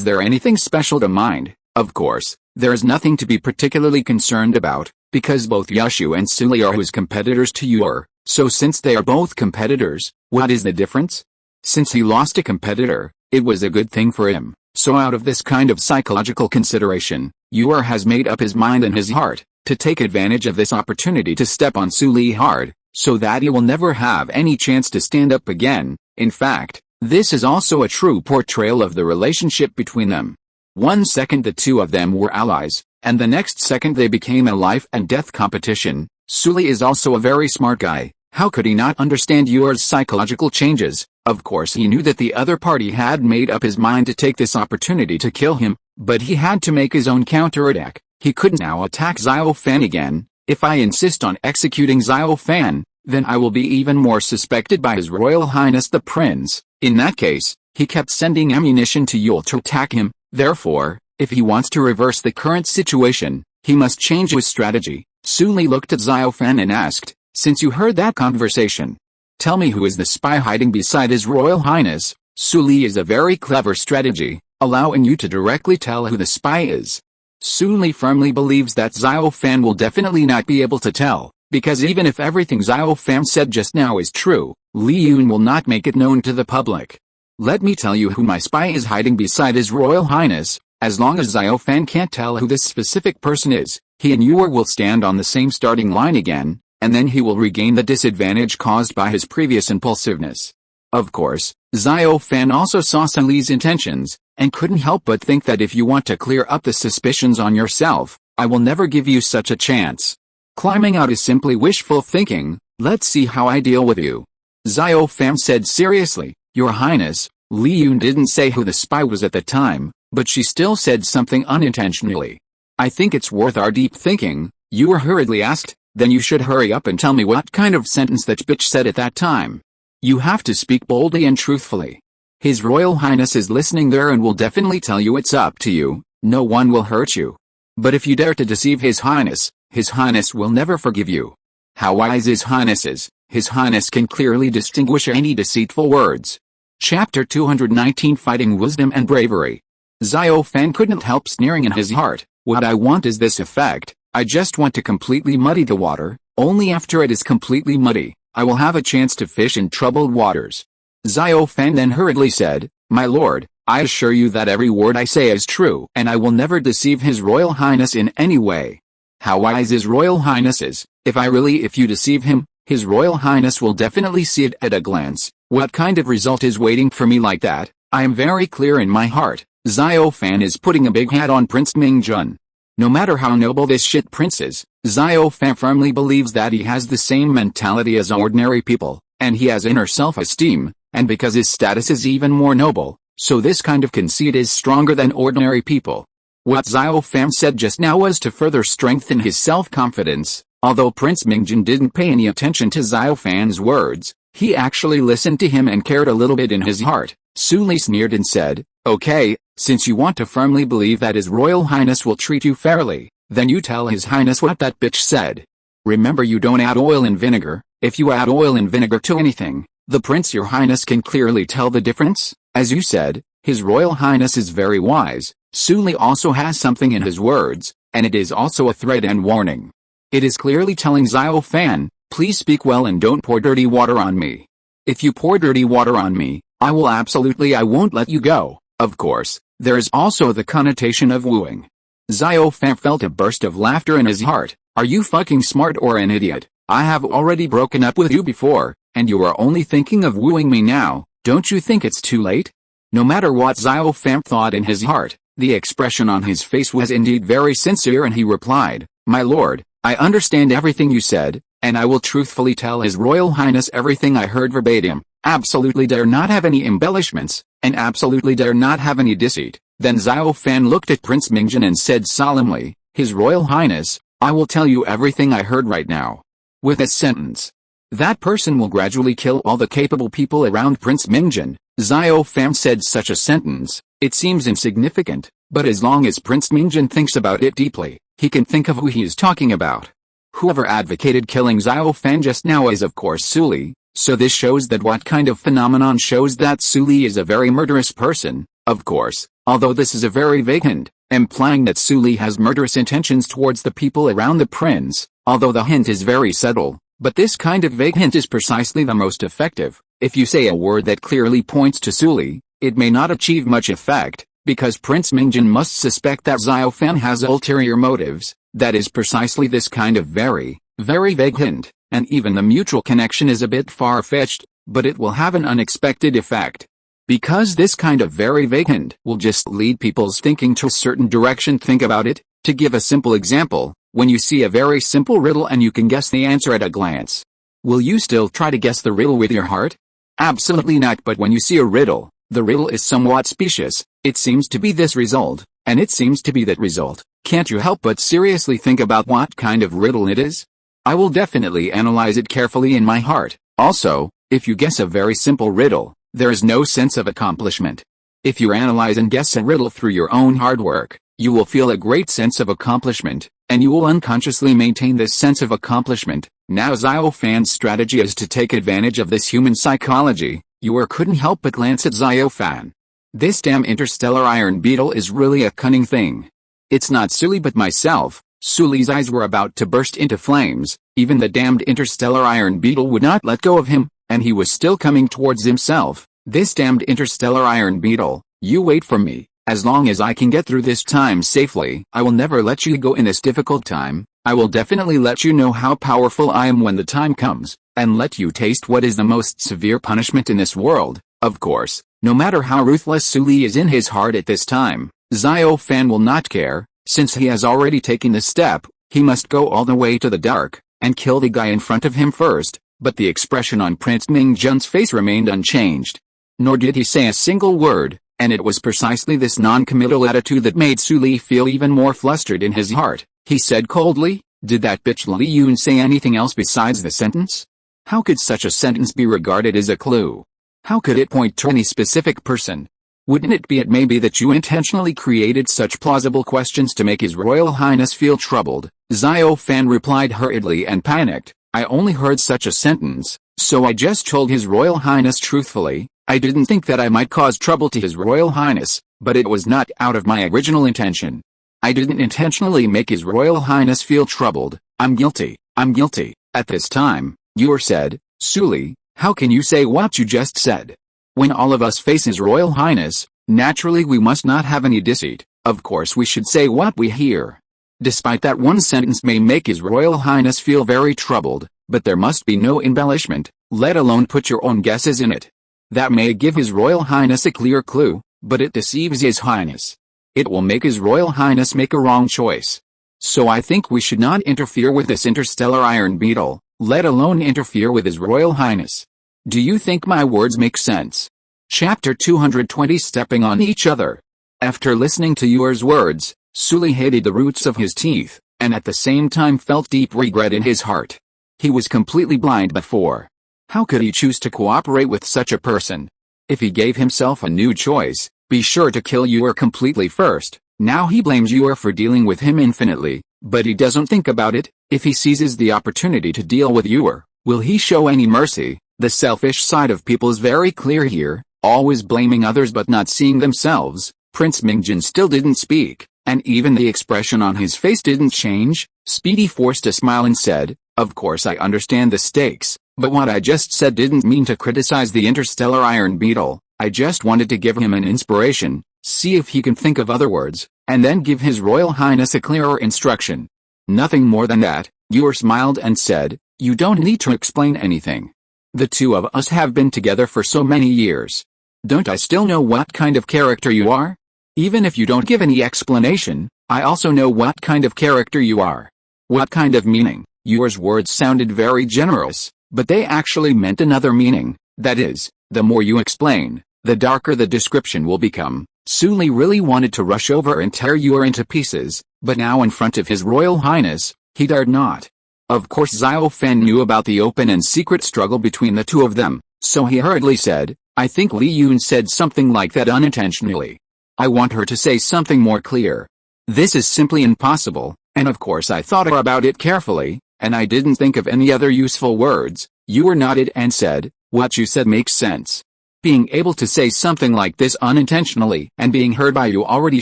there anything special to mind? Of course, there is nothing to be particularly concerned about, because both Yushu and Su Li are his competitors to Yue. So since they are both competitors, what is the difference? Since he lost a competitor, it was a good thing for him. So out of this kind of psychological consideration, Yue has made up his mind in his heart to take advantage of this opportunity to step on Su Li hard, so that he will never have any chance to stand up again. In fact, this is also a true portrayal of the relationship between them. One second the two of them were allies, and the next second they became a life and death competition. Su Li is also a very smart guy. How could he not understand Yue's psychological changes? Of course he knew that the other party had made up his mind to take this opportunity to kill him, but he had to make his own counterattack. He couldn't now attack Xiao Fan again. If I insist on executing Xiao Fan, then I will be even more suspected by His Royal Highness the Prince. In that case, he kept sending ammunition to Yule to attack him. Therefore, if he wants to reverse the current situation, he must change his strategy. Su Li looked at Xiao Fan and asked, "Since you heard that conversation, tell me who is the spy hiding beside His Royal Highness?" Su Li is a very clever strategy, allowing you to directly tell who the spy is. Su Li firmly believes that Xiao Fan will definitely not be able to tell, because even if everything Xiao Fan said just now is true, Li Yun will not make it known to the public. "Let me tell you who my spy is hiding beside His Royal Highness." As long as Xiao Fan can't tell who this specific person is, he and Yue will stand on the same starting line again, and then he will regain the disadvantage caused by his previous impulsiveness. Of course, Xiao Fan also saw Su Li's intentions, and couldn't help but think that if you want to clear up the suspicions on yourself, I will never give you such a chance. Climbing out is simply wishful thinking. Let's see how I deal with you. Xiao Fan said seriously. "Your Highness." Li Yun didn't say who the spy was at the time, but she still said something unintentionally. "I think it's worth our deep thinking," Yue hurriedly asked. "Then you should hurry up and tell me what kind of sentence that bitch said at that time. You have to speak boldly and truthfully. His Royal Highness is listening there and will definitely tell you. It's up to you. No one will hurt you. But if you dare to deceive His Highness will never forgive you." How wise His Highness is. His Highness can clearly distinguish any deceitful words. Chapter 219 Fighting Wisdom and Bravery. Xiao Fan couldn't help sneering in his heart. "What I want is this effect. I just want to completely muddy the water. Only after it is completely muddy, I will have a chance to fish in troubled waters." Xiao Fan then hurriedly said, "My lord, I assure you that every word I say is true, and I will never deceive His Royal Highness in any way. How wise His Royal Highness is. If you deceive him, His Royal Highness will definitely see it at a glance. What kind of result is waiting for me like that? I am very clear in my heart. Xiao Fan is putting a big hat on Prince Mingjun. No matter how noble this shit prince is, Xiao Fan firmly believes that he has the same mentality as ordinary people, and he has inner self-esteem, and because his status is even more noble, so this kind of conceit is stronger than ordinary people. What Xiao Fan said just now was to further strengthen his self-confidence. Although Prince Mingjun didn't pay any attention to Xiao Fan's words, he actually listened to him and cared a little bit in his heart. Su Li sneered and said, "Okay, since you want to firmly believe that His Royal Highness will treat you fairly, then you tell His Highness what that bitch said. Remember, you don't add oil and vinegar. If you add oil and vinegar to anything, the Prince Your Highness can clearly tell the difference. As you said, His Royal Highness is very wise." Su Li also has something in his words, and it is also a threat and warning. It is clearly telling Xiao Fan, "Please speak well and don't pour dirty water on me. If you pour dirty water on me, I won't let you go." Of course, there is also the connotation of wooing. Xiao Fan felt a burst of laughter in his heart. "Are you fucking smart or an idiot? I have already broken up with you before, and you are only thinking of wooing me now. Don't you think it's too late?" No matter what Xiao Fan thought in his heart, the expression on his face was indeed very sincere, and he replied, "My lord, I understand everything you said, and I will truthfully tell His Royal Highness everything I heard verbatim. Absolutely dare not have any embellishments, and absolutely dare not have any deceit." Then Xiao Fan looked at Prince Mingjun and said solemnly, "His Royal Highness, I will tell you everything I heard right now." With a sentence, "That person will gradually kill all the capable people around Prince Mingjun." Xiao Fan said such a sentence, it seems insignificant, but as long as Prince Mingjun thinks about it deeply, he can think of who he is talking about. Whoever advocated killing Xiao Fan just now is of course Su Li, so this shows that what kind of phenomenon shows that Su Li is a very murderous person, of course, although this is a very vague hint, implying that Su Li has murderous intentions towards the people around the prince, although the hint is very subtle. But this kind of vague hint is precisely the most effective. If you say a word that clearly points to Su Li, it may not achieve much effect, because Prince Mingjun must suspect that Xiao Fan has ulterior motives. That is precisely this kind of very, very vague hint, and even the mutual connection is a bit far-fetched, but it will have an unexpected effect. Because this kind of very vague hint will just lead people's thinking to a certain direction. Think about it. To give a simple example, when you see a very simple riddle and you can guess the answer at a glance, will you still try to guess the riddle with your heart? Absolutely not. But when you see a riddle, the riddle is somewhat specious, it seems to be this result, and it seems to be that result. Can't you help but seriously think about what kind of riddle it is? I will definitely analyze it carefully in my heart. Also, if you guess a very simple riddle, there is no sense of accomplishment. If you analyze and guess a riddle through your own hard work, you will feel a great sense of accomplishment, and you will unconsciously maintain this sense of accomplishment. Now Xiao Fan's strategy is to take advantage of this human psychology. You couldn't help but glance at Xiao Fan. This damn interstellar iron beetle is really a cunning thing. It's not Su Li but myself. Su Li's eyes were about to burst into flames. Even the damned interstellar iron beetle would not let go of him, and he was still coming towards himself. This damned interstellar iron beetle, you wait for me. As long as I can get through this time safely, I will never let you go in this difficult time. I will definitely let you know how powerful I am when the time comes, and let you taste what is the most severe punishment in this world. Of course, no matter how ruthless Su Li is in his heart at this time, Xiao Fan will not care. Since he has already taken the step, he must go all the way to the dark, and kill the guy in front of him first. But the expression on Prince Mingjun's face remained unchanged. Nor did he say a single word, and it was precisely this non-committal attitude that made Su Li feel even more flustered in his heart. He said coldly, "Did that bitch Li Yun say anything else besides the sentence? How could such a sentence be regarded as a clue? How could it point to any specific person? Wouldn't it may be that you intentionally created such plausible questions to make His Royal Highness feel troubled?" Xiao Fan replied hurriedly and panicked, "I only heard such a sentence, so I just told His Royal Highness truthfully. I didn't think that I might cause trouble to His Royal Highness, but it was not out of my original intention. I didn't intentionally make His Royal Highness feel troubled. I'm guilty, I'm guilty." At this time, you said, "Su Li, how can you say what you just said? When all of us face His Royal Highness, Naturally we must not have any deceit, of course we should say what we hear. Despite that one sentence may make His Royal Highness feel very troubled, but there must be no embellishment, let alone put your own guesses in it. That may give His Royal Highness a clear clue, but it deceives His Highness. It will make His Royal Highness make a wrong choice. So I think we should not interfere with this interstellar iron beetle, let alone interfere with His Royal Highness. Do you think my words make sense? Chapter 220 Stepping on Each Other. After listening to Yuer's words, Suli hated the roots of his teeth, and at the same time felt deep regret in his heart. He was completely blind before. How could he choose to cooperate with such a person? If he gave himself a new choice, be sure to kill Yuer completely first. Now he blames Yuer for dealing with him infinitely, but he doesn't think about it. If he seizes the opportunity to deal with Yuer, will he show any mercy? The selfish side of people is very clear here, always blaming others but not seeing themselves. Prince Mingjin still didn't speak, and even the expression on his face didn't change. Speedy forced a smile and said, "Of course I understand the stakes, but what I just said didn't mean to criticize the interstellar iron beetle. I just wanted to give him an inspiration, see if he can think of other words, and then give His Royal Highness a clearer instruction. Nothing more than that." Yuer smiled and said, "You don't need to explain anything. The two of us have been together for so many years. Don't I still know what kind of character you are? Even if you don't give any explanation, I also know what kind of character you are." What kind of meaning? Yuer's words sounded very generous, but they actually meant another meaning. That is, the more you explain, the darker the description will become. Suli really wanted to rush over and tear Yuer into pieces, but now in front of His Royal Highness, he dared not. Of course Xiao Fan knew about the open and secret struggle between the two of them, so he hurriedly said, "I think Li Yun said something like that unintentionally. I want her to say something more clear. This is simply impossible, and of course I thought about it carefully, and I didn't think of any other useful words." Yuer nodded and said, "What you said makes sense. Being able to say something like this unintentionally and being heard by you already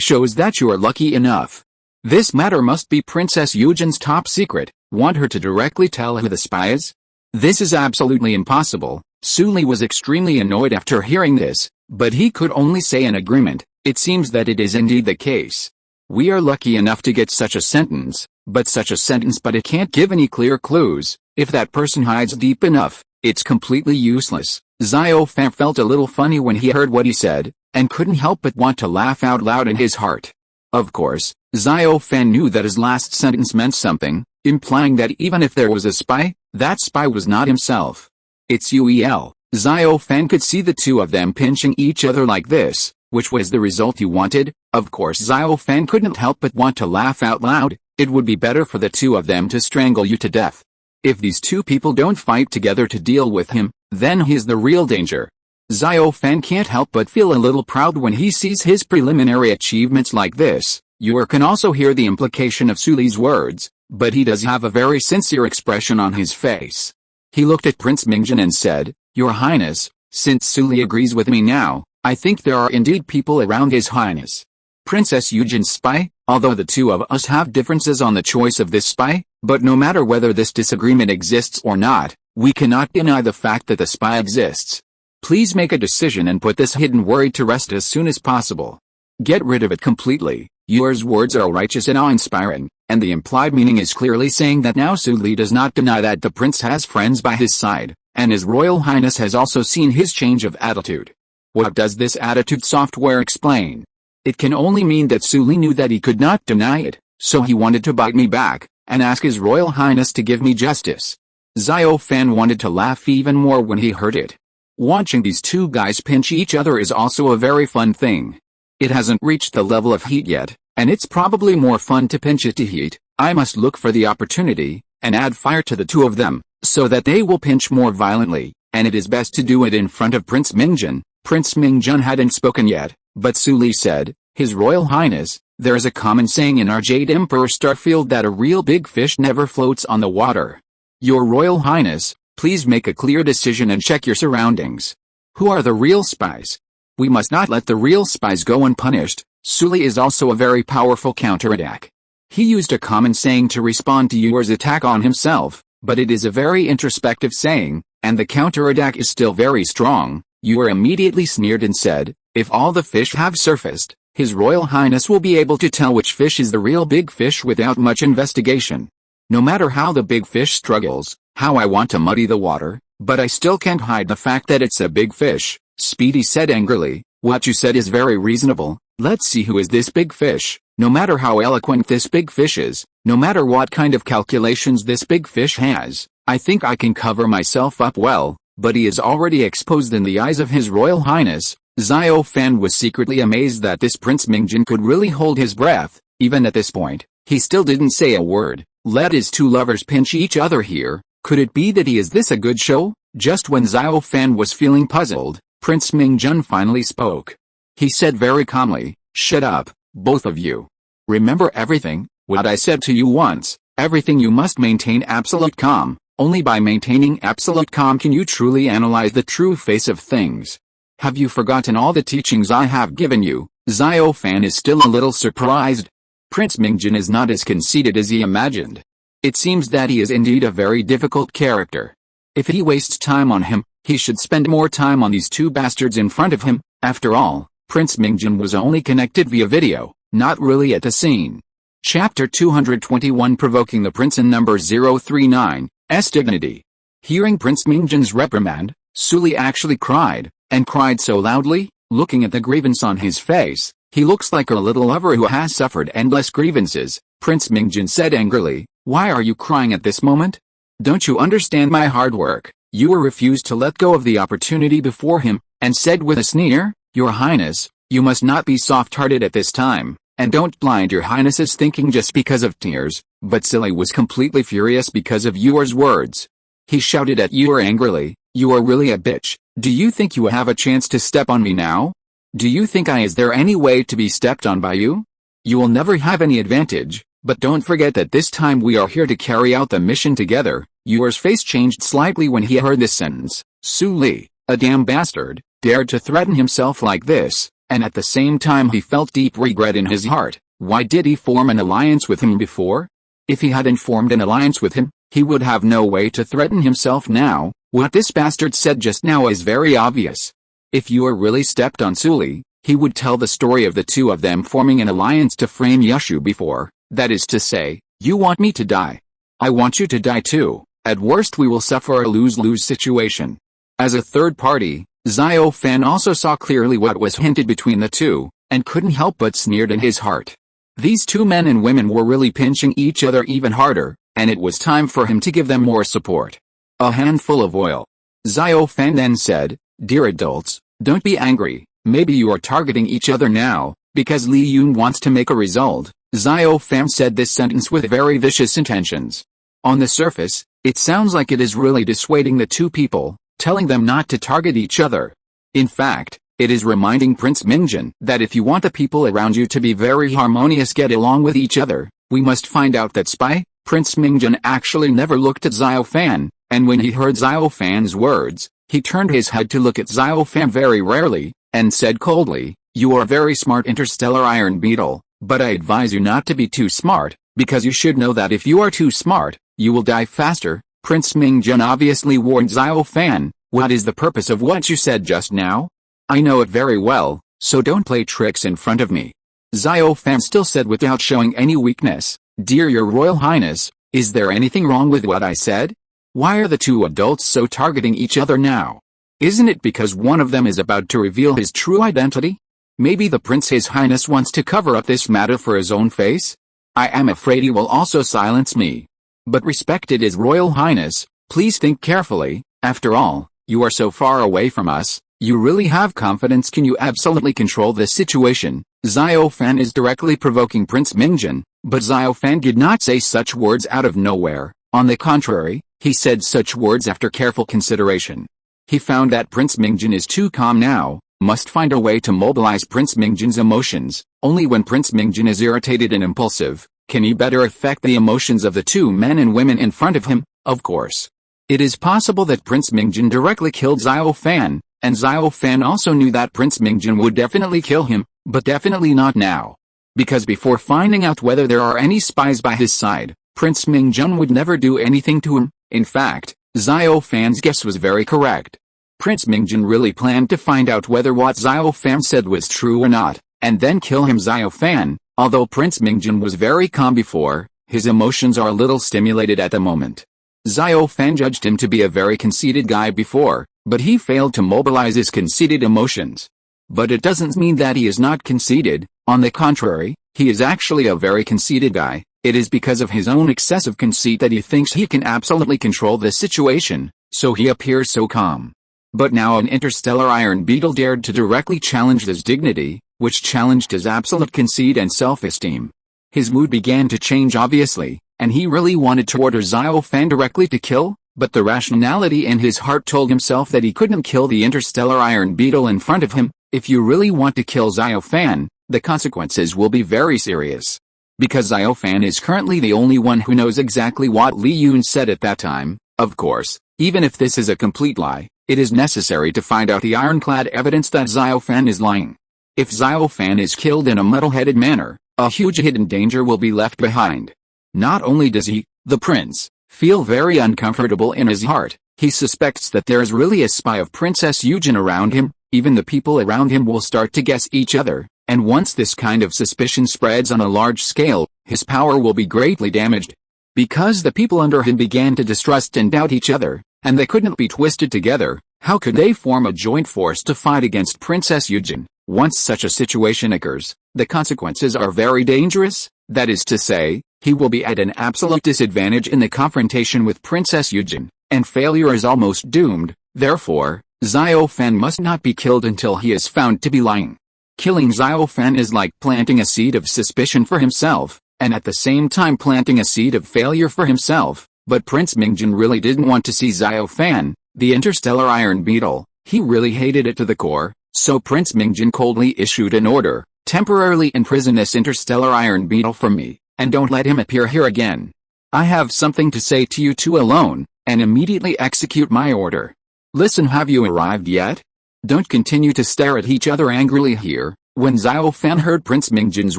shows that you are lucky enough. This matter must be Princess Yujin's top secret. Want her to directly tell who the spy is? This is absolutely impossible." Suli was extremely annoyed after hearing this, but he could only say in agreement, "It seems that it is indeed the case. We are lucky enough to get such a sentence, but it can't give any clear clues. If that person hides deep enough, it's completely useless." Xiao Fan felt a little funny when he heard what he said, and couldn't help but want to laugh out loud in his heart. Of course, Xiao Fan knew that his last sentence meant something, implying that even if there was a spy, that spy was not himself. "It's Uel." Xiao Fan could see the two of them pinching each other like this, which was the result he wanted. Of course Xiao Fan couldn't help but want to laugh out loud. It would be better for the two of them to strangle you to death. If these two people don't fight together to deal with him, then he's the real danger. Xiao Fan can't help but feel a little proud when he sees his preliminary achievements like this. Yuer can also hear the implication of Suli's words, but he does have a very sincere expression on his face. He looked at Prince Mingjin and said, "Your Highness, since Suli agrees with me now, I think there are indeed people around His Highness. Princess Yujin's spy, although the two of us have differences on the choice of this spy, but no matter whether this disagreement exists or not, we cannot deny the fact that the spy exists. Please make a decision and put this hidden worry to rest as soon as possible. Get rid of it completely." Yuer's words are righteous and awe-inspiring, and the implied meaning is clearly saying that now Suli does not deny that the prince has friends by his side, and His Royal Highness has also seen his change of attitude. What does this attitude software explain? It can only mean that Suli knew that he could not deny it, so he wanted to bite me back, and ask His Royal Highness to give me justice. Xiao Fan wanted to laugh even more when he heard it. Watching these two guys pinch each other is also a very fun thing. It hasn't reached the level of heat yet, and it's probably more fun to pinch it to heat. I must look for the opportunity, and add fire to the two of them, so that they will pinch more violently, and it is best to do it in front of Prince Mingjin. Prince Mingjin hadn't spoken yet, but Suli said, "His Royal Highness, there is a common saying in our Jade Emperor Starfield that a real big fish never floats on the water. Your Royal Highness, please make a clear decision and check your surroundings. Who are the real spies? We must not let the real spies go unpunished." Suli is also a very powerful counterattack. He used a common saying to respond to Yuer's attack on himself, but it is a very introspective saying, and the counterattack is still very strong. Yuer immediately sneered and said, If all the fish have surfaced, His Royal Highness will be able to tell which fish is the real big fish without much investigation. No matter how the big fish struggles, how I want to muddy the water, but I still can't hide the fact that it's a big fish, Speedy said angrily. What you said is very reasonable. Let's see who is this big fish. No matter how eloquent this big fish is, no matter what kind of calculations this big fish has, I think I can cover myself up well, but he is already exposed in the eyes of His Royal Highness. Xiao Fan was secretly amazed that this Prince Mingjin could really hold his breath. Even at this point, he still didn't say a word. Let his two lovers pinch each other here. Could it be that is this a good show? Just when Xiao Fan was feeling puzzled, Prince Mingjun finally spoke. He said very calmly, "Shut up, both of you. Remember everything, what I said to you once, everything. You must maintain absolute calm. Only by maintaining absolute calm can you truly analyze the true face of things. Have you forgotten all the teachings I have given you?" Xiao Fan is still a little surprised. Prince Mingjun is not as conceited as he imagined. It seems that he is indeed a very difficult character. If he wastes time on him, he should spend more time on these two bastards in front of him. After all, Prince Mingjun was only connected via video, not really at the scene. Chapter 221 Provoking the Prince in number 039, S Dignity. Hearing Prince Mingjun's reprimand, Suli actually cried, and cried so loudly, looking at the grievance on his face. He looks like a little lover who has suffered endless grievances. Prince Mingjun said angrily, "Why are you crying at this moment? Don't you understand my hard work?" Yuer refused to let go of the opportunity before him, and said with a sneer, "Your Highness, you must not be soft-hearted at this time, and don't blind your Highness's thinking just because of tears." But Silly was completely furious because of Yuer's words. He shouted at Yuer angrily, "You are really a bitch. Do you think you have a chance to step on me now? Do you think is there any way to be stepped on by you? You will never have any advantage, but don't forget that this time we are here to carry out the mission together." Yuer's face changed slightly when he heard this sentence. Suli, a damn bastard, dared to threaten himself like this, and at the same time he felt deep regret in his heart. Why did he form an alliance with him before? If he hadn't formed an alliance with him, he would have no way to threaten himself now. What this bastard said just now is very obvious. If Yuer really stepped on Suli, he would tell the story of the two of them forming an alliance to frame Yushu before. That is to say, "You want me to die. I want you to die too. At worst we will suffer a lose-lose situation." As a third party, Xiao Fan also saw clearly what was hinted between the two, and couldn't help but sneered in his heart. These two men and women were really pinching each other even harder, and it was time for him to give them more support. A handful of oil. Xiao Fan then said, "Dear adults, don't be angry. Maybe you are targeting each other now, because Li Yun wants to make a result." Xiao Fan said this sentence with very vicious intentions. On the surface, it sounds like it is really dissuading the two people, telling them not to target each other. In fact, it is reminding Prince Mingjun that if you want the people around you to be very harmonious, get along with each other, we must find out that spy. Prince Mingjun actually never looked at Xiao Fan, and when he heard Xiao Fan's words, he turned his head to look at Xiao Fan very rarely, and said coldly, "You are very smart interstellar iron beetle, but I advise you not to be too smart, because you should know that if you are too smart, you will die faster." Prince Mingjun obviously warned Xiao Fan, "What is the purpose of what you said just now? I know it very well, so don't play tricks in front of me." Xiao Fan still said without showing any weakness, "Dear Your Royal Highness, is there anything wrong with what I said? Why are the two adults so targeting each other now? Isn't it because one of them is about to reveal his true identity? Maybe the Prince His Highness wants to cover up this matter for his own face? I am afraid he will also silence me. But respected His Royal Highness, please think carefully. After all, you are so far away from us. You really have confidence? Can you absolutely control this situation?" Xiao Fan is directly provoking Prince Mingjun, but Xiao Fan did not say such words out of nowhere. On the contrary, he said such words after careful consideration. He found that Prince Mingjun is too calm now, must find a way to mobilize Prince Mingjun's emotions. Only when Prince Mingjun is irritated and impulsive, can he better affect the emotions of the two men and women in front of him. Of course, it is possible that Prince Mingjun directly killed Xiao Fan, and Xiao Fan also knew that Prince Mingjun would definitely kill him, but definitely not now. Because before finding out whether there are any spies by his side, Prince Mingjun would never do anything to him. In fact, Xiao Fan's guess was very correct. Prince Mingjun really planned to find out whether what Xiao Fan said was true or not, and then kill him. Xiao Fan, although Prince Mingjun was very calm before, his emotions are a little stimulated at the moment. Xiao Fan judged him to be a very conceited guy before, but he failed to mobilize his conceited emotions. But it doesn't mean that he is not conceited. On the contrary, he is actually a very conceited guy. It is because of his own excessive conceit that he thinks he can absolutely control the situation, so he appears so calm. But now an interstellar iron beetle dared to directly challenge his dignity, which challenged his absolute conceit and self-esteem. His mood began to change obviously, and he really wanted to order Xiao Fan directly to kill, but the rationality in his heart told himself that he couldn't kill the interstellar iron beetle in front of him. If you really want to kill Xiao Fan, the consequences will be very serious. Because Xiao Fan is currently the only one who knows exactly what Li Yun said at that time. Of course, even if this is a complete lie, it is necessary to find out the ironclad evidence that Xiao Fan is lying. If Xiao Fan is killed in a muddle-headed manner, a huge hidden danger will be left behind. Not only does he, the prince, feel very uncomfortable in his heart, he suspects that there is really a spy of Princess Yujin around him. Even the people around him will start to guess each other, and once this kind of suspicion spreads on a large scale, his power will be greatly damaged. Because the people under him began to distrust and doubt each other, and they couldn't be twisted together, how could they form a joint force to fight against Princess Yujin? Once such a situation occurs, the consequences are very dangerous. That is to say, he will be at an absolute disadvantage in the confrontation with Princess Yujin, and failure is almost doomed. Therefore, Xiao Fan must not be killed until he is found to be lying. Killing Xiao Fan is like planting a seed of suspicion for himself, and at the same time planting a seed of failure for himself. But Prince Mingjun really didn't want to see Xiao Fan, the interstellar iron beetle. He really hated it to the core, so Prince Mingjun coldly issued an order: temporarily imprison this interstellar iron beetle for me, and don't let him appear here again. I have something to say to you two alone, and immediately execute my order. Listen, have you arrived yet? Don't continue to stare at each other angrily here. When Xiao Fan heard Prince Mingjun's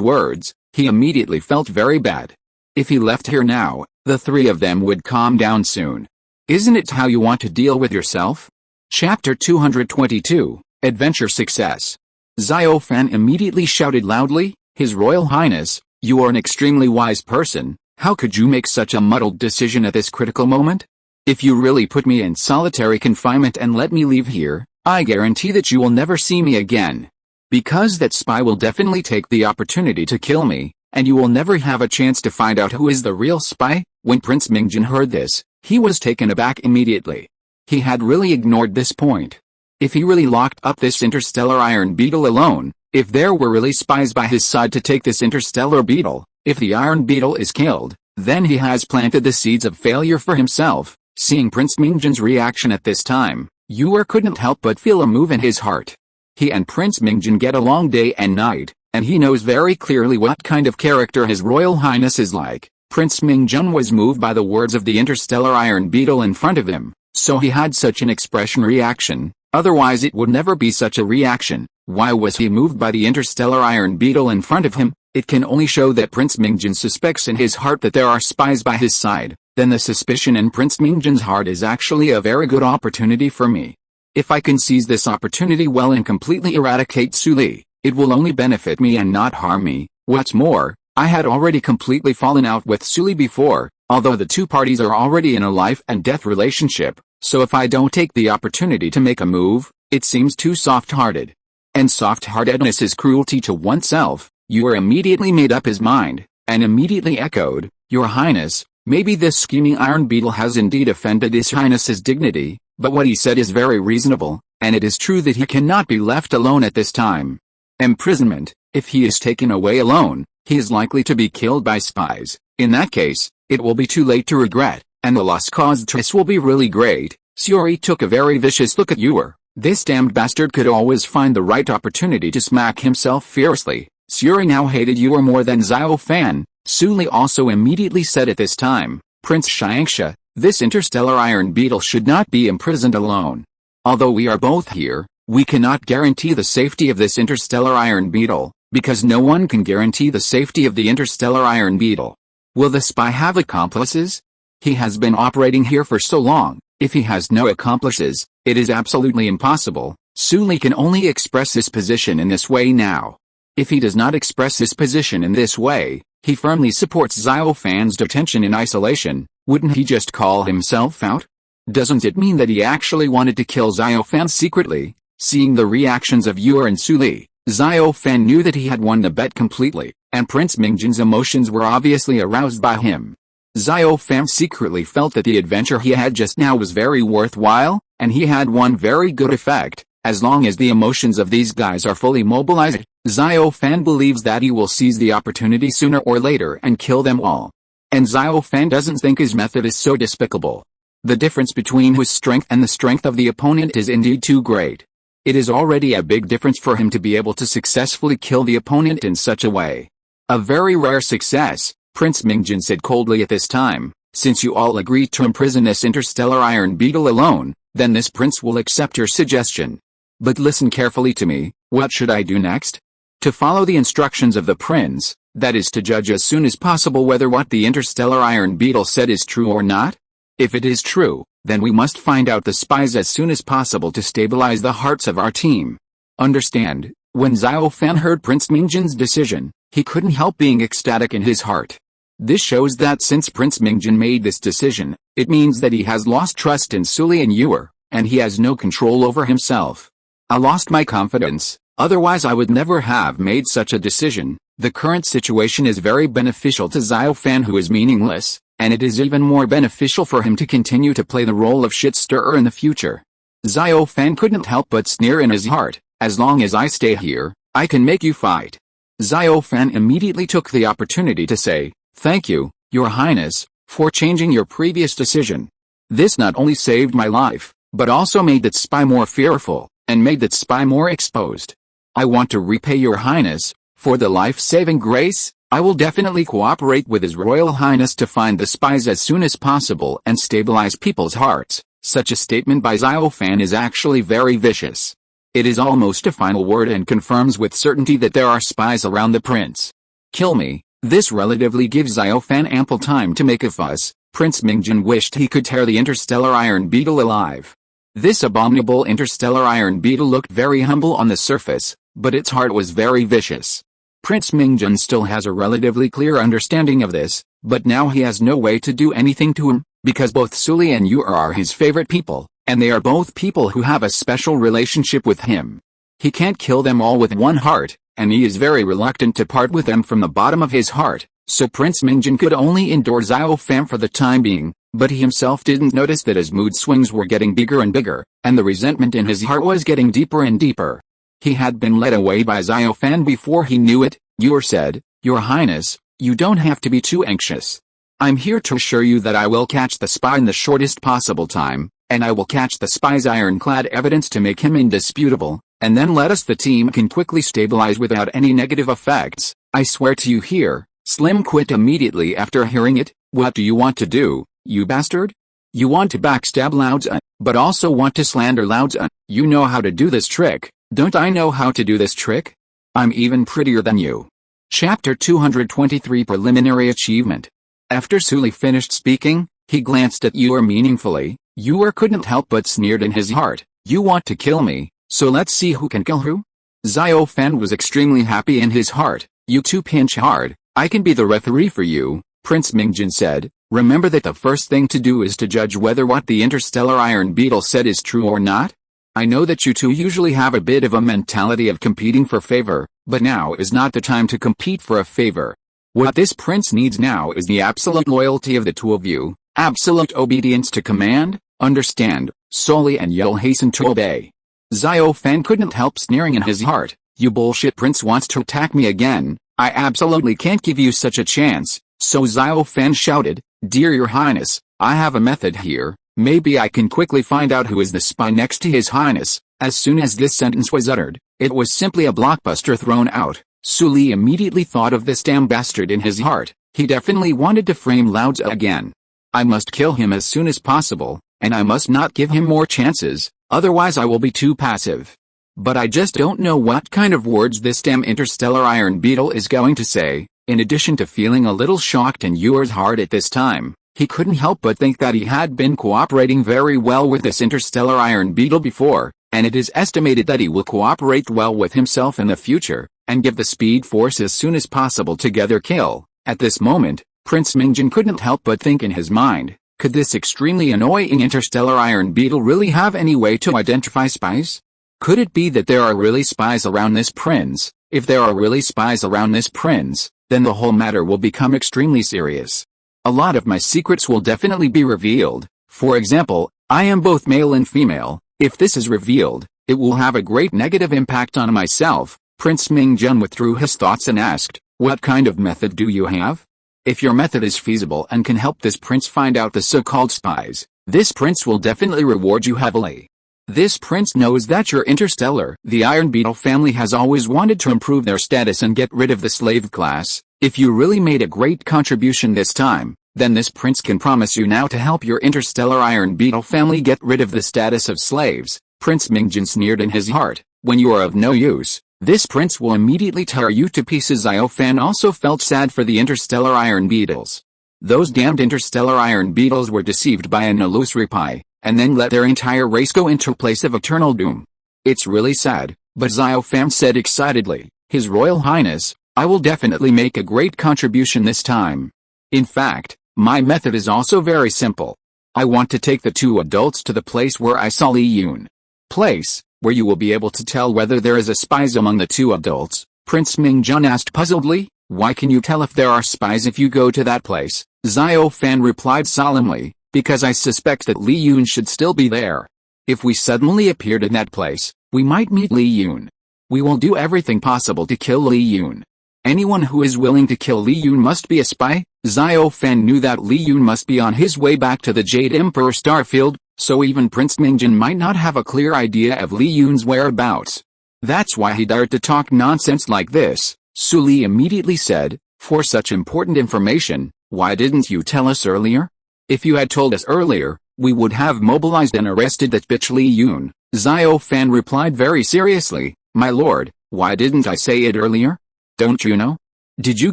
words, he immediately felt very bad. If he left here now, the three of them would calm down soon. Isn't it how you want to deal with yourself? Chapter 222, Adventure Success. Xiao Fan immediately shouted loudly, His Royal Highness, you are an extremely wise person. How could you make such a muddled decision at this critical moment? If you really put me in solitary confinement and let me leave here, I guarantee that you will never see me again. Because that spy will definitely take the opportunity to kill me, and you will never have a chance to find out who is the real spy. When Prince Mingjun heard this, he was taken aback immediately. He had really ignored this point. If he really locked up this interstellar iron beetle alone, if there were really spies by his side to take this interstellar beetle, if the iron beetle is killed, then he has planted the seeds of failure for himself. Seeing Prince Mingjun's reaction at this time, Yuer couldn't help but feel a move in his heart. He and Prince Mingjun get along day and night, and he knows very clearly what kind of character His Royal Highness is like. Prince Mingjun was moved by the words of the interstellar iron beetle in front of him, so he had such an expression reaction, otherwise it would never be such a reaction. Why was he moved by the interstellar iron beetle in front of him? It can only show that Prince Mingjun suspects in his heart that there are spies by his side. Then the suspicion in Prince Mingjun's heart is actually a very good opportunity for me. If I can seize this opportunity well and completely eradicate Su Li, it will only benefit me and not harm me. What's more, I had already completely fallen out with Su Li before, although the two parties are already in a life and death relationship, so if I don't take the opportunity to make a move, it seems too soft-hearted. And soft-heartedness is cruelty to oneself. Yuer immediately made up his mind, and immediately echoed, Your Highness, maybe this scheming iron beetle has indeed offended His Highness's dignity, but what he said is very reasonable, and it is true that he cannot be left alone at this time. Imprisonment, if he is taken away alone, he is likely to be killed by spies. In that case, it will be too late to regret, and the loss caused Triss will be really great. Suri took a very vicious look at Yuer. This damned bastard could always find the right opportunity to smack himself fiercely. Suri now hated Yuer more than Xiao Fan. Su Li also immediately said at this time, Prince Xiangsha, this interstellar iron beetle should not be imprisoned alone. Although we are both here, we cannot guarantee the safety of this interstellar iron beetle, because no one can guarantee the safety of the interstellar iron beetle. Will the spy have accomplices? He has been operating here for so long, If he has no accomplices, it is absolutely impossible. Su Li can only express his position in this way now. If he does not express his position in this way, he firmly supports Xiao Fan's detention in isolation. Wouldn't he just call himself out? Doesn't it mean that he actually wanted to kill Xiao Fan secretly? Seeing the reactions of Yu and Su Li, Xiao Fan knew that he had won the bet completely, and Prince Mingjin's emotions were obviously aroused by him. Xiao Fan secretly felt that the adventure he had just now was very worthwhile, and he had one very good effect. As long as the emotions of these guys are fully mobilized, Xiao Fan believes that he will seize the opportunity sooner or later and kill them all. And Xiao Fan doesn't think his method is so despicable. The difference between his strength and the strength of the opponent is indeed too great. It is already a big difference for him to be able to successfully kill the opponent in such a way. A very rare success, Prince Mingjin said coldly at this time. Since you all agreed to imprison this interstellar iron beetle alone, then this prince will accept your suggestion. But listen carefully to me, what should I do next? To follow the instructions of the prince, that is to judge as soon as possible whether what the interstellar iron beetle said is true or not? If it is true, then we must find out the spies as soon as possible to stabilize the hearts of our team. Understand, when Xiao Fan heard Prince Mingjin's decision, he couldn't help being ecstatic in his heart. This shows that since Prince Mingjin made this decision, it means that he has lost trust in Su Li and Yu, and he has no control over himself. I lost my confidence, otherwise I would never have made such a decision. The current situation is very beneficial to Xiao Fan, who is meaningless, and it is even more beneficial for him to continue to play the role of shit stirrer in the future. Xiao Fan couldn't help but sneer in his heart, as long as I stay here, I can make you fight. Xiao Fan immediately took the opportunity to say, "Thank you, Your Highness, for changing your previous decision. This not only saved my life, but also made that spy more fearful, and made that spy more exposed. I want to repay Your Highness, for the life-saving grace. I will definitely cooperate with His Royal Highness to find the spies as soon as possible and stabilize people's hearts." Such a statement by Xiao Fan is actually very vicious. It is almost a final word and confirms with certainty that there are spies around the prince. Kill me. This relatively gives Xiao Fan ample time to make a fuss. Prince Mingjin wished he could tear the interstellar iron beetle alive. This abominable interstellar iron beetle looked very humble on the surface, but its heart was very vicious. Prince Mingjin still has a relatively clear understanding of this, but now he has no way to do anything to him, because both Su Li and Yu are his favorite people, and they are both people who have a special relationship with him. He can't kill them all with one heart, and he is very reluctant to part with them from the bottom of his heart, so Prince Mingjin could only endure Xiao Fan for the time being, but he himself didn't notice that his mood swings were getting bigger and bigger, and the resentment in his heart was getting deeper and deeper. He had been led away by Xiao Fan before he knew it. Yu said, "Your Highness, you don't have to be too anxious. I'm here to assure you that I will catch the spy in the shortest possible time, and I will catch the spy's ironclad evidence to make him indisputable, and then let us the team can quickly stabilize without any negative effects. I swear to you here." Slim quit immediately after hearing it. "What do you want to do, you bastard? You want to backstab Lao Zhan, but also want to slander Lao Zhan. You know how to do this trick. Don't I know how to do this trick? I'm even prettier than you." Chapter 223 Preliminary Achievement. After Su Li finished speaking, he glanced at Yu meaningfully. Yu couldn't help but sneered in his heart. "You want to kill me, so let's see who can kill who?" Xiao Fan was extremely happy in his heart. "You two pinch hard, I can be the referee for you," Prince Mingjin said. "Remember that the first thing to do is to judge whether what the interstellar iron beetle said is true or not. I know that you two usually have a bit of a mentality of competing for favor, but now is not the time to compete for a favor. What this prince needs now is the absolute loyalty of the two of you, absolute obedience to command, understand?" Su Li and Yu hastened to obey. Xiao Fan couldn't help sneering in his heart. "You bullshit prince wants to attack me again. I absolutely can't give you such a chance." So Xiao Fan shouted, "Dear Your Highness, I have a method here. Maybe I can quickly find out who is the spy next to His Highness." As soon as this sentence was uttered, it was simply a blockbuster thrown out. Su Li immediately thought of this damn bastard in his heart. He definitely wanted to frame Lao Zhan again. "I must kill him as soon as possible, and I must not give him more chances, otherwise I will be too passive. But I just don't know what kind of words this damn interstellar iron beetle is going to say." In addition to feeling a little shocked in Yu's heart at this time, He couldn't help but think that he had been cooperating very well with this interstellar iron beetle before, and it is estimated that he will cooperate well with himself in the future, and give the speed force as soon as possible together kill. At this moment, Prince Mingjin couldn't help but think in his mind, could this extremely annoying interstellar iron beetle really have any way to identify spies? Could it be that there are really spies around this prince? If there are really spies around this prince, then the whole matter will become extremely serious. A lot of my secrets will definitely be revealed. For example, I am both male and female. If this is revealed, it will have a great negative impact on myself. Prince Mingjun withdrew his thoughts and asked, what kind of method do you have? If your method is feasible and can help this prince find out the so-called spies, this prince will definitely reward you heavily. This prince knows that you're interstellar. The Iron Beetle family has always wanted to improve their status and get rid of the slave class. If you really made a great contribution this time, then this prince can promise you now to help your interstellar Iron Beetle family get rid of the status of slaves. Prince Mingjun sneered in his heart, when you are of no use, this prince will immediately tear you to pieces. Xiao Fan also felt sad for the interstellar Iron Beetles. Those damned interstellar Iron Beetles were deceived by an illusory pie, and then let their entire race go into a place of eternal doom. It's really sad, but Xiao Fan said excitedly, His Royal Highness, I will definitely make a great contribution this time. In fact, my method is also very simple. I want to take the two adults to the place where I saw Li Yun. Place, where you will be able to tell whether there is a spies among the two adults. Prince Mingjun asked puzzledly, why can you tell if there are spies if you go to that place? Xiao Fan replied solemnly, because I suspect that Li Yun should still be there. If we suddenly appeared in that place, we might meet Li Yun. We will do everything possible to kill Li Yun. Anyone who is willing to kill Li Yun must be a spy. Xiao Fan knew that Li Yun must be on his way back to the Jade Emperor Starfield, so even Prince Mingjun might not have a clear idea of Li Yun's whereabouts. That's why he dared to talk nonsense like this. Su Li immediately said, for such important information, why didn't you tell us earlier? If you had told us earlier, we would have mobilized and arrested that bitch Li Yun. Xiao Fan replied very seriously, my lord, why didn't I say it earlier? Don't you know? Did you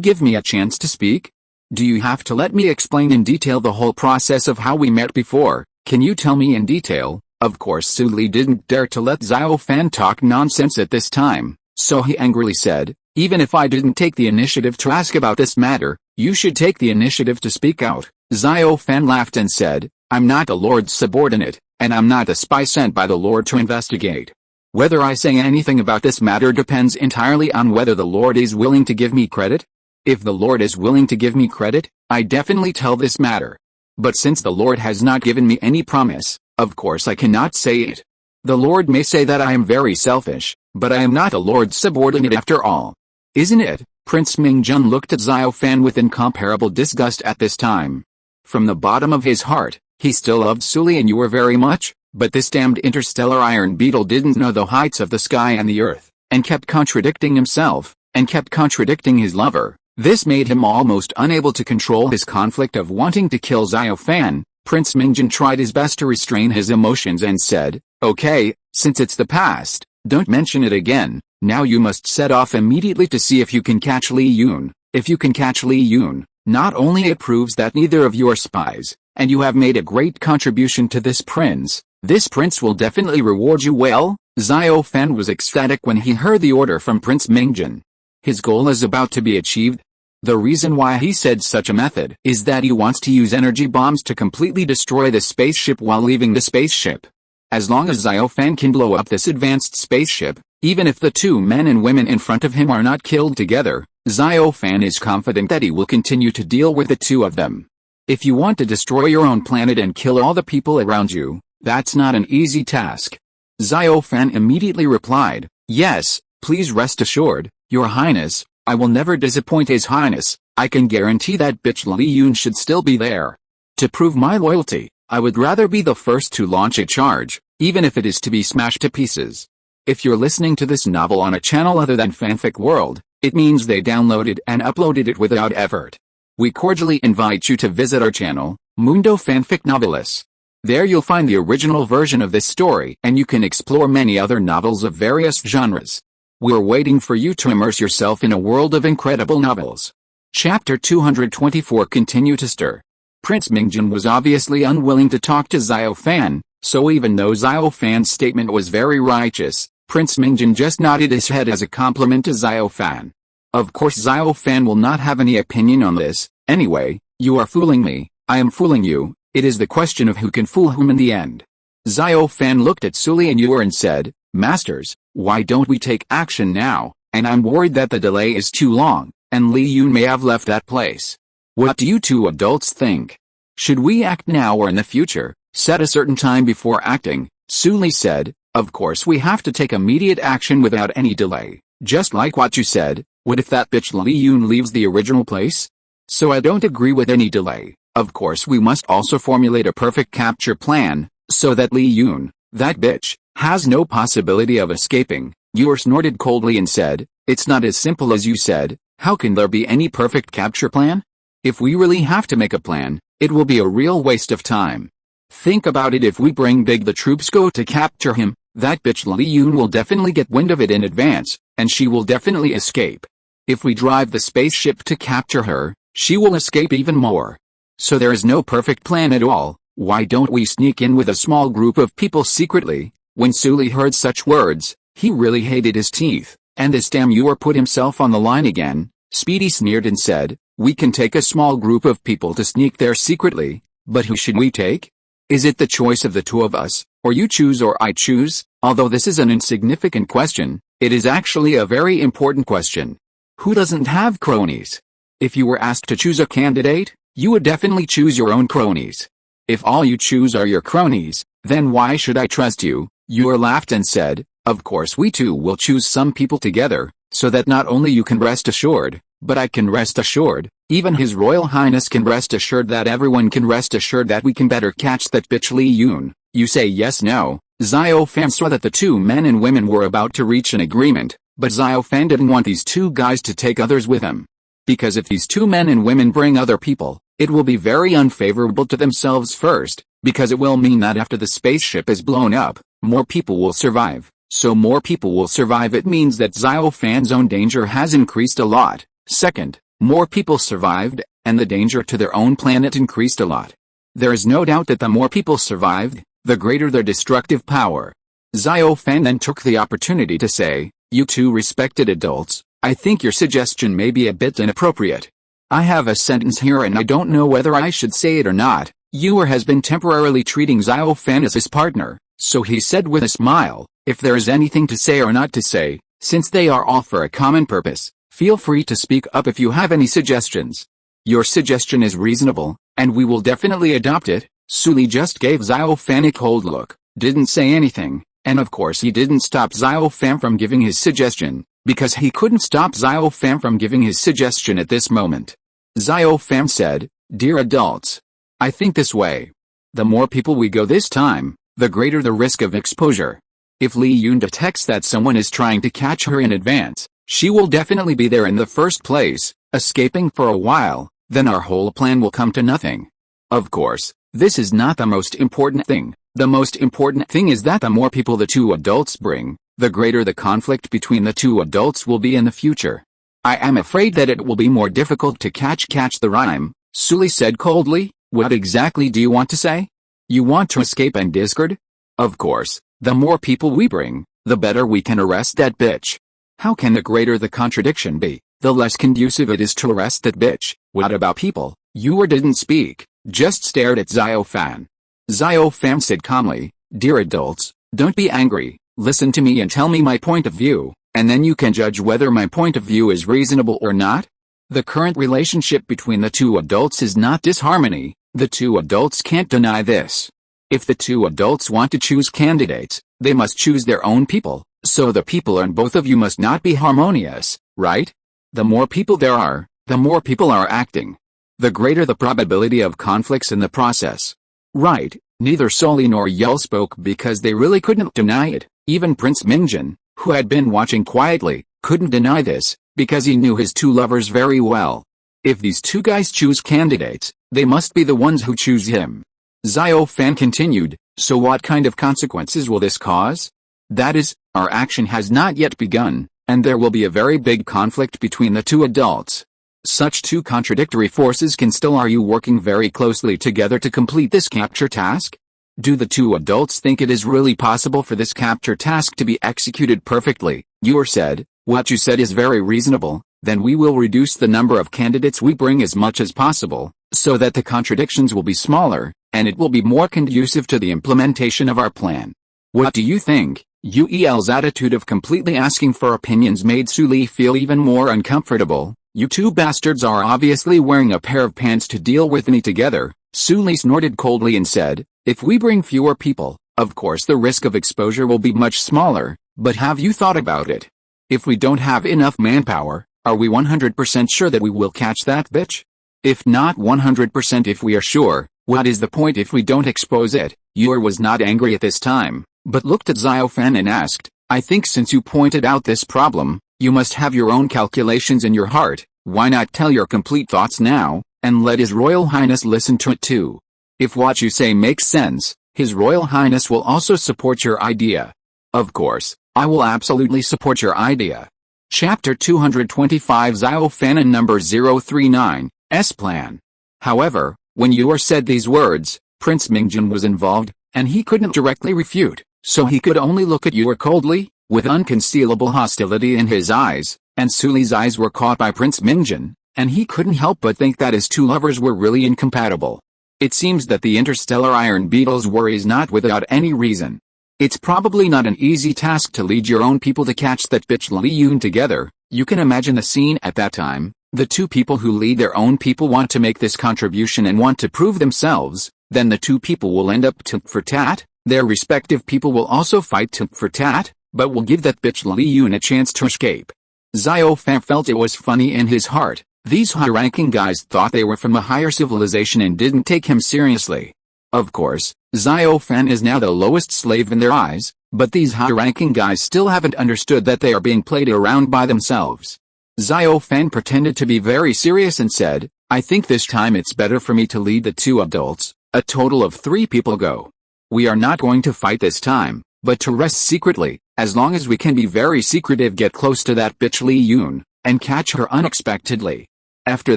give me a chance to speak? Do you have to let me explain in detail the whole process of how we met before? Can you tell me in detail? Of course Su Li didn't dare to let Xiao Fan talk nonsense at this time, so he angrily said, even if I didn't take the initiative to ask about this matter, you should take the initiative to speak out. Xiao Fan laughed and said, I'm not a lord's subordinate, and I'm not a spy sent by the lord to investigate. Whether I say anything about this matter depends entirely on whether the Lord is willing to give me credit. If the Lord is willing to give me credit, I definitely tell this matter. But since the Lord has not given me any promise, of course I cannot say it. The Lord may say that I am very selfish, but I am not a Lord's subordinate after all. Isn't it? Prince Mingjun looked at Xiao Fan with incomparable disgust at this time. From the bottom of his heart, he still loved Su Li and you were very much. But this damned interstellar iron beetle didn't know the heights of the sky and the earth, and kept contradicting himself, and kept contradicting his lover. This made him almost unable to control his conflict of wanting to kill Xiao Fan. Prince Mingjun tried his best to restrain his emotions and said, okay, since it's the past, don't mention it again. Now you must set off immediately to see if you can catch Li Yun. If you can catch Li Yun, not only it proves that neither of you are spies, and you have made a great contribution to this prince. This prince will definitely reward you well. Xiao Fan was ecstatic when he heard the order from Prince Mingjun. His goal is about to be achieved. The reason why he said such a method is that he wants to use energy bombs to completely destroy the spaceship while leaving the spaceship. As long as Xiao Fan can blow up this advanced spaceship, even if the two men and women in front of him are not killed together, Xiao Fan is confident that he will continue to deal with the two of them. If you want to destroy your own planet and kill all the people around you, that's not an easy task. Xiao Fan immediately replied, yes, please rest assured, Your Highness, I will never disappoint His Highness. I can guarantee that bitch Li Yun should still be there. To prove my loyalty, I would rather be the first to launch a charge, even if it is to be smashed to pieces. If you're listening to this novel on a channel other than Fanfic World, it means they downloaded and uploaded it without effort. We cordially invite you to visit our channel, Mundo Fanfic Novelis. There you'll find the original version of this story and you can explore many other novels of various genres. We're waiting for you to immerse yourself in a world of incredible novels. Chapter 224 Continue to stir. Prince Mingjin was obviously unwilling to talk to Xiao Fan, so even though Xiao Fan's statement was very righteous, Prince Mingjin just nodded his head as a compliment to Xiao Fan. Of course Xiao Fan will not have any opinion on this. Anyway, you are fooling me, I am fooling you, it is the question of who can fool whom in the end. Xiao Fan looked at Suli and Yuer and said, Masters, why don't we take action now, and I'm worried that the delay is too long, and Li Yun may have left that place. What do you two adults think? Should we act now or in the future? Set a certain time before acting, Suli said. Of course we have to take immediate action without any delay, just like what you said. What if that bitch Li Yun leaves the original place? So I don't agree with any delay. Of course we must also formulate a perfect capture plan, so that Li Yun, that bitch, has no possibility of escaping. Yuer snorted coldly and said, it's not as simple as you said. How can there be any perfect capture plan? If we really have to make a plan, it will be a real waste of time. Think about it, if we bring Big the troops go to capture him, that bitch Li Yun will definitely get wind of it in advance, and she will definitely escape. If we drive the spaceship to capture her, she will escape even more. So there is no perfect plan at all. Why don't we sneak in with a small group of people secretly? When Suli heard such words, he really hated his teeth, and this damn Yuer put himself on the line again. Speedy sneered and said, we can take a small group of people to sneak there secretly, but who should we take? Is it the choice of the two of us, or you choose or I choose? Although this is an insignificant question, it is actually a very important question. Who doesn't have cronies? If you were asked to choose a candidate, you would definitely choose your own cronies. If all you choose are your cronies, then why should I trust you? Yuer laughed and said, of course we too will choose some people together, so that not only you can rest assured, but I can rest assured, even His Royal Highness can rest assured, that everyone can rest assured that we can better catch that bitch Li Yun. You say yes, no? Xiao Fan saw that the two men and women were about to reach an agreement, but Xiao Fan didn't want these two guys to take others with him. Because if these two men and women bring other people, it will be very unfavorable to themselves first, because it will mean that after the spaceship is blown up, more people will survive. So more people will survive, it means that Xiao Fan's own danger has increased a lot. Second, more people survived, and the danger to their own planet increased a lot. There is no doubt that the more people survived, the greater their destructive power. Xiao Fan then took the opportunity to say, you two respected adults, I think your suggestion may be a bit inappropriate. I have a sentence here and I don't know whether I should say it or not. Yuer has been temporarily treating Xiao Fan as his partner, so he said with a smile, if there is anything to say or not to say, since they are all for a common purpose, feel free to speak up if you have any suggestions. Your suggestion is reasonable, and we will definitely adopt it. Suli just gave Xiao Fan a cold look, didn't say anything, and of course he didn't stop Xiao Fan from giving his suggestion, because he couldn't stop Xiao Fan from giving his suggestion at this moment. Xiao Fan said, dear adults, I think this way. The more people we go this time, the greater the risk of exposure. If Li Yun detects that someone is trying to catch her in advance, she will definitely be there in the first place, escaping for a while, then our whole plan will come to nothing. Of course, this is not the most important thing. The most important thing is that the more people the two adults bring, the greater the conflict between the two adults will be in the future. I am afraid that it will be more difficult to catch the rhyme, Suli said coldly. What exactly do you want to say? You want to escape and discard? Of course, the more people we bring, the better we can arrest that bitch. How can the greater the contradiction be, the less conducive it is to arrest that bitch? What about people? Yuer didn't speak, just stared at Xiao Fan. Xiao Fan said calmly, dear adults, don't be angry, listen to me and tell me my point of view, and then you can judge whether my point of view is reasonable or not. The current relationship between the two adults is not disharmony, the two adults can't deny this. If the two adults want to choose candidates, they must choose their own people, so the people and both of you must not be harmonious, right? The more people there are, the more people are acting. The greater the probability of conflicts in the process. Right, neither Soli nor Yell spoke because they really couldn't deny it. Even Prince Mingjin, who had been watching quietly, couldn't deny this, because he knew his two lovers very well. If these two guys choose candidates, they must be the ones who choose him. Xiao Fan continued, so what kind of consequences will this cause? That is, our action has not yet begun, and there will be a very big conflict between the two adults. Such two contradictory forces can still are you working very closely together to complete this capture task? Do the two adults think it is really possible for this capture task to be executed perfectly? Yor said, what you said is very reasonable, then we will reduce the number of candidates we bring as much as possible, so that the contradictions will be smaller, and it will be more conducive to the implementation of our plan. What do you think? Yuel's attitude of completely asking for opinions made Su Li feel even more uncomfortable. You two bastards are obviously wearing a pair of pants to deal with me together. Su Li snorted coldly and said, if we bring fewer people, of course the risk of exposure will be much smaller, but have you thought about it? If we don't have enough manpower, are we 100% sure that we will catch that bitch? If not 100% if we are sure, what is the point if we don't expose it? Yor was not angry at this time, but looked at Xiao Fan and asked, I think since you pointed out this problem, you must have your own calculations in your heart. Why not tell your complete thoughts now, and let His Royal Highness listen to it too? If what you say makes sense, His Royal Highness will also support your idea. Of course, I will absolutely support your idea. Chapter 225 Xiao Fan and number 039, S Plan. However, when Yor said these words, Prince Mingjun was involved, and he couldn't directly refute, so he could only look at Yor coldly, with unconcealable hostility in his eyes, and Su Li's eyes were caught by Prince Mingjun, and he couldn't help but think that his two lovers were really incompatible. It seems that the interstellar iron beetles worries not without any reason. It's probably not an easy task to lead your own people to catch that bitch Li Yun together. You can imagine the scene at that time. The two people who lead their own people want to make this contribution and want to prove themselves, then the two people will end up tit for tat. Their respective people will also fight tit for tat, but will give that bitch Li Yun a chance to escape. Xiao Fan felt it was funny in his heart. These high-ranking guys thought they were from a higher civilization and didn't take him seriously. Of course, Xiao Fan is now the lowest slave in their eyes, but these high-ranking guys still haven't understood that they are being played around by themselves. Xiao Fan pretended to be very serious and said, I think this time it's better for me to lead the two adults. A total of 3 people go. We are not going to fight this time, but to rest secretly, as long as we can be very secretive, get close to that bitch Li Yun, and catch her unexpectedly. After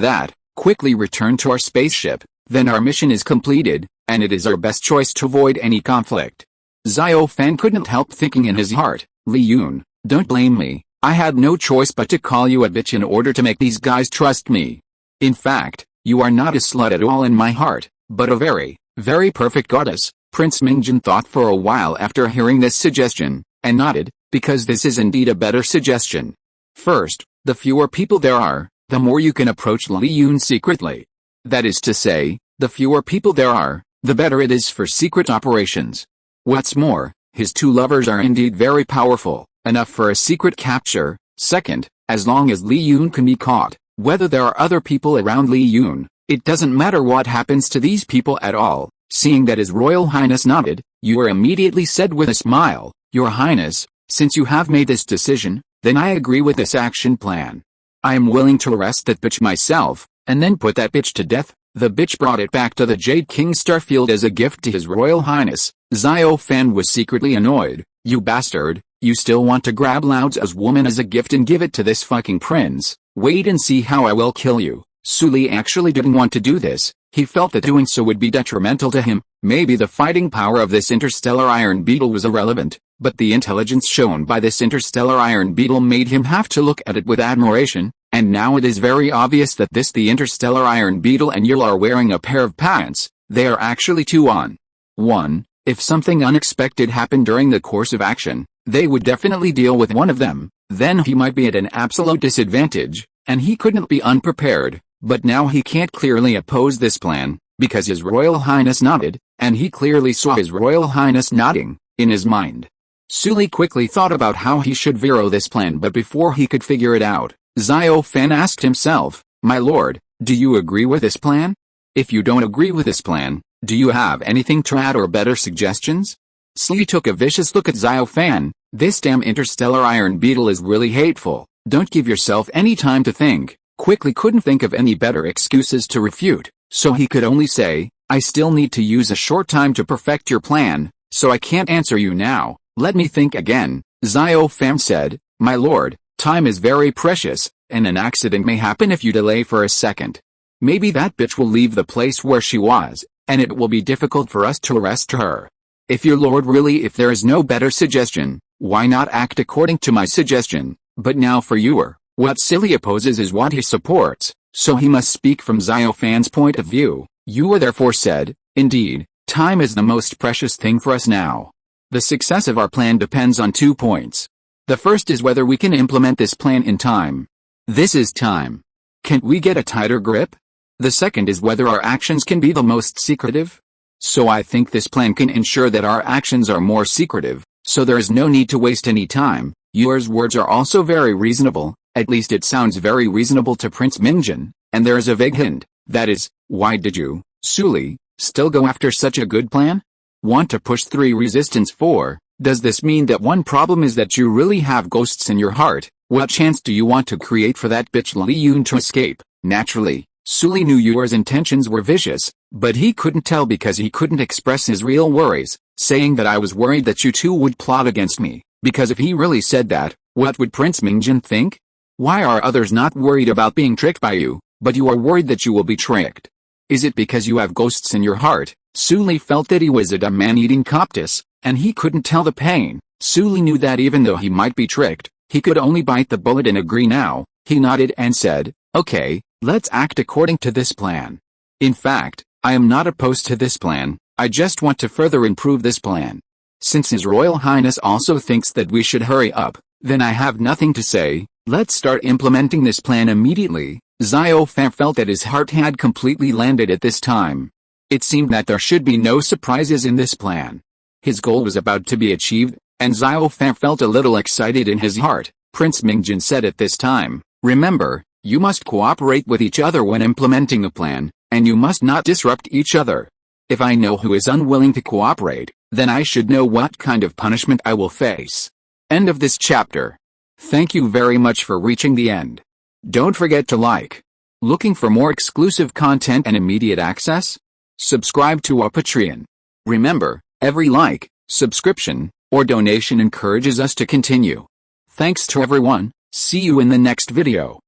that, quickly return to our spaceship, then our mission is completed, and it is our best choice to avoid any conflict. Xiao Fan couldn't help thinking in his heart, Li Yun, don't blame me, I had no choice but to call you a bitch in order to make these guys trust me. In fact, you are not a slut at all in my heart, but a very, very perfect goddess. Prince Mingjun thought for a while after hearing this suggestion, and nodded, because this is indeed a better suggestion. First, the fewer people there are, the more you can approach Li Yun secretly. That is to say, the fewer people there are, the better it is for secret operations. What's more, his two lovers are indeed very powerful, enough for a secret capture. Second, as long as Li Yun can be caught, whether there are other people around Li Yun, it doesn't matter what happens to these people at all. Seeing that His Royal Highness nodded, Yor immediately said with a smile, Your Highness, since you have made this decision, then I agree with this action plan. I am willing to arrest that bitch myself, and then put that bitch to death. The bitch brought it back to the Jade King Starfield as a gift to His Royal Highness. Xiao Fan was secretly annoyed. You bastard, you still want to grab Lao's woman as a gift and give it to this fucking prince? Wait and see how I will kill you. Su Li actually didn't want to do this. He felt that doing so would be detrimental to him. Maybe the fighting power of this interstellar iron beetle was irrelevant, but the intelligence shown by this interstellar iron beetle made him have to look at it with admiration, and now it is very obvious that the interstellar iron beetle and Yul are wearing a pair of pants. They are actually 2 on 1. If something unexpected happened during the course of action, they would definitely deal with one of them, then he might be at an absolute disadvantage, and he couldn't be unprepared. But now he can't clearly oppose this plan, because His Royal Highness nodded, and he clearly saw His Royal Highness nodding, in his mind. Su Li quickly thought about how he should veto this plan, but before he could figure it out, Xiao Fan asked himself, My lord, do you agree with this plan? If you don't agree with this plan, do you have anything to add or better suggestions? Su Li took a vicious look at Xiao Fan. This damn interstellar iron beetle is really hateful. Don't give yourself any time to think. Quickly couldn't think of any better excuses to refute, so he could only say, I still need to use a short time to perfect your plan, so I can't answer you now. Let me think again. Xiao Fan said, My lord, time is very precious. And an accident may happen if you delay for a second. Maybe that bitch will leave the place where she was, and it will be difficult for us to arrest her. If your lord really, if there is no better suggestion, why not act according to my suggestion? But now for Ewer, what Silly opposes is what he supports, so he must speak from Xiao Fan's point of view. Ewer therefore said, indeed, time is the most precious thing for us now. The success of our plan depends on 2 points. The first is whether we can implement this plan in time. This is time. Can't we get a tighter grip? The second is whether our actions can be the most secretive. So I think this plan can ensure that our actions are more secretive, so there is no need to waste any time. Ewer's words are also very reasonable, at least it sounds very reasonable to Prince Mingjin, and there is a vague hint, that is, why did you, Suli, still go after such a good plan? Want to push 3 resistance 4, does this mean that one problem is that you really have ghosts in your heart? What chance do you want to create for that bitch Li Yun to escape? Naturally, Suli knew Ewer's intentions were vicious, but he couldn't tell because he couldn't express his real worries, saying that I was worried that you two would plot against me, because if he really said that, what would Prince Mingjin think? Why are others not worried about being tricked by you, but you are worried that you will be tricked? Is it because you have ghosts in your heart? Suli felt that he was a dumb man eating coptis, and he couldn't tell the pain. Suli knew that even though he might be tricked, he could only bite the bullet and agree now. He nodded and said, okay, let's act according to this plan. In fact, I am not opposed to this plan, I just want to further improve this plan. Since His Royal Highness also thinks that we should hurry up, then I have nothing to say, let's start implementing this plan immediately. Xiao Fan felt that his heart had completely landed at this time. It seemed that there should be no surprises in this plan. His goal was about to be achieved, and Xiao Fan felt a little excited in his heart. Prince Mingjin said at this time, remember, you must cooperate with each other when implementing the plan, and you must not disrupt each other. If I know who is unwilling to cooperate, then I should know what kind of punishment I will face. End of this chapter. Thank you very much for reaching the end. Don't forget to like. Looking for more exclusive content and immediate access? Subscribe to our Patreon. Remember, every like, subscription, or donation encourages us to continue. Thanks to everyone, see you in the next video.